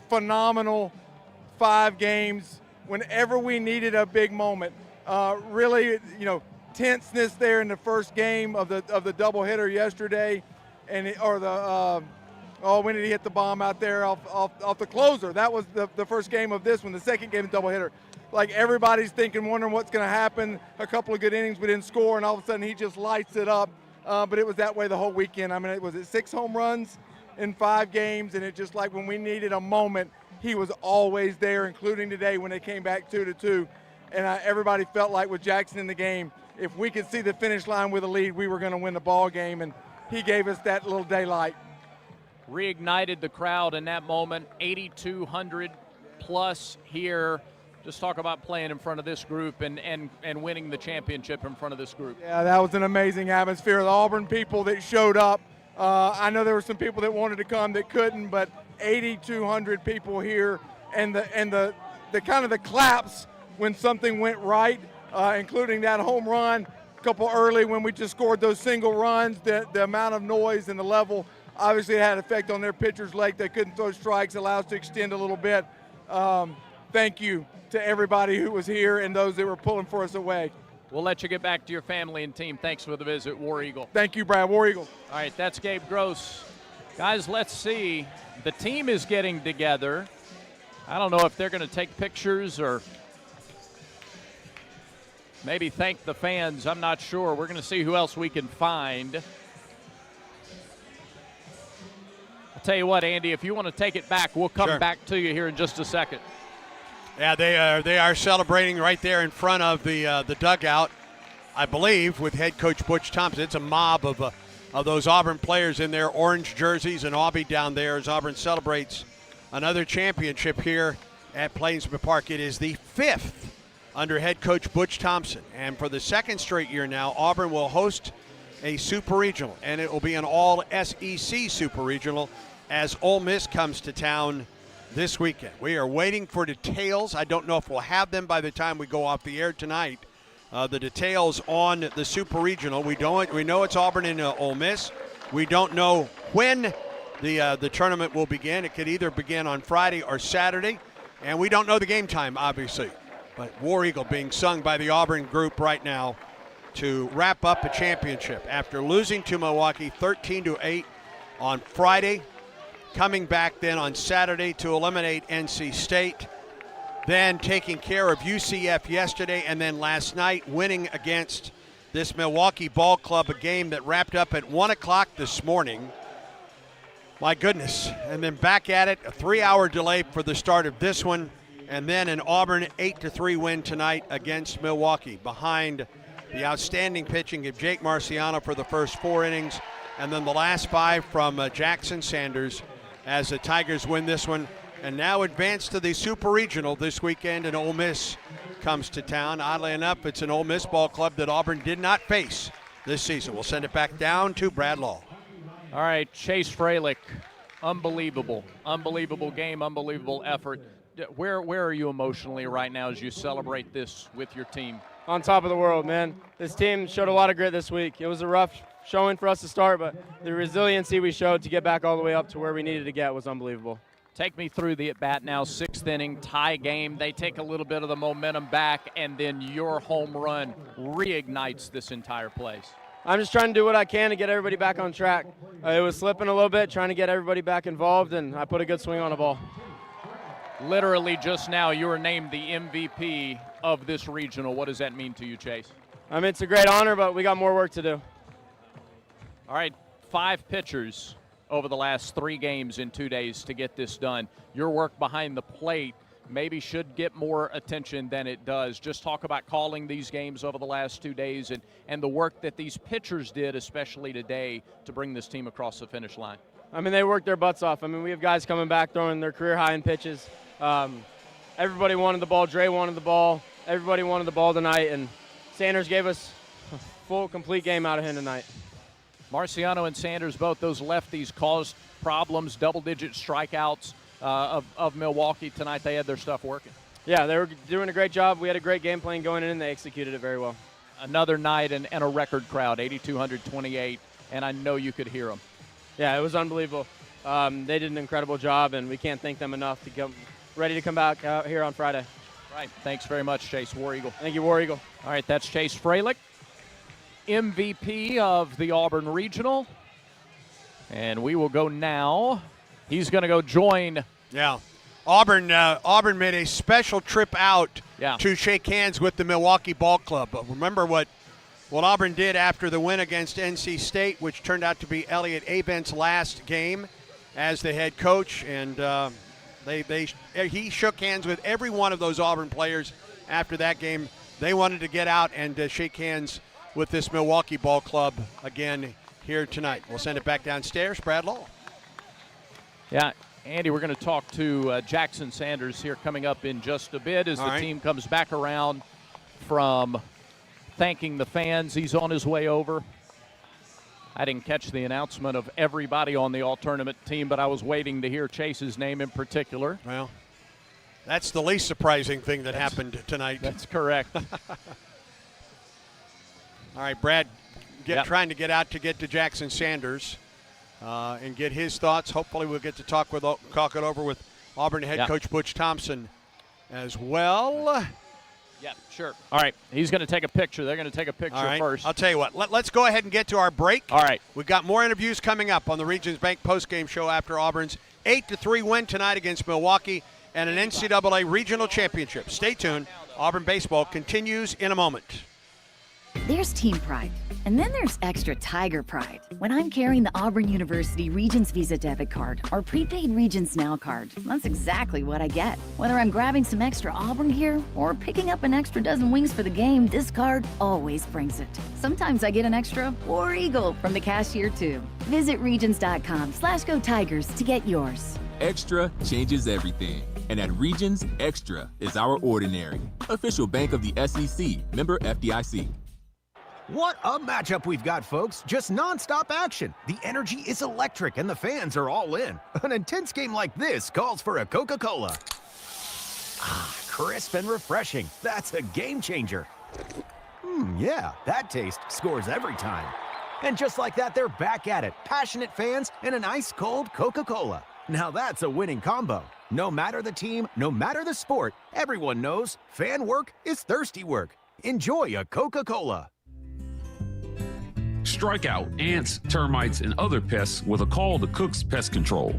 S8: phenomenal. 5 games whenever we needed a big moment. Really, you know, tenseness there in the first game of the doubleheader yesterday, and when did he hit the bomb out there off the closer? That was the first game of this one. The second game, the doubleheader. Like, everybody's wondering what's going to happen. A couple of good innings, we didn't score, and all of a sudden he just lights it up. But it was that way the whole weekend. I mean, it was 6 home runs in 5 games, and it just like when we needed a moment, he was always there, including today when they came back 2-2. And everybody felt like with Jackson in the game, if we could see the finish line with a lead, we were going to win the ball game, and he gave us that little daylight.
S6: Reignited the crowd in that moment. 8,200 plus here. Just talk about playing in front of this group and winning the championship in front of this group.
S8: Yeah, that was an amazing atmosphere. The Auburn people that showed up, I know there were some people that wanted to come that couldn't, but 8,200 people here, and the kind of the claps when something went right, including that home run a couple early when we just scored those single runs. The amount of noise and the level obviously had an effect on their pitcher's leg. They couldn't throw strikes, allowed us to extend a little bit. Thank you to everybody who was here and those that were pulling for us away.
S6: We'll let you get back to your family and team. Thanks for the visit, War Eagle.
S8: Thank you, Brad. War Eagle.
S6: All right, that's Gabe Gross. Guys, let's see. The team is getting together. I don't know if they're going to take pictures or maybe thank the fans. I'm not sure. We're going to see who else we can find. I'll tell you what, Andy, if you want to take it back, we'll come back to you here in just a second.
S5: Yeah, they are celebrating right there in front of the dugout, I believe, with head coach Butch Thompson. It's a mob of those Auburn players in their orange jerseys and Aubie down there as Auburn celebrates another championship here at Plainsman Park. It is the 5th under head coach Butch Thompson, and for the 2nd straight year now, Auburn will host a Super Regional, and it will be an all-SEC Super Regional as Ole Miss comes to town this weekend. We are waiting for details. I don't know if we'll have them by the time we go off the air tonight. The details on the Super Regional. We know it's Auburn and Ole Miss. We don't know when the tournament will begin. It could either begin on Friday or Saturday, and we don't know the game time, obviously. But War Eagle being sung by the Auburn group right now to wrap up a championship after losing to Milwaukee 13-8 on Friday, coming back then on Saturday to eliminate NC State. then taking care of UCF yesterday, and then last night winning against this Milwaukee ball club, a game that wrapped up at 1 o'clock this morning. My goodness. And then back at it, a 3-hour delay for the start of this one, and then an Auburn 8-3 win tonight against Milwaukee, behind the outstanding pitching of Jake Marciano for the first 4 innings, and then the last 5 from Jackson Sanders, as the Tigers win this one and now advance to the Super Regional this weekend, and Ole Miss comes to town. Oddly enough, it's an Ole Miss ball club that Auburn did not face this season. We'll send it back down to Brad Law.
S6: All right, Chase Freilich, unbelievable game, unbelievable effort. Where are you emotionally right now as you celebrate this with your team?
S7: On top of the world, man. This team showed a lot of grit this week. It was a rough showing for us to start, but the resiliency we showed to get back all the way up to where we needed to get was unbelievable.
S6: Take me through the at-bat now, 6th inning, tie game. They take a little bit of the momentum back, and then your home run reignites this entire place.
S7: I'm just trying to do what I can to get everybody back on track. It was slipping a little bit, trying to get everybody back involved, and I put a good swing on the ball.
S6: Literally just now, you were named the MVP of this regional. What does that mean to you, Chase?
S7: I mean, it's a great honor, but we got more work to do.
S6: All right, 5 pitchers over the last 3 games in 2 days to get this done. Your work behind the plate maybe should get more attention than it does. Just talk about calling these games over the last 2 days and the work that these pitchers did, especially today, to bring this team across the finish line.
S7: I mean, they worked their butts off. I mean, we have guys coming back throwing their career high in pitches. Everybody wanted the ball. Dre wanted the ball. Everybody wanted the ball tonight, and Sanders gave us a full, complete game out of him tonight.
S6: Marciano and Sanders, both those lefties, caused problems, double-digit strikeouts of Milwaukee tonight. They had their stuff working.
S7: Yeah, they were doing a great job. We had a great game plan going in, and they executed it very well.
S6: Another night and a record crowd, 8,228, and I know you could hear them.
S7: Yeah, it was unbelievable. They did an incredible job, and we can't thank them enough to get ready to come back out here on Friday.
S6: Right. Thanks very much, Chase. War Eagle.
S7: Thank you, War Eagle.
S6: All right, that's Chase Freilich, MVP of the Auburn Regional. And we will go now. He's going to go join.
S5: Yeah. Auburn made a special trip out to shake hands with the Milwaukee Ball Club. But remember what Auburn did after the win against NC State, which turned out to be Elliott Avent's last game as the head coach. And he shook hands with every one of those Auburn players after that game. They wanted to get out and shake hands with this Milwaukee Ball Club again here tonight. We'll send it back downstairs. Brad Law.
S6: Yeah, Andy, we're going to talk to Jackson Sanders here coming up in just a bit as the team comes back around from thanking the fans. He's on his way over. I didn't catch the announcement of everybody on the all-tournament team, but I was waiting to hear Chase's name in particular.
S5: Well, that's the least surprising thing that happened tonight.
S6: That's correct.
S5: All right, Brad, trying to get out to get to Jackson Sanders and get his thoughts. Hopefully we'll get to talk it over with Auburn head coach Butch Thompson as well.
S6: Yeah, sure. All right, he's going to take a picture. They're going to take a picture first.
S5: I'll tell you what. Let's go ahead and get to our break.
S6: All right.
S5: We've got more interviews coming up on the Regions Bank postgame show after Auburn's 8-3 win tonight against Milwaukee and an NCAA regional championship. Stay tuned. Auburn baseball continues in a moment.
S14: There's team pride, and then there's extra Tiger pride. When I'm carrying the Auburn University Regents Visa debit card or prepaid Regents Now card, that's exactly what I get. Whether I'm grabbing some extra Auburn gear or picking up an extra dozen wings for the game, this card always brings it. Sometimes I get an extra War Eagle from the cashier too. Visit Regions.com/Go Tigers to get yours.
S15: Extra changes everything. And at Regions, Extra is our ordinary. Official bank of the SEC, member FDIC.
S18: What a matchup we've got, folks. Just nonstop action. The energy is electric and the fans are all in. An intense game like this calls for a Coca-Cola. Ah, crisp and refreshing. That's a game changer. Yeah, that taste scores every time. And just like that, they're back at it. Passionate fans and an ice-cold Coca-Cola. Now that's a winning combo. No matter the team, no matter the sport, everyone knows fan work is thirsty work. Enjoy a Coca-Cola.
S9: Strike out ants, termites, and other pests with a call to Cook's Pest Control.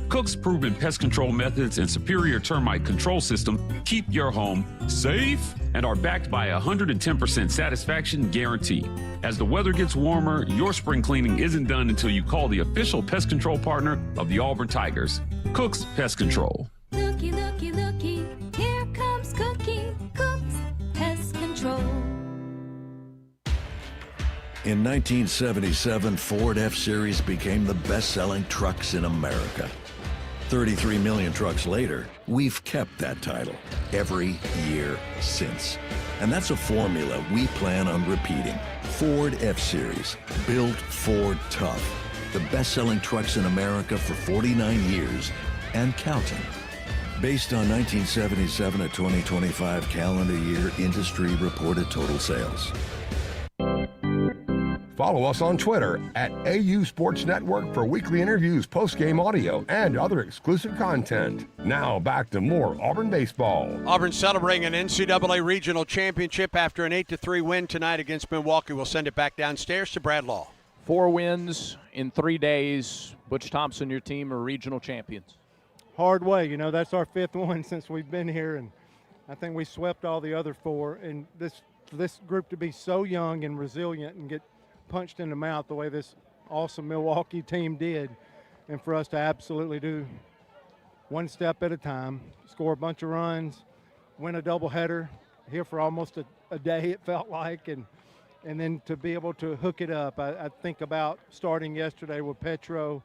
S9: Cook's proven pest control methods and superior termite control system keep your home safe and are backed by a 110% satisfaction guarantee. As the weather gets warmer, your spring cleaning isn't done until you call the official pest control partner of the Auburn Tigers, Cook's Pest Control.
S22: Looky, looky, looky, here comes Cookie, Cook's Pest Control.
S10: In 1977, Ford F-Series became the best-selling trucks in America. 33 million trucks later, we've kept that title every year since. And that's a formula we plan on repeating. Ford F-Series, built Ford tough. The best-selling trucks in America for 49 years and counting. Based on 1977 to 2025 calendar year industry reported total sales.
S4: Follow us on Twitter at AU Sports Network for weekly interviews, post-game audio, and other exclusive content. Now back to more Auburn baseball.
S5: Auburn celebrating an NCAA regional championship after an 8-3 win tonight against Milwaukee. We'll send it back downstairs to Brad Law.
S6: 4 wins in 3 days. Butch Thompson, your team are regional champions.
S13: Hard way, that's our 5th one since we've been here, and I think we swept all the other 4. And this group to be so young and resilient and get punched in the mouth the way this awesome Milwaukee team did, and for us to absolutely do one step at a time, score a bunch of runs, win a doubleheader here for almost a day it felt like, and then to be able to hook it up. I think about starting yesterday with Petro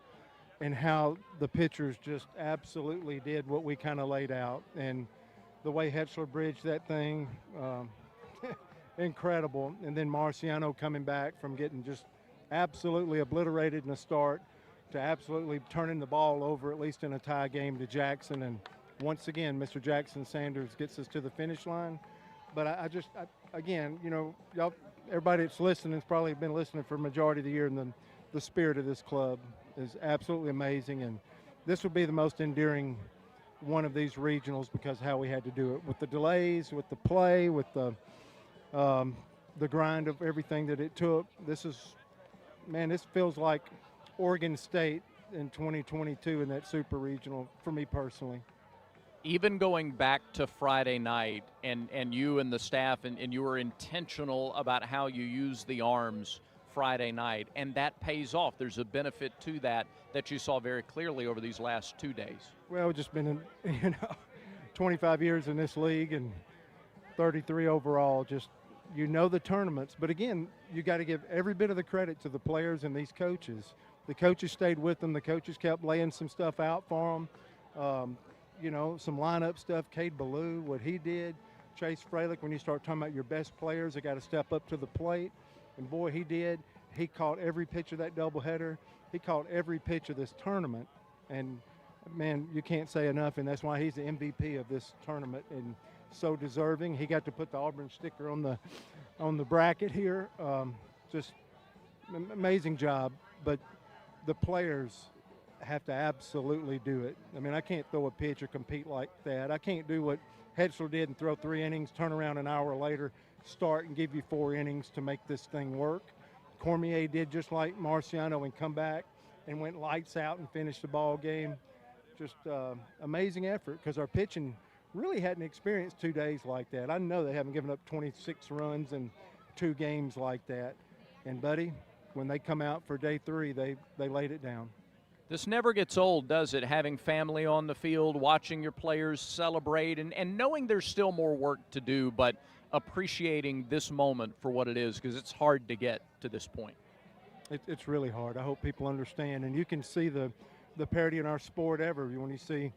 S13: and how the pitchers just absolutely did what we kind of laid out, and the way Hetzler bridged that thing, incredible. And then Marciano coming back from getting just absolutely obliterated in the start to absolutely turning the ball over, at least in a tie game, to Jackson. And once again, Mr. Jackson Sanders gets us to the finish line. But again, y'all, everybody that's listening has probably been listening for a majority of the year, and the spirit of this club is absolutely amazing. And this would be the most endearing one of these regionals because of how we had to do it, with the delays, with the play, with the grind of everything that it took. This feels like Oregon State in 2022 in that super regional for me personally.
S6: Even going back to Friday night, and you and the staff, and you were intentional about how you use the arms Friday night, and that pays off. There's a benefit to that you saw very clearly over these last 2 days.
S13: Well, it's just been 25 years in this league and 33 overall. Just the tournaments, but again, you got to give every bit of the credit to the players and these coaches. The coaches stayed with them. The coaches kept laying some stuff out for them. Some lineup stuff. Cade Ballou, what he did. Chase Fralick, when you start talking about your best players, they got to step up to the plate. And boy, he did. He caught every pitch of that doubleheader. He caught every pitch of this tournament. And, man, you can't say enough, and that's why he's the MVP of this tournament and so deserving. He got to put the Auburn sticker on the bracket here. Just amazing job. But the players have to absolutely do it. I mean, I can't throw a pitch or compete like that. I can't do what Hetzler did and throw 3 innings, turn around an hour later, start and give you 4 innings to make this thing work. Cormier did just like Marciano and come back and went lights out and finished the ball game. Just amazing effort because our pitching really hadn't experienced 2 days like that. I know they haven't given up 26 runs in 2 games like that. And, buddy, when they come out for day 3, they laid it down.
S6: This never gets old, does it? Having family on the field, watching your players celebrate, and knowing there's still more work to do, but appreciating this moment for what it is, because it's hard to get to this point.
S13: It's really hard. I hope people understand. And you can see the parity in our sport ever. When you see,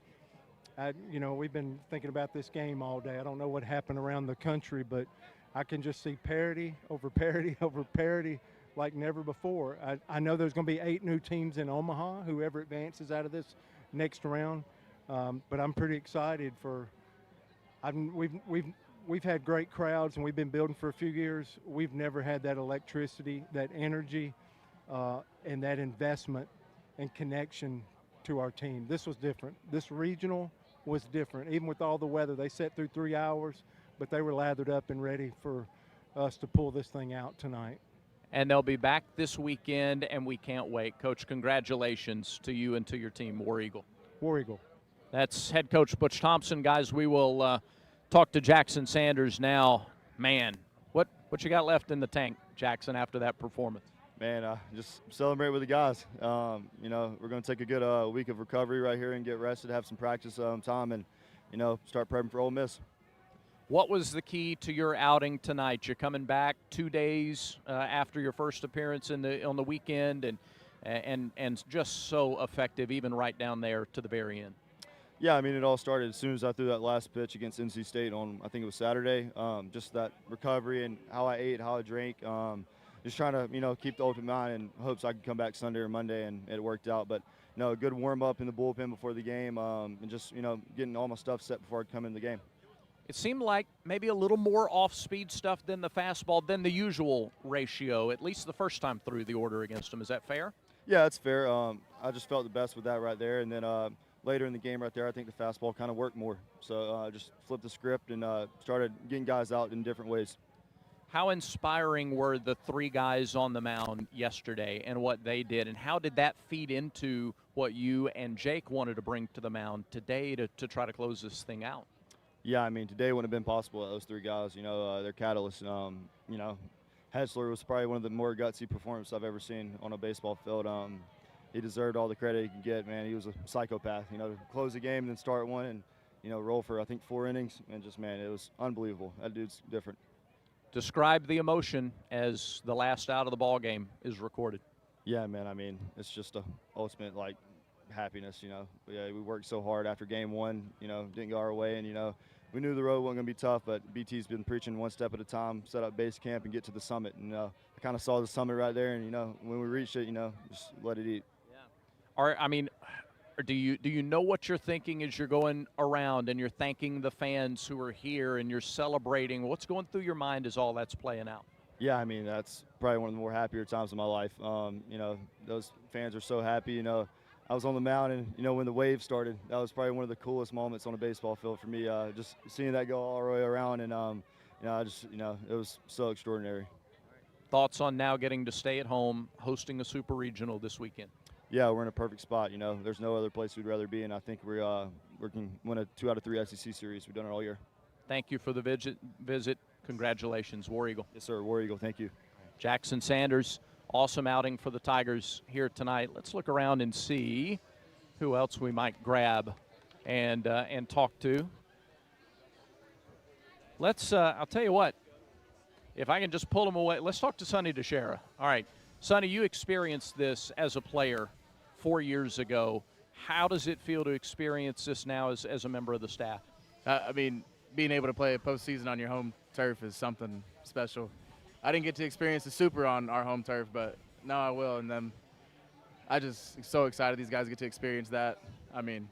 S13: we've been thinking about this game all day. I don't know what happened around the country, but I can just see parity over parity over parity like never before. I know there's going to be 8 new teams in Omaha, whoever advances out of this next round. But I'm pretty excited for. We've had great crowds, and we've been building for a few years. We've never had that electricity, that energy, and that investment and connection to our team. This was different. This regional was different. Even with all the weather, they sat through 3 hours, but they were lathered up and ready for us to pull this thing out tonight.
S6: And they'll be back this weekend, and we can't wait. Coach, congratulations to you and to your team, War Eagle.
S13: War Eagle.
S6: That's head coach Butch Thompson. Guys, we will talk to Jackson Sanders now. Man, what you got left in the tank, Jackson, after that performance?
S12: Man, just celebrate with the guys. You know, we're going to take a good week of recovery right here and get rested, have some practice time, and, you know, start prepping for Ole Miss.
S6: What was the key to your outing tonight? You're coming back 2 days after your first appearance on the weekend, and just so effective, even right down there to the very end.
S12: Yeah, I mean, it all started as soon as I threw that last pitch against NC State on, I think it was Saturday. Just that recovery and how I ate, how I drank. Just trying to, you know, keep the open mind in hopes I could come back Sunday or Monday, and it worked out. But, you know, a good warm-up in the bullpen before the game, and just, you know, getting all my stuff set before I come in the game.
S6: It seemed like maybe a little more off-speed stuff than the fastball, than the usual ratio, at least the first time through the order against him. Is that fair?
S12: Yeah, that's fair. I just felt the best with that right there. And then later in the game right there, I think the fastball kind of worked more. So I just flipped the script and started getting guys out in different ways.
S6: How inspiring were the 3 guys on the mound yesterday and what they did, and how did that feed into what you and Jake wanted to bring to the mound today to try to close this thing out?
S12: Yeah, I mean, today wouldn't have been possible without those 3 guys. You know, they're catalysts. You know, Hessler was probably one of the more gutsy performances I've ever seen on a baseball field. He deserved all the credit he could get, man. He was a psychopath, you know, to close the game and then start one and, you know, roll for, I think, 4 innings. And just, man, it was unbelievable. That dude's different.
S6: Describe the emotion as the last out of the ball game is recorded.
S12: Yeah, man, I mean, it's just a ultimate, like, happiness, you know. Yeah, we worked so hard after game 1, you know, didn't go our way, and, you know, we knew the road wasn't going to be tough, but BT's been preaching one step at a time, set up base camp and get to the summit. And I kind of saw the summit right there, and, you know, when we reached it, you know, just let it eat.
S6: Do you know what you're thinking as you're going around and you're thanking the fans who are here and you're celebrating? What's going through your mind as all that's playing out?
S12: Yeah, I mean, that's probably one of the more happier times of my life. You know, those fans are so happy. You know, I was on the mound, and, you know, when the wave started, that was probably one of the coolest moments on a baseball field for me. Just seeing that go all the way around, and, you know, it was so extraordinary.
S6: Thoughts on now getting to stay at home, hosting a super regional this weekend?
S12: Yeah, we're in a perfect spot. You know, there's no other place we'd rather be, and I think we can win a 2 out of 3 SEC series. We've done it all year.
S6: Thank you for the visit. Congratulations, War Eagle.
S12: Yes, sir. War Eagle. Thank you.
S6: Jackson Sanders, awesome outing for the Tigers here tonight. Let's look around and see who else we might grab and talk to. Let's. I'll tell you what. If I can just pull them away, let's talk to Sonny DeShera. All right, Sonny, you experienced this as a player 4 years ago. How does it feel to experience this now as a member of the staff?
S16: I mean, being able to play a postseason on your home turf is something special. I didn't get to experience the Super on our home turf, but now I will, and then I just so excited these guys get to experience that. I mean,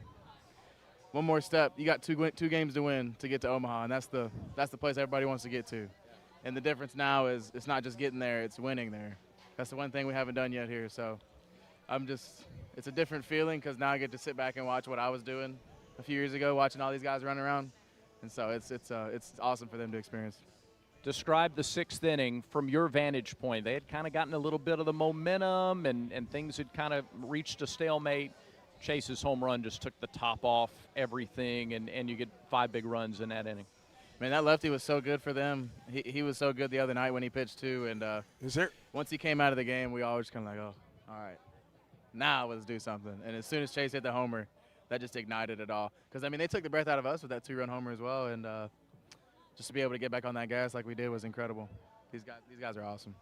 S16: one more step. You got two games to win to get to Omaha, and that's the place everybody wants to get to. And the difference now is it's not just getting there, it's winning there. That's the one thing we haven't done yet here. So it's a different feeling because now I get to sit back and watch what I was doing a few years ago, watching all these guys run around. And so it's awesome for them to experience.
S6: Describe the 6th inning from your vantage point. They had kind of gotten a little bit of the momentum and things had kind of reached a stalemate. Chase's home run just took the top off everything, and you get 5 big runs in that inning.
S16: Man, that lefty was so good for them. He was so good the other night when he pitched too. And once he came out of the game, we all were just kind of like, oh, all right, now let's do something. And as soon as Chase hit the homer, that just ignited it all. Because, I mean, they took the breath out of us with that 2-run homer as well. And just to be able to get back on that gas like we did was incredible. These guys are awesome.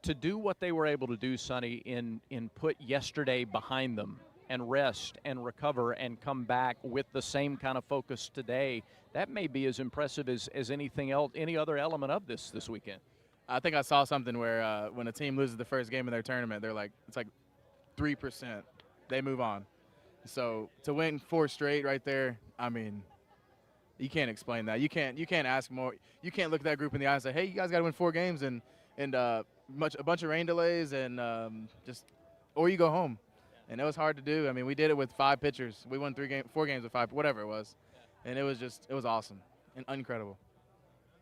S6: To do what they were able to do, Sonny, in put yesterday behind them and rest and recover and come back with the same kind of focus today, that may be as impressive as anything else, any other element of this weekend.
S16: I think I saw something where when a team loses the first game of their tournament, it's like 3%. They move on. So to win 4 straight right there, I mean, you can't explain that. You can't ask more. You can't look at that group in the eye and say, hey, you guys got to win 4 games and a bunch of rain delays and or you go home. And it was hard to do. I mean, we did it with 5 pitchers. We won 4 games with 5, whatever it was. And it was awesome and incredible.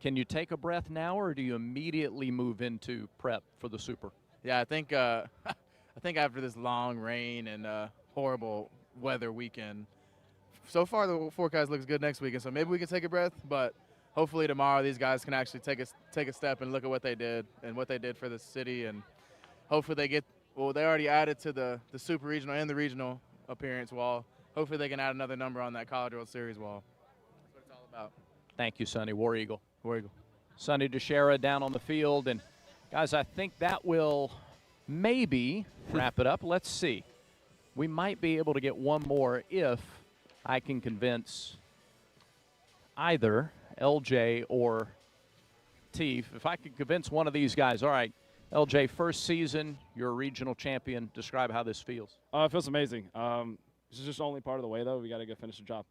S6: Can you take a breath now, or do you immediately move into prep for the Super?
S16: Yeah, I think after this long rain and horrible weather weekend. So far, the forecast looks good next weekend, so maybe we can take a breath. But hopefully tomorrow, these guys can actually take a step and look at what they did and what they did for the city, and hopefully they get. Well, they already added to the Super Regional and the Regional appearance wall. Hopefully they can add another number on that College World Series wall. That's what it's all about.
S6: Thank you, Sonny. War Eagle.
S16: War Eagle.
S6: Sonny DeShera down on the field. And, guys, I think that will maybe wrap it up. Let's see. We might be able to get one more if I can convince either LJ or Teef. If I could convince one of these guys, all right, LJ, first season, you're a regional champion. Describe how this feels.
S1: It feels amazing. This is just only part of the way, though. We got to go finish the job.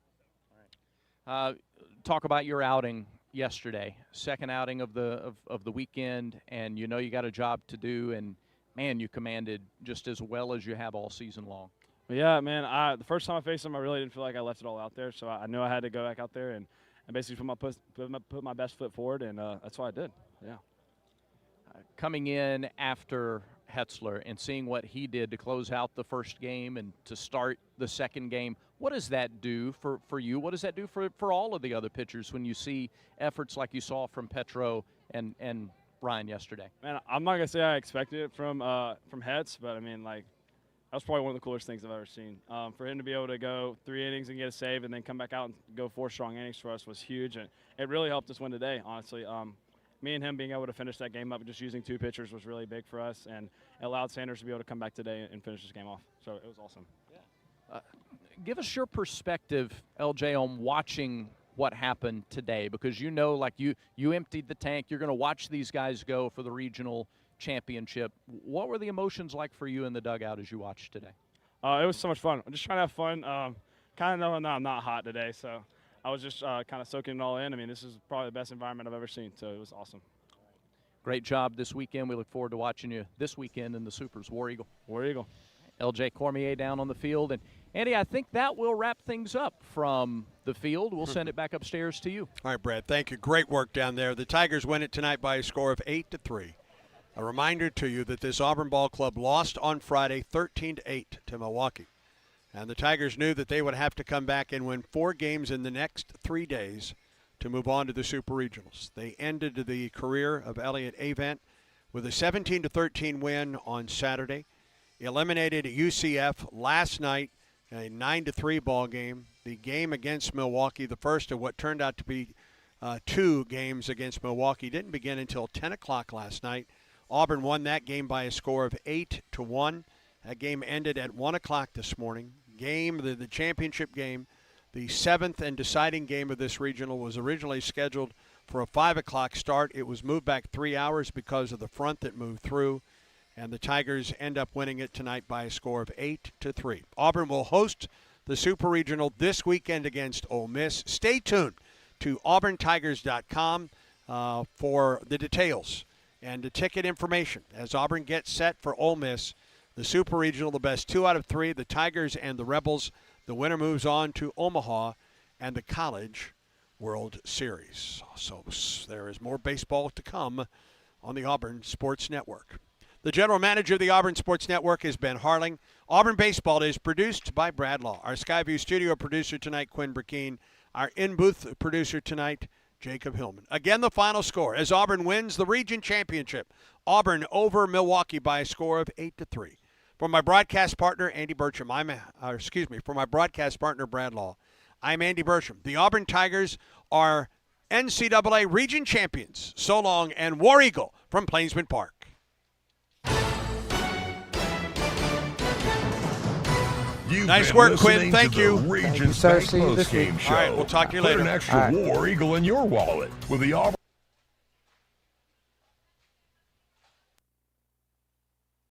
S6: All right. Talk about your outing yesterday, second outing of the weekend, and you know you got a job to do, and man, you commanded just as well as you have all season long.
S1: Yeah, man. The first time I faced him, I really didn't feel like I left it all out there, so I knew I had to go back out there and basically put my best foot forward, and that's what I did. Yeah.
S6: Coming in after Hetzler and seeing what he did to close out the first game and to start the second game, what does that do for you? What does that do for all of the other pitchers when you see efforts like you saw from Petro and Ryan yesterday?
S1: Man, I'm not going to say I expected it from Hetz, but, I mean, like, that was probably one of the coolest things I've ever seen. For him to be able to go 3 innings and get a save and then come back out and go 4 strong innings for us was huge, and it really helped us win today, honestly. Me and him being able to finish that game up just using 2 pitchers was really big for us, and it allowed Sanders to be able to come back today and finish this game off. So it was awesome.
S6: Yeah. Give us your perspective, LJ, on watching what happened today, because you know, like you emptied the tank. You're going to watch these guys go for the regional championship. What were the emotions like for you in the dugout as you watched today?
S1: It was so much fun. I'm just trying to have fun. Kind of knowing that I'm not hot today, so I was just kind of soaking it all in. I mean, this is probably the best environment I've ever seen, so it was awesome.
S6: Great job this weekend. We look forward to watching you this weekend in the Supers. War Eagle.
S1: War Eagle.
S6: LJ Cormier down on the field. And, Andy, I think that will wrap things up from the field. We'll send it back upstairs to you.
S5: All right, Brad, thank you. Great work down there. The Tigers win it tonight by a score of 8-3. A reminder to you that this Auburn ball club lost on Friday 13-8 to Milwaukee. And the Tigers knew that they would have to come back and win 4 games in the next 3 days to move on to the Super Regionals. They ended the career of Elliott Avent with a 17-13 win on Saturday. Eliminated UCF last night, a 9-3 ball game. The game against Milwaukee, the first of what turned out to be 2 games against Milwaukee, didn't begin until 10 o'clock last night. Auburn won that game by a score of 8-1. That game ended at 1 o'clock this morning. The championship game, the 7th and deciding game of this regional, was originally scheduled for a 5 o'clock start. It was moved back 3 hours because of the front that moved through, and the Tigers end up winning it tonight by a score of 8-3. Auburn will host the Super Regional this weekend against Ole Miss. Stay tuned to auburntigers.com for the details and the ticket information as Auburn gets set for Ole Miss. The Super Regional, the best 2 out of 3, the Tigers and the Rebels. The winner moves on to Omaha and the College World Series. So there is more baseball to come on the Auburn Sports Network. The general manager of the Auburn Sports Network is Ben Harling. Auburn Baseball is produced by Brad Law. Our Skyview studio producer tonight, Quinn Burkeen. Our in-booth producer tonight, Jacob Hillman. Again, the final score as Auburn wins the region championship. Auburn over Milwaukee by a score of 8-3. For my broadcast partner, Andy Burcham, for my broadcast partner, Brad Law, I'm Andy Burcham. The Auburn Tigers are NCAA region champions. So long, and War Eagle from Plainsman Park. Nice work, Quinn. Thank you.
S4: Regions Bank Close Game Show.
S5: All right, we'll talk to you later.
S4: Put an extra War Eagle in your wallet with the Auburn.